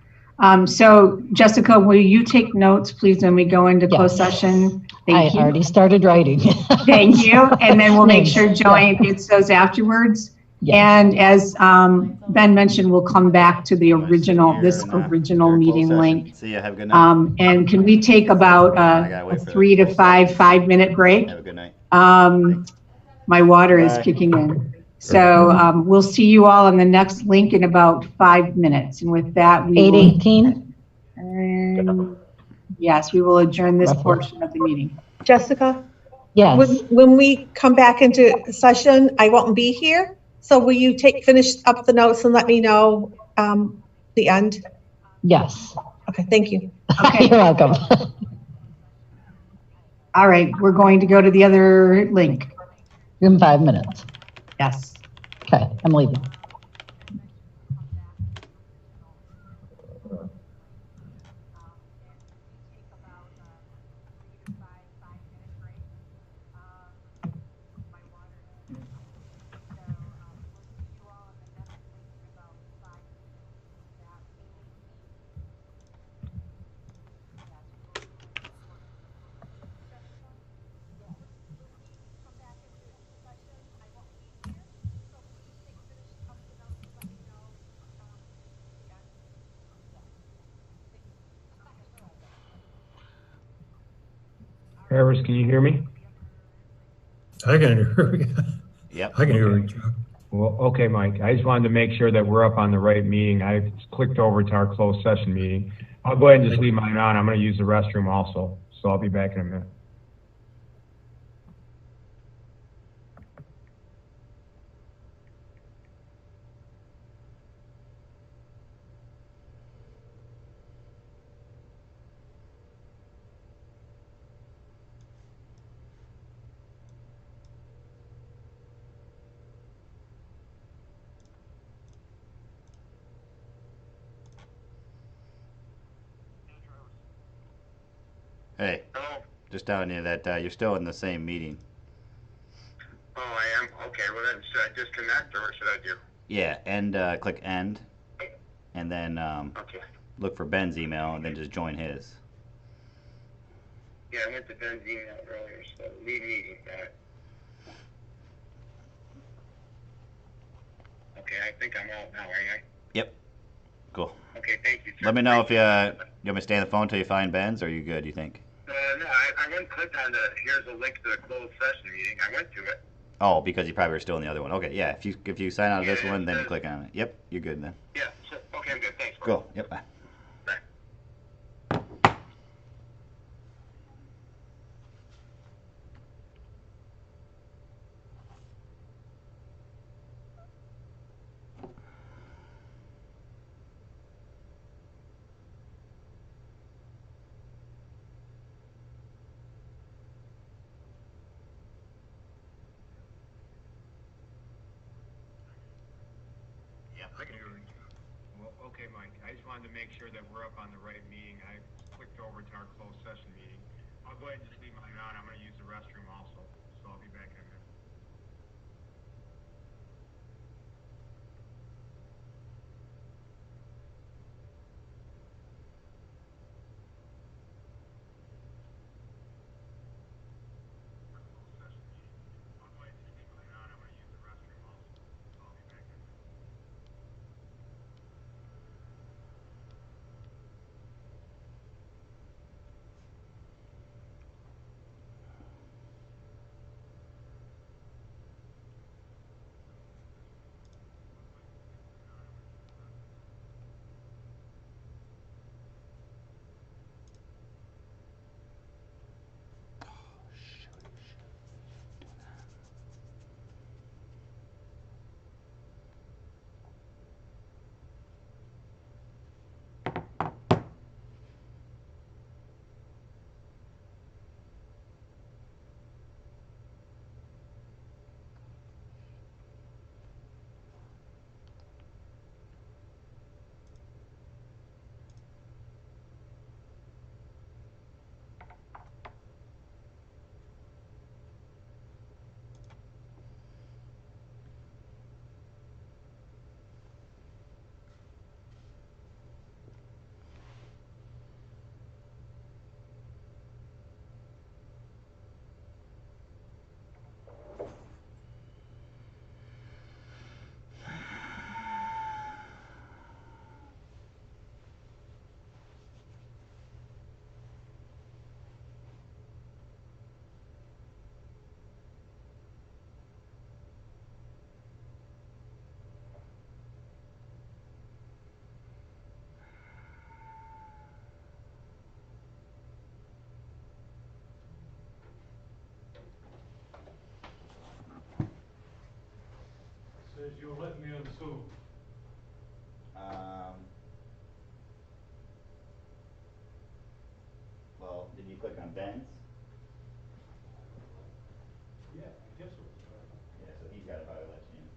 Speaker 1: So Jessica, will you take notes, please, when we go into closed
Speaker 10: Yes.
Speaker 1: session?
Speaker 10: I
Speaker 1: Thank you.
Speaker 10: already started writing.
Speaker 1: Thank you. And then we'll make sure
Speaker 10: Thanks.
Speaker 1: Joanne gets those afterwards.
Speaker 10: Yes.
Speaker 1: And as Ben mentioned, we'll come back to the original, this original meeting link.
Speaker 12: See ya. Have a good night.
Speaker 1: And can we take about a 3 to 5-minute break?
Speaker 12: Have a good night.
Speaker 1: My water is
Speaker 12: Bye.
Speaker 1: kicking in. So we'll see you all on the next link in about 5 minutes. And with that, we will,
Speaker 10: 8:18.
Speaker 1: yes, we will adjourn this
Speaker 10: Roughly.
Speaker 1: portion of the meeting.
Speaker 5: Jessica,
Speaker 10: Yes.
Speaker 5: when we come back into session, I won't be here. So will you finish up the notes and let me know the end?
Speaker 10: Yes.
Speaker 5: Okay, thank you.
Speaker 1: Okay.
Speaker 10: You're welcome.
Speaker 1: All right, we're going to go to the other link.
Speaker 10: In 5 minutes.
Speaker 1: Yes.
Speaker 10: Okay, I'm leaving.
Speaker 9: Travis, can you hear me?
Speaker 3: I can hear you.
Speaker 12: Yep.
Speaker 3: I can hear you, Chuck.
Speaker 9: Well, okay, Mike. I just wanted to make sure that we're up on the right meeting. I clicked over to our closed session meeting. I'll go ahead and just leave mine on. I'm going to use the restroom also, so I'll be back in a minute.
Speaker 12: Hey, just telling you that you're still in the same meeting.
Speaker 13: Oh, I am? Okay, well then, should I disconnect or what should I do?
Speaker 12: Yeah, and click end, and then
Speaker 13: Okay.
Speaker 12: look for Ben's email, and then just join his.
Speaker 13: Yeah, I went to Ben's email earlier, so leave meeting, got it. Okay, I think I'm out now, ain't I?
Speaker 12: Yep. Cool.
Speaker 13: Okay, thank you, sir.
Speaker 12: Let me know if you want me to stay on the phone until you find Ben's, or are you good, you think?
Speaker 13: No, I went and clicked on here's a link to the closed session meeting. I went to it.
Speaker 12: Oh, because you probably were still in the other one. Okay, yeah. If you sign out of this one, then you click on it. Yep, you're good then.
Speaker 13: Yeah, sure. Okay, I'm good. Thanks.
Speaker 12: Cool. Yep. Bye.
Speaker 13: Bye.
Speaker 9: I can hear you. Well, okay, Mike. I just wanted to make sure that we're up on the right meeting. I clicked over to our closed session meeting. I'll go ahead and just leave mine on. I'm going to use the restroom also, so I'll be back in a minute.
Speaker 3: Says you'll let me on Zoom.
Speaker 12: Well, did you click on Ben's?
Speaker 3: Yeah, I guess it was right.
Speaker 12: Yeah, so he's got to probably let you in.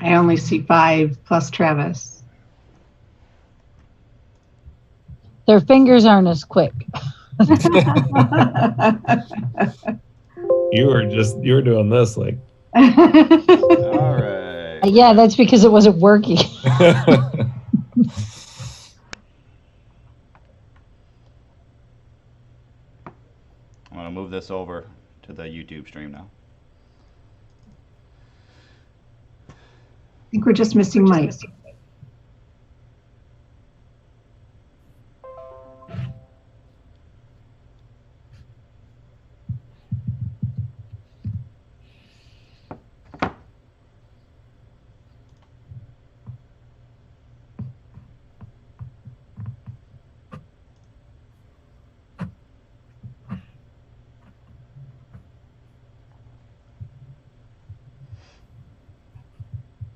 Speaker 1: I only see 5 plus Travis.
Speaker 10: Their fingers aren't as quick.
Speaker 2: You were doing this like.
Speaker 12: All right.
Speaker 10: Yeah, that's because it wasn't working.
Speaker 12: I want to move this over to the YouTube stream now.
Speaker 1: I think we're just missing Mike.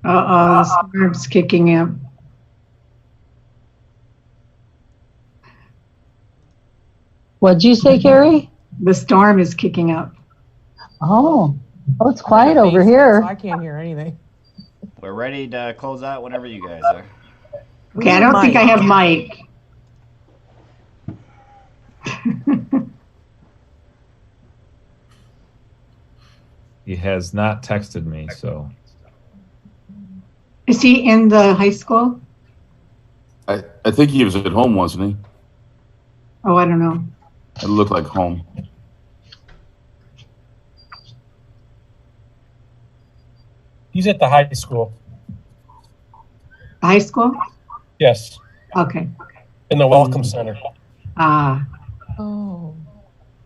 Speaker 1: Uh-oh, the storm's kicking in.
Speaker 10: What'd you say, Carrie?
Speaker 1: The storm is kicking up.
Speaker 10: Oh, it's quiet
Speaker 4: I'm
Speaker 10: over
Speaker 4: facing it,
Speaker 10: here.
Speaker 4: so I can't hear anything.
Speaker 12: We're ready to close out whenever you guys are.
Speaker 1: Okay, I don't think I have Mike.
Speaker 2: He has not texted me, so.
Speaker 1: Is he in the high school?
Speaker 14: I think he was at home, wasn't he?
Speaker 1: Oh, I don't know.
Speaker 14: It looked like home.
Speaker 15: He's at the high school.
Speaker 1: High school?
Speaker 15: Yes,
Speaker 1: Okay.
Speaker 15: in the Welcome Center.
Speaker 1: Ah,
Speaker 4: Oh.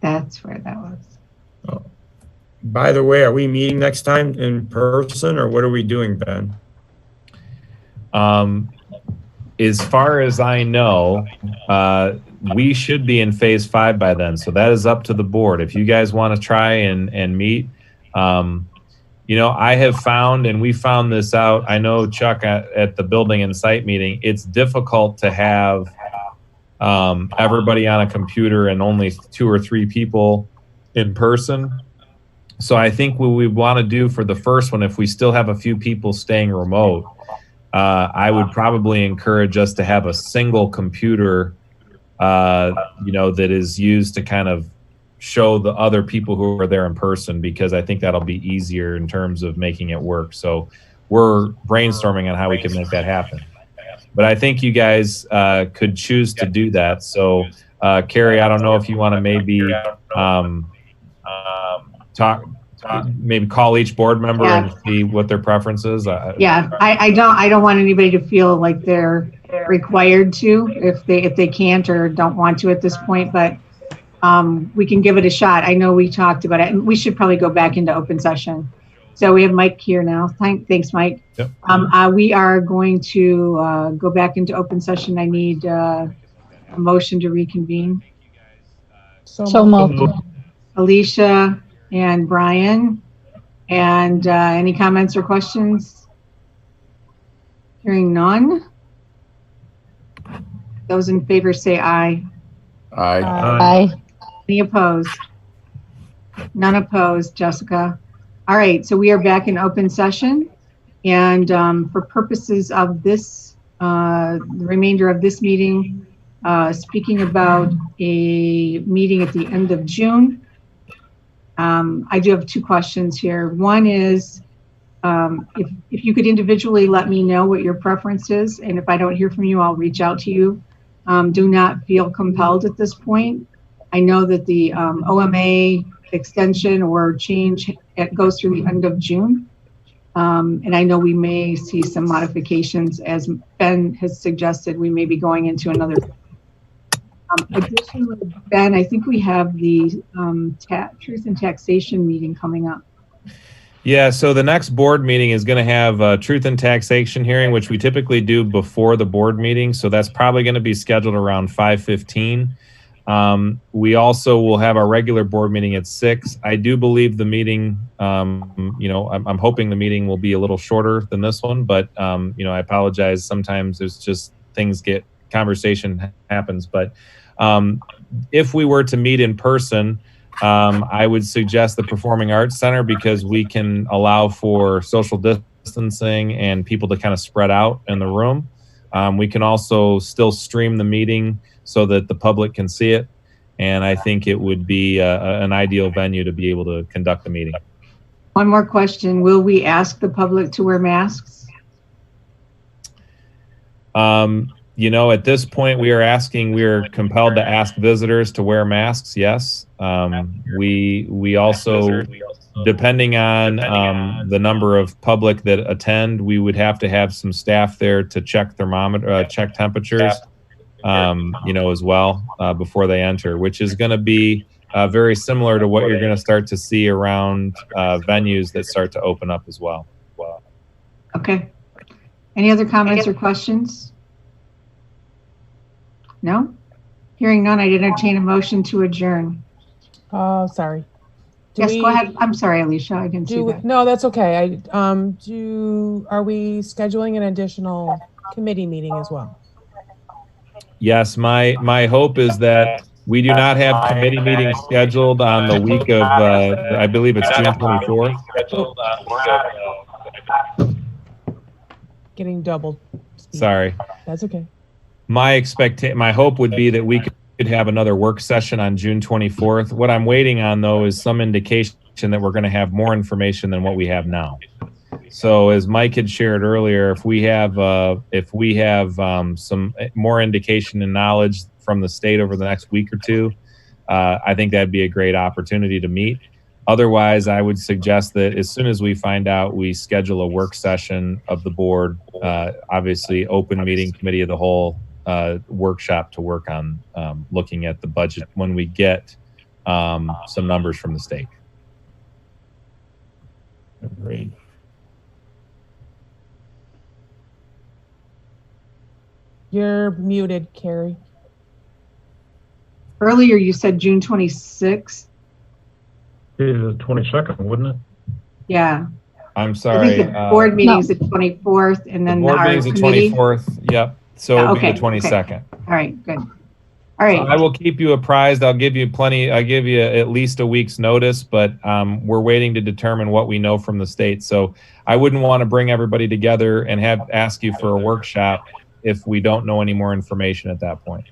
Speaker 1: that's where that was.
Speaker 9: By the way, are we meeting next time in person or what are we doing, Ben?
Speaker 2: As far as I know, we should be in phase 5 by then. So that is up to the board. If you guys want to try and meet, you know, I have found, and we found this out, I know Chuck at the building and site meeting, it's difficult to have everybody on a computer and only 2 or 3 people in person. So I think what we want to do for the first one, if we still have a few people staying remote, I would probably encourage us to have a single computer, you know, that is used to kind of show the other people who are there in person, because I think that'll be easier in terms of making it work. So we're brainstorming on how we can make that happen. But I think you guys could choose to do that. So Carrie, I don't know if you want to maybe maybe call each board member and see what their preference is.
Speaker 1: Yeah, I don't want anybody to feel like they're required to if they can't or don't want to at this point, but we can give it a shot. I know we talked about it, and we should probably go back into open session. So we have Mike here now. Thanks, Mike.
Speaker 2: Yep.
Speaker 1: We are going to go back into open session. I need a motion to reconvene.
Speaker 10: So moved.
Speaker 1: Alicia and Brian. And any comments or questions? Hearing none. Those in favor say aye.
Speaker 14: Aye.
Speaker 10: Aye.
Speaker 1: Any opposed? None opposed, Jessica. All right, so we are back in open session. And for purposes of this, the remainder of this meeting, speaking about a meeting at the end of June, I do have 2 questions here. One is, if you could individually let me know what your preference is, and if I don't hear from you, I'll reach out to you. Do not feel compelled at this point. I know that the OMA extension or change, it goes through the end of June. And I know we may see some modifications, as Ben has suggested, we may be going into another. Additionally, Ben, I think we have the Truth and Taxation meeting coming up.
Speaker 2: Yeah, so the next board meeting is going to have a Truth and Taxation hearing, which we typically do before the board meeting. So that's probably going to be scheduled around 5:15. We also will have our regular board meeting at 6. I do believe the meeting, you know, I'm hoping the meeting will be a little shorter than this one, but, you know, I apologize. Sometimes there's just conversation happens. But if we were to meet in person, I would suggest the Performing Arts Center, because we can allow for social distancing and people to kind of spread out in the room. We can also still stream the meeting so that the public can see it. And I think it would be an ideal venue to be able to conduct a meeting.
Speaker 1: One more question. Will we ask the public to wear masks?
Speaker 2: You know, at this point, we are compelled to ask visitors to wear masks. Yes. We also, depending on the number of public that attend, we would have to have some staff there to check check temperatures, you know, as well before they enter, which is going to be very similar to what you're going to start to see around venues that start to open up as well.
Speaker 1: Okay. Any other comments or questions? No? Hearing none, I'd entertain a motion to adjourn.
Speaker 4: Oh, sorry.
Speaker 1: Yes, go ahead. I'm sorry, Alicia, I didn't see that.
Speaker 4: No, that's okay. Are we scheduling an additional committee meeting as well?
Speaker 2: Yes, my hope is that we do not have committee meetings scheduled on the week of, I believe it's June 24th.
Speaker 4: Getting double.
Speaker 2: Sorry.
Speaker 4: That's okay.
Speaker 2: My hope would be that we could have another work session on June 24th. What I'm waiting on, though, is some indication that we're going to have more information than what we have now. So as Mike had shared earlier, if we have some more indication and knowledge from the state over the next week or two, I think that'd be a great opportunity to meet. Otherwise, I would suggest that as soon as we find out, we schedule a work session of the board, obviously open meeting, committee of the whole workshop to work on looking at the budget when we get some numbers from the state.
Speaker 15: Agreed.
Speaker 4: You're muted, Carrie.
Speaker 1: Earlier, you said June 26th.
Speaker 3: It'd be the 22nd, wouldn't it?
Speaker 1: Yeah.
Speaker 2: I'm
Speaker 1: I
Speaker 2: sorry.
Speaker 1: think the board meeting is the 24th, and then
Speaker 2: board
Speaker 1: our
Speaker 2: meeting is the
Speaker 1: committee.
Speaker 2: 24th. Yep. So
Speaker 1: Yeah,
Speaker 2: it'll
Speaker 1: okay,
Speaker 2: be the 22nd.
Speaker 1: okay. All right, good. All right.
Speaker 2: I will keep you apprised. I'll give you at least a week's notice, but we're waiting to determine what we know from the state. So I wouldn't want to bring everybody together and ask you for a workshop if we don't know any more information at that point.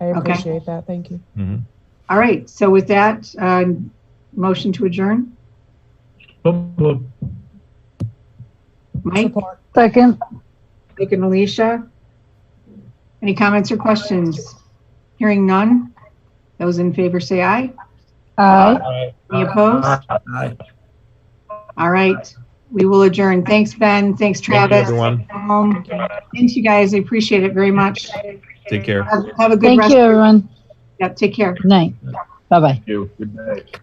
Speaker 4: I appreciate that. Thank you.
Speaker 2: Mm-hmm.
Speaker 1: All right. So with that, motion to adjourn. Mike?
Speaker 4: Support.
Speaker 10: Second.
Speaker 1: Mike and Alicia? Any comments or questions? Hearing none. Those in favor say aye.
Speaker 10: Aye.
Speaker 1: Any opposed?
Speaker 15: Aye.
Speaker 1: All right. We will adjourn. Thanks, Ben. Thanks, Travis.
Speaker 2: Thank you, everyone.
Speaker 1: Thanks, you guys. I appreciate it very much.
Speaker 2: Take care.
Speaker 1: Have a good
Speaker 10: Thank
Speaker 1: rest.
Speaker 10: you, everyone.
Speaker 1: Yep, take care.
Speaker 10: Good night. Bye-bye.
Speaker 14: Good night.